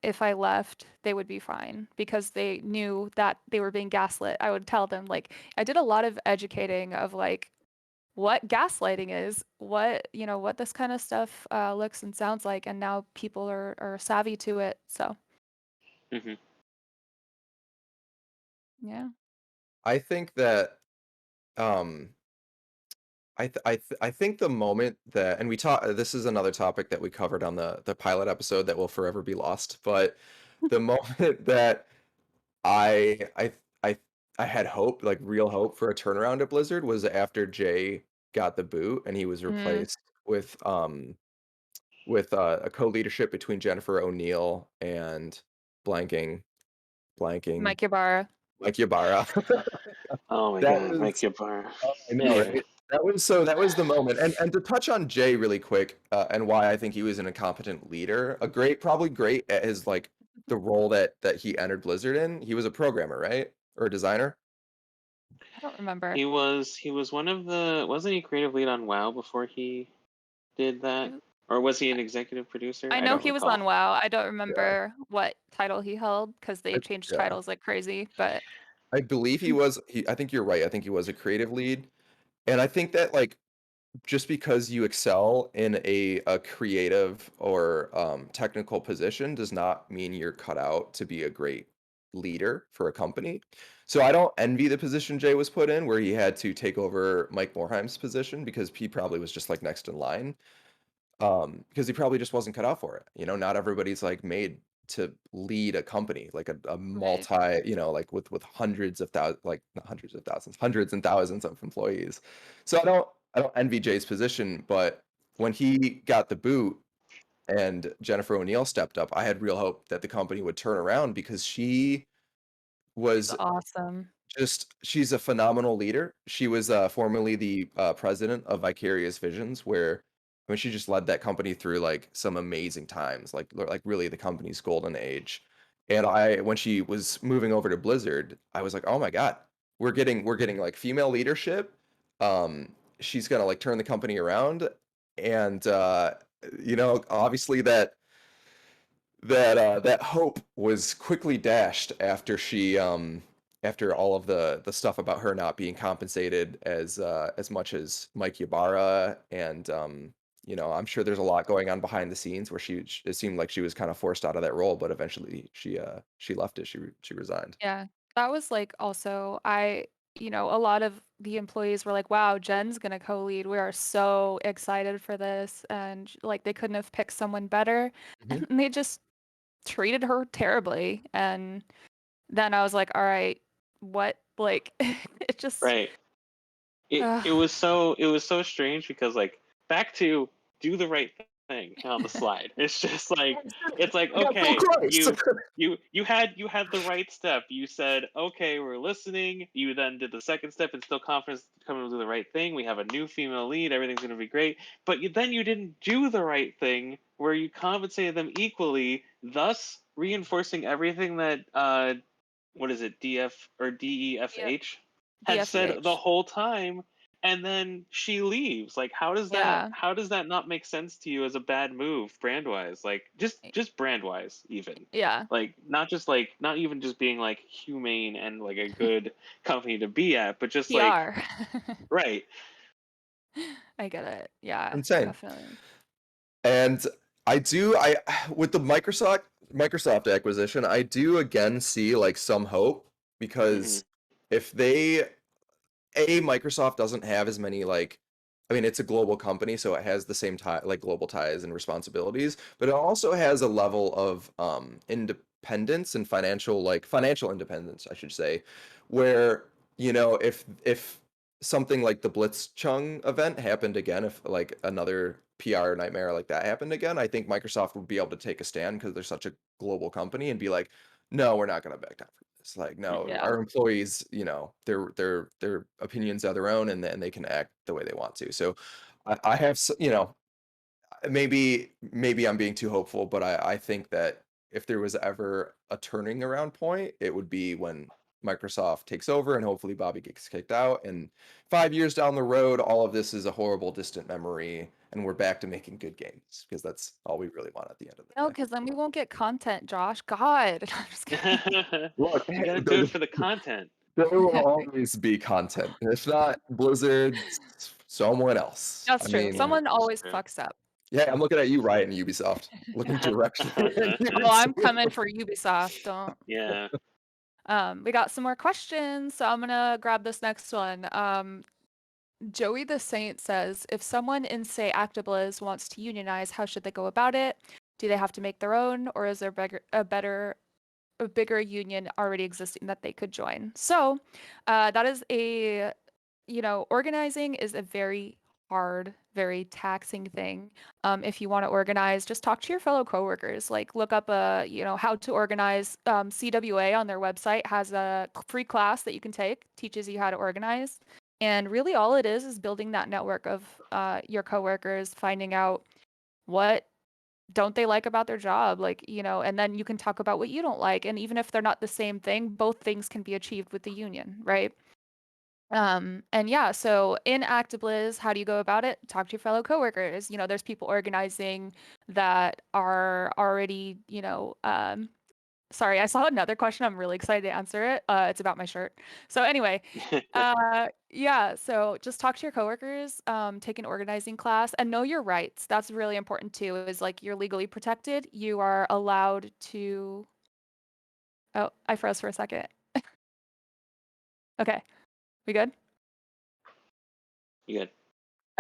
[SPEAKER 2] if I left, they would be fine because they knew that they were being gaslit. I would tell them, like, I did a lot of educating of like what gaslighting is, what this kind of stuff looks and sounds like, and now people are savvy to it. So yeah.
[SPEAKER 1] I think that um I think the moment that, and we talk, this is another topic that we covered on the pilot episode that will forever be lost, but the moment that I I I I had hope, like real hope for a turnaround at Blizzard was after Jay got the boot and he was
[SPEAKER 2] Mm,
[SPEAKER 1] replaced with a co-leadership between Jennifer O'Neill and blanking blanking
[SPEAKER 2] Mike Ybarra.
[SPEAKER 1] Mike Ybarra.
[SPEAKER 5] Oh my
[SPEAKER 1] That
[SPEAKER 5] God, Mike
[SPEAKER 1] was,
[SPEAKER 5] Ybarra.
[SPEAKER 1] oh, I know,
[SPEAKER 5] Yeah.
[SPEAKER 1] right? That was the moment. And to touch on Jay really quick, and why I think he was an incompetent leader, probably great at his like the role that he entered Blizzard in. He was a programmer, right? Or a designer?
[SPEAKER 2] I don't remember.
[SPEAKER 5] He was one of the, wasn't he creative lead on WoW before he did that? Or was he an executive producer?
[SPEAKER 2] I
[SPEAKER 5] I
[SPEAKER 2] know
[SPEAKER 5] don't
[SPEAKER 2] he was
[SPEAKER 5] recall.
[SPEAKER 2] on WoW. I don't
[SPEAKER 1] Yeah.
[SPEAKER 2] remember what title he held because they changed
[SPEAKER 1] Yeah.
[SPEAKER 2] titles like crazy. But
[SPEAKER 1] I believe I think you're right. I think he was a creative lead. And I think that like just because you excel in a creative or technical position does not mean you're cut out to be a great leader for a company. So I don't envy the position Jay was put in, where he had to take over Mike Morheim's position, because he probably was just like next in line. Because he probably just wasn't cut out for it. Not everybody's like made to lead a company, like a
[SPEAKER 2] Right.
[SPEAKER 1] multi, like with hundreds of thousands, like not hundreds of thousands, hundreds and thousands of employees. So I don't envy Jay's position, but when he got the boot and Jennifer O'Neill stepped up, I had real hope that the company would turn around, because
[SPEAKER 2] She's
[SPEAKER 1] was
[SPEAKER 2] awesome.
[SPEAKER 1] she's a phenomenal leader. She was formerly the president of Vicarious Visions, where she just led that company through like some amazing times, like really the company's golden age. And when she was moving over to Blizzard, I was like, oh my God, we're getting like female leadership. She's gonna like turn the company around, and obviously that hope was quickly dashed after all of the stuff about her not being compensated as much as Mike Ybarra. And I'm sure there's a lot going on behind the scenes, where it seemed like she was kind of forced out of that role, but eventually she left it. She resigned.
[SPEAKER 2] Yeah. That was like also a lot of the employees were like, wow, Jen's gonna co-lead. We are so excited for this. And like they couldn't have picked someone better.
[SPEAKER 1] Mhm.
[SPEAKER 2] And they just treated her terribly. And then I was like, all right, what? Like it just
[SPEAKER 5] Right. It was so strange, because like, back to do the right thing on the slide. It's just like, it's like,
[SPEAKER 1] Yeah, Bill
[SPEAKER 5] okay,
[SPEAKER 1] Christ!
[SPEAKER 5] you had the right step. You said, okay, we're listening. You then did the second step, and still confidence coming to do the right thing. We have a new female lead. Everything's gonna be great. But then you didn't do the right thing, where you compensated them equally, thus reinforcing everything that what is it, DF or DEFH had said the
[SPEAKER 2] DFEH.
[SPEAKER 5] whole time. And then she leaves. Like,
[SPEAKER 2] Yeah.
[SPEAKER 5] how does that not make sense to you as a bad move, brand wise? Like, just brand wise, even.
[SPEAKER 2] Yeah.
[SPEAKER 5] Like, not even just being like humane and like a good company to be at, but just like,
[SPEAKER 2] PR.
[SPEAKER 5] right.
[SPEAKER 2] I get it. Yeah,
[SPEAKER 1] Insane.
[SPEAKER 2] definitely.
[SPEAKER 1] And I with the Microsoft acquisition, I do again see like some hope, because if Microsoft doesn't have as many like, I mean, it's a global company, so it has the same like global ties and responsibilities, but it also has a level of independence and financial independence, I should say, where if something like the Blitzchung event happened again, if like another PR nightmare like that happened again, I think Microsoft would be able to take a stand, because they're such a global company, and be like, no, we're not going to back down from this. Like, no,
[SPEAKER 2] Yeah.
[SPEAKER 1] our employees, their opinions are their own, and they can act the way they want to. So I have, maybe I'm being too hopeful, but I think that if there was ever a turning around point, it would be when Microsoft takes over, and hopefully Bobby gets kicked out, and 5 years down the road, all of this is a horrible distant memory, and we're back to making good games, because that's all we really want at the end of the
[SPEAKER 2] No,
[SPEAKER 1] day.
[SPEAKER 2] because then we won't get content, Josh. God. I'm just kidding.
[SPEAKER 1] Look,
[SPEAKER 5] You gotta do it for the content.
[SPEAKER 1] there will always be content, and if not Blizzard, someone else.
[SPEAKER 2] That's
[SPEAKER 1] I
[SPEAKER 2] true.
[SPEAKER 1] mean,
[SPEAKER 2] Someone always
[SPEAKER 5] true.
[SPEAKER 2] fucks up.
[SPEAKER 1] yeah, I'm looking at you, Riot and Ubisoft, looking directly at you.
[SPEAKER 2] Oh, I'm coming for Ubisoft. Don't.
[SPEAKER 5] Yeah.
[SPEAKER 2] We got some more questions, so I'm gonna grab this next one. Joey the Saint says, if someone in, say, ActiBliz wants to unionize, how should they go about it? Do they have to make their own, or is there a bigger union already existing that they could join? So, that is organizing is a very hard, very taxing thing. If you want to organize, just talk to your fellow coworkers. Like, look up how to organize. CWA on their website has a free class that you can take, teaches you how to organize. And really, all it is building that network of your coworkers, finding out what don't they like about their job, and then you can talk about what you don't like. And even if they're not the same thing, both things can be achieved with the union, right? And yeah, so in ActiBliz, how do you go about it? Talk to your fellow coworkers. There's people organizing that are already, sorry, I saw another question. I'm really excited to answer it. It's about my shirt. So anyway, yeah, so just talk to your coworkers, take an organizing class, and know your rights. That's really important too, is like you're legally protected. You are allowed to Oh, I froze for a second. Okay, we good?
[SPEAKER 5] You good?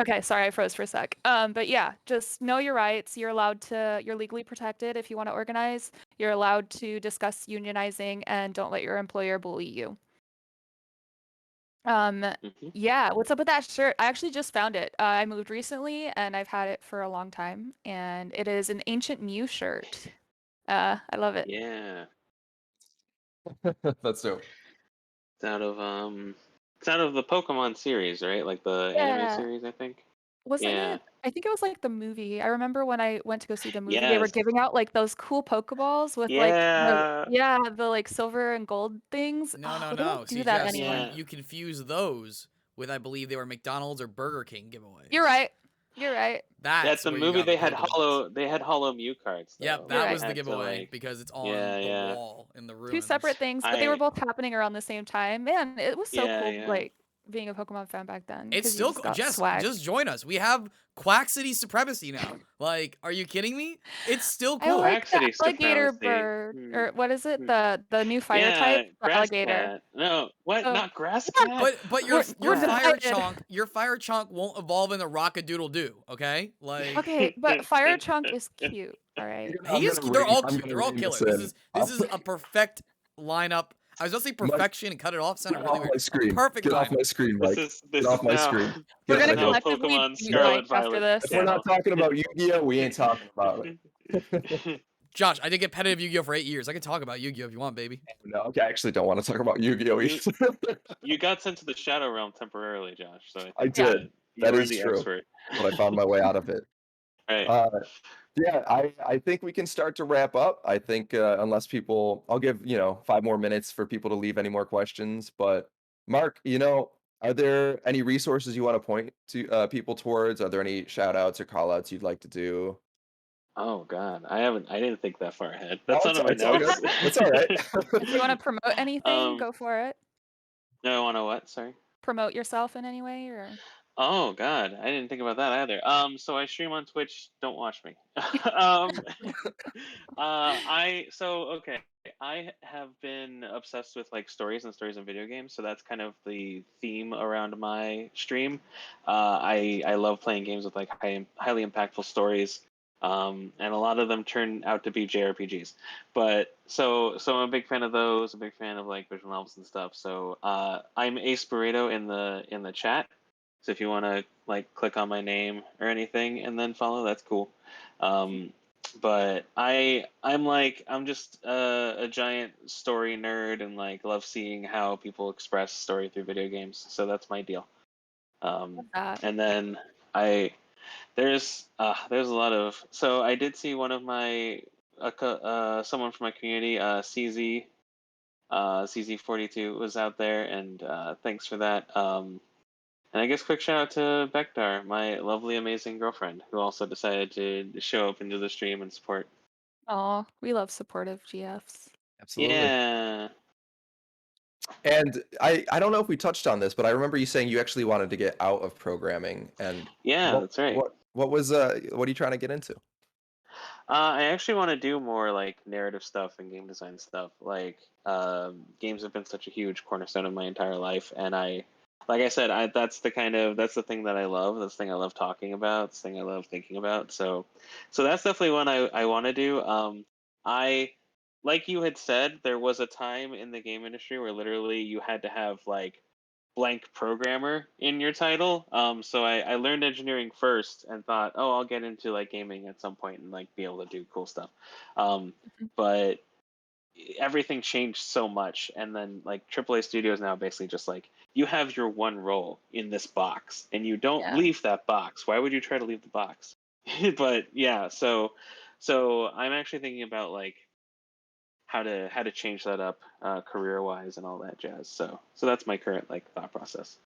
[SPEAKER 2] Okay, sorry, I froze for a sec. But yeah, just know your rights. You're legally protected if you want to organize. You're allowed to discuss unionizing, and don't let your employer bully you.
[SPEAKER 5] Mm-hmm.
[SPEAKER 2] Yeah, what's up with that shirt? I actually just found it. I moved recently, and I've had it for a long time, and it is an Ancient Mew shirt. I love it.
[SPEAKER 5] Yeah.
[SPEAKER 1] That's dope.
[SPEAKER 5] It's out of the Pokemon series, right? Like the anime
[SPEAKER 2] Yeah.
[SPEAKER 5] series, I think.
[SPEAKER 2] Wasn't
[SPEAKER 5] Yeah.
[SPEAKER 2] it? I think it was like the movie. I remember when I went to go see the movie, they were
[SPEAKER 5] Yes.
[SPEAKER 2] giving out like those cool Pokeballs with like
[SPEAKER 5] Yeah.
[SPEAKER 2] the like silver and gold things.
[SPEAKER 3] No, no,
[SPEAKER 2] They
[SPEAKER 3] no.
[SPEAKER 2] don't do
[SPEAKER 3] See,
[SPEAKER 2] that
[SPEAKER 3] Jess,
[SPEAKER 2] anymore.
[SPEAKER 5] Yeah.
[SPEAKER 3] you confuse those with, I believe they were McDonald's or Burger King giveaways.
[SPEAKER 2] You're right. You're right.
[SPEAKER 3] That's
[SPEAKER 5] At the
[SPEAKER 3] where you
[SPEAKER 5] movie
[SPEAKER 3] got the
[SPEAKER 5] they had
[SPEAKER 3] Pokeballs.
[SPEAKER 5] hollow Mew cards though.
[SPEAKER 3] Yep,
[SPEAKER 5] Like,
[SPEAKER 2] You're
[SPEAKER 3] that
[SPEAKER 2] right.
[SPEAKER 3] was the
[SPEAKER 5] had to,
[SPEAKER 3] giveaway
[SPEAKER 5] like,
[SPEAKER 3] because it's on
[SPEAKER 5] yeah,
[SPEAKER 3] the
[SPEAKER 5] yeah.
[SPEAKER 3] wall in the
[SPEAKER 2] Two
[SPEAKER 3] ruins.
[SPEAKER 2] separate things, but they were
[SPEAKER 5] I
[SPEAKER 2] both happening around the same time. Man, it was so
[SPEAKER 5] yeah,
[SPEAKER 2] cool,
[SPEAKER 5] yeah.
[SPEAKER 2] like being a Pokemon fan back then
[SPEAKER 3] It's
[SPEAKER 2] because you
[SPEAKER 3] still
[SPEAKER 2] just got
[SPEAKER 3] Jess,
[SPEAKER 2] swag.
[SPEAKER 3] just join us. We have Quack City supremacy now. Like, are you kidding me? It's still
[SPEAKER 2] I
[SPEAKER 3] cool.
[SPEAKER 2] like the
[SPEAKER 5] Quack City
[SPEAKER 2] alligator
[SPEAKER 5] supremacy.
[SPEAKER 2] bird, or what is it?
[SPEAKER 5] Hmm.
[SPEAKER 2] The new fire
[SPEAKER 5] Yeah,
[SPEAKER 2] type, the
[SPEAKER 5] grass
[SPEAKER 2] alligator.
[SPEAKER 5] cat. No, what?
[SPEAKER 2] Oh,
[SPEAKER 5] Not grass
[SPEAKER 2] yeah,
[SPEAKER 5] cat.
[SPEAKER 3] But
[SPEAKER 2] we're
[SPEAKER 3] your fire
[SPEAKER 2] divided.
[SPEAKER 3] chonk, won't evolve into Rockadoodle-Doo, okay? Like
[SPEAKER 2] Okay, but Fire Chunk is cute. All right.
[SPEAKER 3] he is. They're all cute. They're all killer. This is a perfect lineup. I was gonna say perfection and cut it off. Sounded
[SPEAKER 1] Get
[SPEAKER 3] really
[SPEAKER 1] off
[SPEAKER 3] weird.
[SPEAKER 1] my screen.
[SPEAKER 3] A perfect
[SPEAKER 1] Get off
[SPEAKER 3] lineup.
[SPEAKER 1] my screen,
[SPEAKER 5] This
[SPEAKER 1] Mike.
[SPEAKER 5] is
[SPEAKER 1] Get
[SPEAKER 5] this
[SPEAKER 1] off
[SPEAKER 5] is
[SPEAKER 1] my
[SPEAKER 5] now
[SPEAKER 1] screen.
[SPEAKER 2] We're
[SPEAKER 1] Get out
[SPEAKER 2] gonna
[SPEAKER 1] of here.
[SPEAKER 5] now
[SPEAKER 2] collectively
[SPEAKER 5] Pokemon
[SPEAKER 2] mute
[SPEAKER 5] Scarlet
[SPEAKER 2] Mike after
[SPEAKER 5] Violet
[SPEAKER 2] this.
[SPEAKER 1] If we're not talking about Yu-Gi-Oh, we ain't talking about it.
[SPEAKER 3] Josh, I did competitive Yu-Gi-Oh for 8 years. I can talk about Yu-Gi-Oh if you want, baby.
[SPEAKER 1] No, okay, I actually don't want to talk about Yu-Gi-Oh
[SPEAKER 5] You
[SPEAKER 1] either.
[SPEAKER 5] you got sent to the Shadow Realm temporarily, Josh. So I
[SPEAKER 1] I
[SPEAKER 5] think
[SPEAKER 2] Yeah.
[SPEAKER 1] did.
[SPEAKER 5] you
[SPEAKER 1] That
[SPEAKER 5] are
[SPEAKER 1] is
[SPEAKER 5] the
[SPEAKER 1] true.
[SPEAKER 5] expert.
[SPEAKER 1] But I found my way out of it.
[SPEAKER 5] Right.
[SPEAKER 1] Yeah, I think we can start to wrap up. I think unless people, I'll give 5 more minutes for people to leave any more questions. But Mark, are there any resources you want to point to people towards? Are there any shout outs or call outs you'd like to do?
[SPEAKER 5] Oh God, I didn't think that far ahead.
[SPEAKER 1] No,
[SPEAKER 5] That's
[SPEAKER 1] it's,
[SPEAKER 5] none of my
[SPEAKER 1] it's all good.
[SPEAKER 5] notes.
[SPEAKER 1] It's all right.
[SPEAKER 2] If you want to promote anything,
[SPEAKER 5] um,
[SPEAKER 2] go for it.
[SPEAKER 5] no, I want to what? Sorry.
[SPEAKER 2] Promote yourself in any way, or
[SPEAKER 5] Oh God, I didn't think about that either. So I stream on Twitch. Don't watch me. um, okay. I have been obsessed with like stories and stories in video games, so that's kind of the theme around my stream. I love playing games with like highly impactful stories, and a lot of them turn out to be JRPGs. But so I'm a big fan of those. A big fan of like visual novels and stuff. So I'm Ace Burrito in the chat. So if you want to like click on my name or anything and then follow, that's cool. But I'm just a giant story nerd and like love seeing how people express story through video games. So that's my deal.
[SPEAKER 2] that.
[SPEAKER 5] And then I there's a lot of, so I did see one of my someone from my community, CZ42 was out there, and thanks for that. And I guess quick shout out to Bektar, my lovely, amazing girlfriend, who also decided to show up into the stream and support.
[SPEAKER 2] Oh, we love supportive GFs.
[SPEAKER 1] Absolutely.
[SPEAKER 5] Yeah.
[SPEAKER 1] And I don't know if we touched on this, but I remember you saying you actually wanted to get out of programming. And
[SPEAKER 5] Yeah, that's right.
[SPEAKER 1] what are you trying to get into?
[SPEAKER 5] I actually want to do more like narrative stuff and game design stuff. Like, games have been such a huge cornerstone of my entire life, and like I said, that's the thing that I love. That's the thing I love talking about. It's the thing I love thinking about. So that's definitely one I want to do. I Like you had said, there was a time in the game industry where literally you had to have like blank programmer in your title. So I learned engineering first and thought, oh, I'll get into like gaming at some point and like be able to do cool stuff. But everything changed so much, and then like AAA studios now basically just like, you have your one role in this box and you don't
[SPEAKER 2] Yeah.
[SPEAKER 5] leave that box. Why would you try to leave the box? But yeah, so I'm actually thinking about like how to change that up career wise and all that jazz. So that's my current like thought process.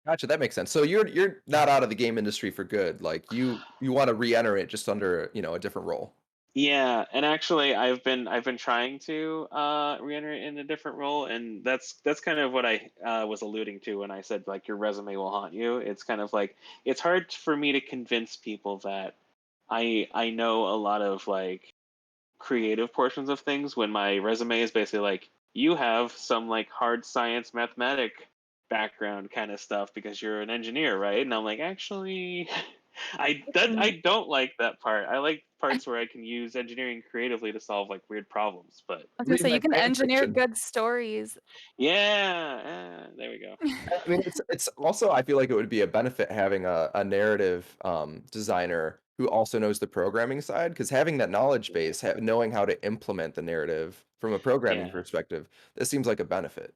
[SPEAKER 1] Gotcha, that makes sense. So you're not out of the game industry for good. Like you want to re-enter it just under, a different role.
[SPEAKER 5] Yeah, and actually, I've been trying to re-enter it in a different role, and that's kind of what I was alluding to when I said like your resume will haunt you. It's kind of like, it's hard for me to convince people that I know a lot of like creative portions of things when my resume is basically like, you have some like hard science mathematic background kind of stuff because you're an engineer, right? And I'm like, actually, I don't like that part. I like parts where I can use engineering creatively to solve like weird problems. But
[SPEAKER 2] I was gonna say you
[SPEAKER 1] Like
[SPEAKER 2] can
[SPEAKER 1] fan
[SPEAKER 2] engineer
[SPEAKER 1] fiction.
[SPEAKER 2] good stories.
[SPEAKER 5] yeah, there we go.
[SPEAKER 1] I mean, it's also, I feel like it would be a benefit having a narrative designer who also knows the programming side, because having that knowledge base, knowing how to implement the narrative from a programming
[SPEAKER 5] Yeah.
[SPEAKER 1] perspective, this seems like a benefit.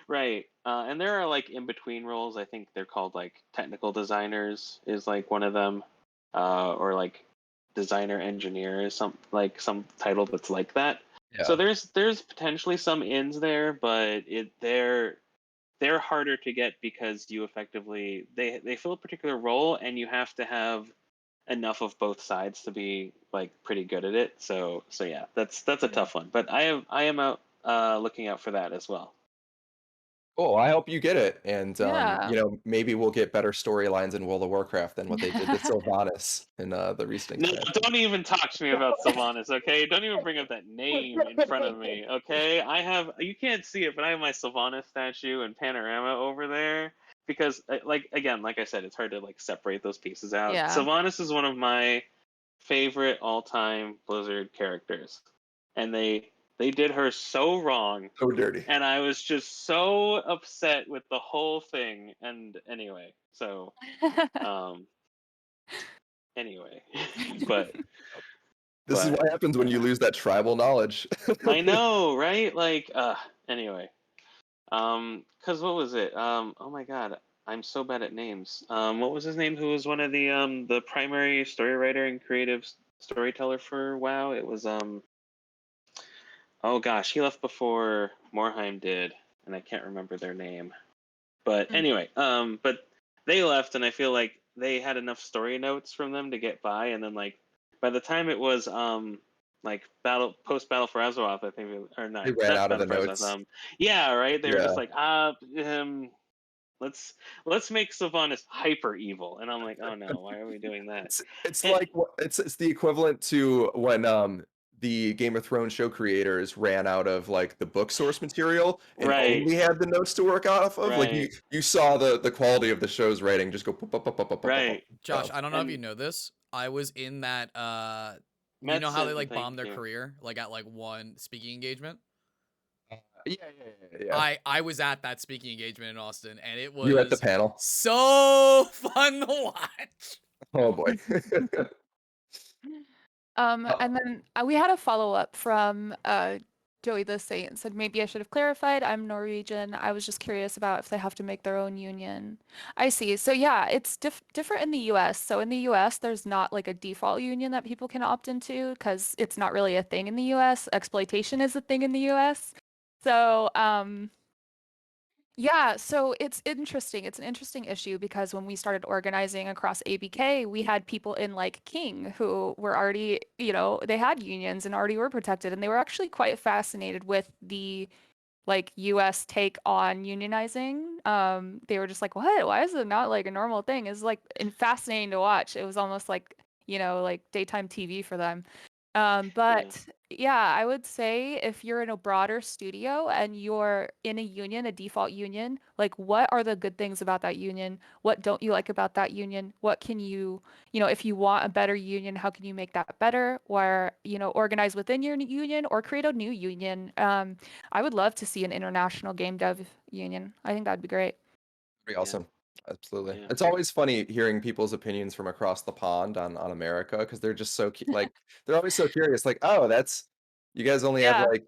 [SPEAKER 5] Right. And there are like in between roles. I think they're called like technical designers is like one of them, or like designer engineer is some title that's like that. So
[SPEAKER 1] Yeah.
[SPEAKER 5] there's potentially some ins there, but they're harder to get because you effectively they fill a particular role and you have to have enough of both sides to be like pretty good at it. So yeah, that's a tough one. But I am out looking out for that as well.
[SPEAKER 1] Cool. I hope you get it, and
[SPEAKER 2] Yeah.
[SPEAKER 1] maybe we'll get better storylines in World of Warcraft than what they did to Sylvanas in the recent
[SPEAKER 5] No,
[SPEAKER 1] expansion.
[SPEAKER 5] don't even talk to me about Sylvanas, okay? Don't even bring up that name in front of me, okay? You can't see it, but I have my Sylvanas statue and panorama over there because, like, again, like I said, it's hard to like separate those pieces out.
[SPEAKER 2] Yeah.
[SPEAKER 5] Sylvanas is one of my favorite all-time Blizzard characters, and they did her so wrong,
[SPEAKER 1] So dirty.
[SPEAKER 5] and I was just so upset with the whole thing. And anyway, so um, anyway, but.
[SPEAKER 1] This is
[SPEAKER 5] But
[SPEAKER 1] what happens when you lose that tribal knowledge.
[SPEAKER 5] I know, right? Like, anyway. Cause what was it? Oh my God, I'm so bad at names. What was his name? Who was one of the primary story writer and creative storyteller for WoW? It was oh gosh, he left before Morheim did, and I can't remember their name. But anyway, but they left, and I feel like they had enough story notes from them to get by, and then like by the time it was like battle for Azeroth, I think, or
[SPEAKER 1] They
[SPEAKER 5] not,
[SPEAKER 1] ran
[SPEAKER 5] not
[SPEAKER 1] out of the
[SPEAKER 5] battle for Azeroth.
[SPEAKER 1] notes.
[SPEAKER 5] Yeah, right. They were
[SPEAKER 1] Yeah.
[SPEAKER 5] just like let's make Sylvanas hyper evil, and I'm like, oh no, why are we doing that?
[SPEAKER 1] It's
[SPEAKER 5] And
[SPEAKER 1] like it's the equivalent to when the Game of Thrones show creators ran out of like the book source material and
[SPEAKER 5] right,
[SPEAKER 1] only had the notes to work off of. Like
[SPEAKER 5] right,
[SPEAKER 1] you saw the quality of the show's writing just go pop, pop, pop, pop, pop, pop, pop,
[SPEAKER 5] right.
[SPEAKER 3] Josh,
[SPEAKER 1] down.
[SPEAKER 3] I don't know if you
[SPEAKER 5] And
[SPEAKER 3] know this. I was in that you know how they
[SPEAKER 5] Metzen,
[SPEAKER 3] like
[SPEAKER 5] thank
[SPEAKER 3] bomb their
[SPEAKER 5] you.
[SPEAKER 3] career like at like one speaking engagement?
[SPEAKER 1] Yeah.
[SPEAKER 3] I was at that speaking engagement in Austin, and it
[SPEAKER 1] You were at the
[SPEAKER 3] was
[SPEAKER 1] panel.
[SPEAKER 3] so fun to watch.
[SPEAKER 1] Oh boy.
[SPEAKER 2] And then we had a follow-up from Joey the Saint said maybe I should have clarified. I'm Norwegian. I was just curious about if they have to make their own union. I see. So yeah, it's different in the US. So in the US, there's not like a default union that people can opt into because it's not really a thing in the US. Exploitation is a thing in the US. So yeah, so it's interesting. It's an interesting issue because when we started organizing across ABK, we had people in like King who were already, they had unions and already were protected, and they were actually quite fascinated with the like US take on unionizing. They were just like, "What? Why is it not like a normal thing?" It's like and fascinating to watch. It was almost like, like daytime TV for them.
[SPEAKER 5] Yeah.
[SPEAKER 2] But yeah, I would say if you're in a broader studio and you're in a union, a default union, like what are the good things about that union? What don't you like about that union? What can you, if you want a better union, how can you make that better? Or, organize within your union or create a new union. I would love to see an international game dev union. I think that'd be great.
[SPEAKER 1] Pretty
[SPEAKER 5] Yeah.
[SPEAKER 1] awesome. Absolutely.
[SPEAKER 5] Yeah.
[SPEAKER 1] It's always funny hearing people's opinions from across the pond on America because they're just so like they're always so curious. Like, oh, that's you guys only have
[SPEAKER 2] Yeah.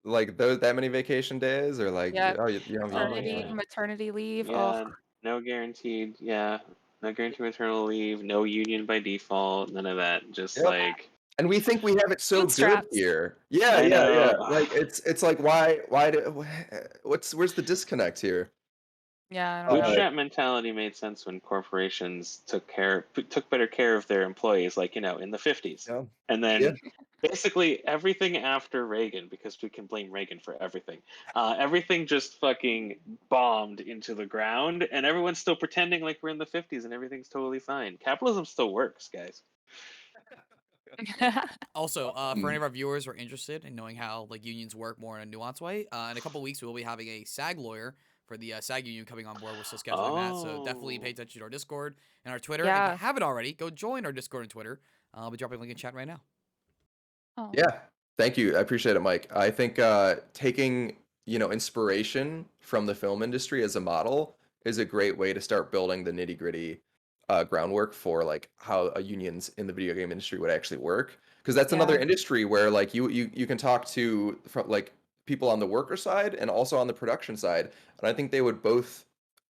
[SPEAKER 1] like those that many vacation days, or like
[SPEAKER 2] Yeah.
[SPEAKER 1] oh you don't have
[SPEAKER 5] Oh
[SPEAKER 1] union.
[SPEAKER 5] yeah.
[SPEAKER 2] Maternity leave. Oh,
[SPEAKER 5] Yeah, no guaranteed. Yeah, no guaranteed maternal leave. No union by default. None of that. Just
[SPEAKER 1] Yep.
[SPEAKER 5] like
[SPEAKER 1] And we think we have it so good
[SPEAKER 2] bootstraps.
[SPEAKER 1] here. Yeah,
[SPEAKER 5] I
[SPEAKER 1] yeah.
[SPEAKER 5] know.
[SPEAKER 1] Like it's like why do where's the disconnect here?
[SPEAKER 2] Yeah, I don't know.
[SPEAKER 5] Bootstrap mentality made sense when corporations took better care of their employees, like in the 50s,
[SPEAKER 1] Yeah.
[SPEAKER 5] and
[SPEAKER 1] Yeah.
[SPEAKER 5] then basically everything after Reagan, because we can blame Reagan for everything. Everything just fucking bombed into the ground, and everyone's still pretending like we're in the 50s and everything's totally fine. Capitalism still works, guys.
[SPEAKER 3] Also, for any of our viewers who are interested in knowing how like unions work more in a nuanced way, in a couple weeks we will be having a SAG lawyer for the SAG union coming on board. We're still scheduling that, so definitely pay attention to our Discord and our Twitter. And if
[SPEAKER 2] Yeah.
[SPEAKER 3] you haven't already, go join our Discord and Twitter. I'll be dropping a link in chat right now.
[SPEAKER 2] Oh.
[SPEAKER 1] Yeah, thank you. I appreciate it, Mike. I think taking inspiration from the film industry as a model is a great way to start building the nitty gritty groundwork for like how unions in the video game industry would actually work. Because that's another
[SPEAKER 2] Yeah.
[SPEAKER 1] industry where like you can talk to from like people on the worker side and also on the production side, and I think they would both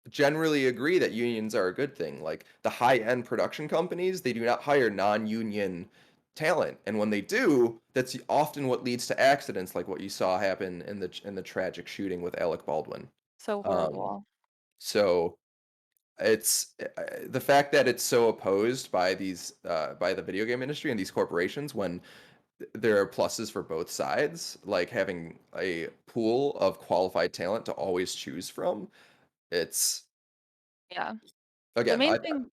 [SPEAKER 1] generally agree that unions are a good thing. Like the high-end production companies, they do not hire non-union talent, and when they do, that's often what leads to accidents like what you saw happen in the tragic shooting with Alec Baldwin.
[SPEAKER 2] So
[SPEAKER 1] Um,
[SPEAKER 2] horrible.
[SPEAKER 1] so it's the fact that it's so opposed by these by the video game industry and these corporations when there are pluses for both sides, like having a pool of qualified talent to always choose from. It's
[SPEAKER 2] Yeah. The
[SPEAKER 1] again,
[SPEAKER 2] main thing,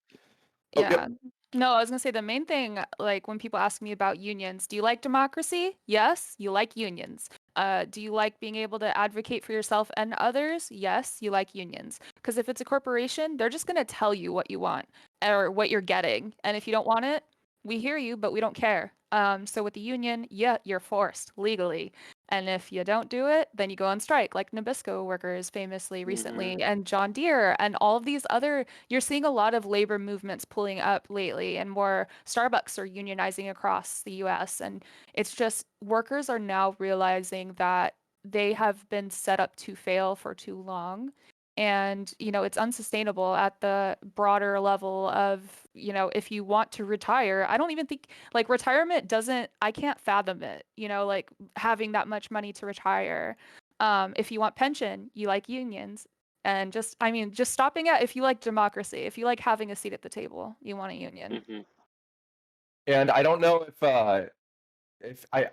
[SPEAKER 1] oh,
[SPEAKER 2] yeah.
[SPEAKER 1] yep.
[SPEAKER 2] No, I was gonna say the main thing, like when people ask me about unions, do you like democracy? Yes, you like unions. Do you like being able to advocate for yourself and others? Yes, you like unions. Because if it's a corporation, they're just gonna tell you what you want or what you're getting. And if you don't want it, we hear you, but we don't care. So with the union, yeah, you're forced legally. And if you don't do it, then you go on strike, like Nabisco workers famously recently, and John Deere, and all of these other. You're seeing a lot of labor movements pulling up lately, and more Starbucks are unionizing across the US. And it's just workers are now realizing that they have been set up to fail for too long. And, it's unsustainable at the broader level of, if you want to retire, I don't even think like retirement doesn't, I can't fathom it, like having that much money to retire. If you want pension, you like unions. And just stopping at if you like democracy, if you like having a seat at the table, you want a union.
[SPEAKER 1] And I don't know if I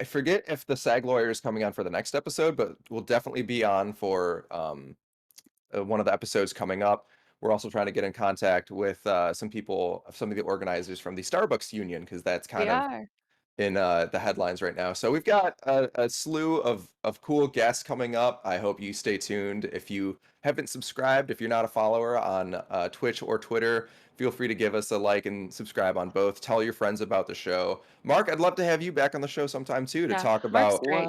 [SPEAKER 1] forget if the SAG lawyer is coming on for the next episode, but we'll definitely be on for one of the episodes coming up. We're also trying to get in contact with some of the organizers from the Starbucks union, because that's
[SPEAKER 2] We
[SPEAKER 1] kind of
[SPEAKER 2] are.
[SPEAKER 1] in the headlines right now. So we've got a slew of cool guests coming up. I hope you stay tuned. If you haven't subscribed, if you're not a follower on Twitch or Twitter, feel free to give us a like and subscribe on both. Tell your friends about the show. Mark, I'd love to have you back on the show sometime too to
[SPEAKER 2] Yeah.
[SPEAKER 1] talk
[SPEAKER 2] Mark's
[SPEAKER 1] about.
[SPEAKER 2] great.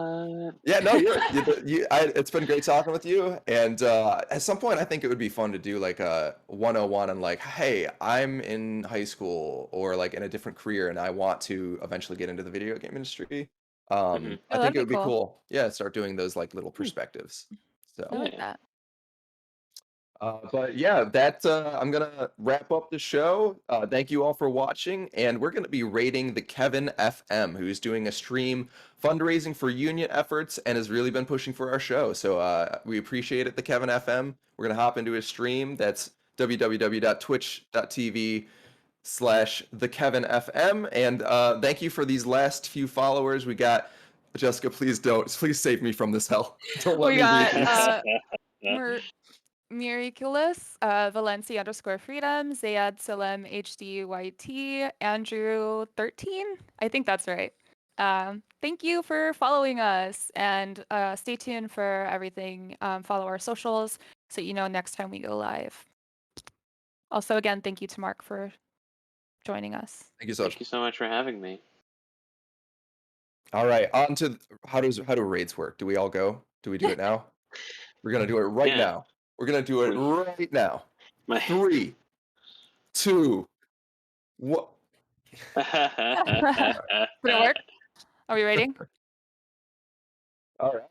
[SPEAKER 1] Yeah, no, it's been great talking with you. And at some point, I think it would be fun to do like a 101 on like, hey, I'm in high school or like in a different career and I want to eventually get into the video game industry. I
[SPEAKER 2] Oh,
[SPEAKER 1] think
[SPEAKER 2] that'd
[SPEAKER 1] it
[SPEAKER 2] be
[SPEAKER 1] would be
[SPEAKER 2] cool.
[SPEAKER 1] cool. Yeah, start doing those like little perspectives.
[SPEAKER 2] I
[SPEAKER 1] So,
[SPEAKER 2] like that.
[SPEAKER 1] but yeah, I'm gonna wrap up the show. Thank you all for watching, and we're gonna be rating the Kevin FM, who's doing a stream fundraising for union efforts and has really been pushing for our show. So we appreciate it, the Kevin FM. We're gonna hop into his stream. That's www.twitch.tv/thekevin FM. And thank you for these last few followers. We got Jessica. Please save me from this hell. Don't let
[SPEAKER 2] We
[SPEAKER 1] me read
[SPEAKER 2] got
[SPEAKER 1] these.
[SPEAKER 2] Miraculous, Valencia_freedom, Zayad Salem HDYT, Andrew 13. I think that's right. Thank you for following us, and stay tuned for everything. Follow our socials so you know next time we go live. Also, again, thank you to Mark for joining us.
[SPEAKER 1] Thank you so much.
[SPEAKER 5] Thank you so much for having me.
[SPEAKER 1] All right, on to how do raids work? Do we all go? Do we do it now? We're gonna do it right
[SPEAKER 5] Yeah.
[SPEAKER 1] now. We're gonna do it right now.
[SPEAKER 5] My
[SPEAKER 1] 3, 2, 1.
[SPEAKER 2] Did it work? Are we waiting?
[SPEAKER 1] All right.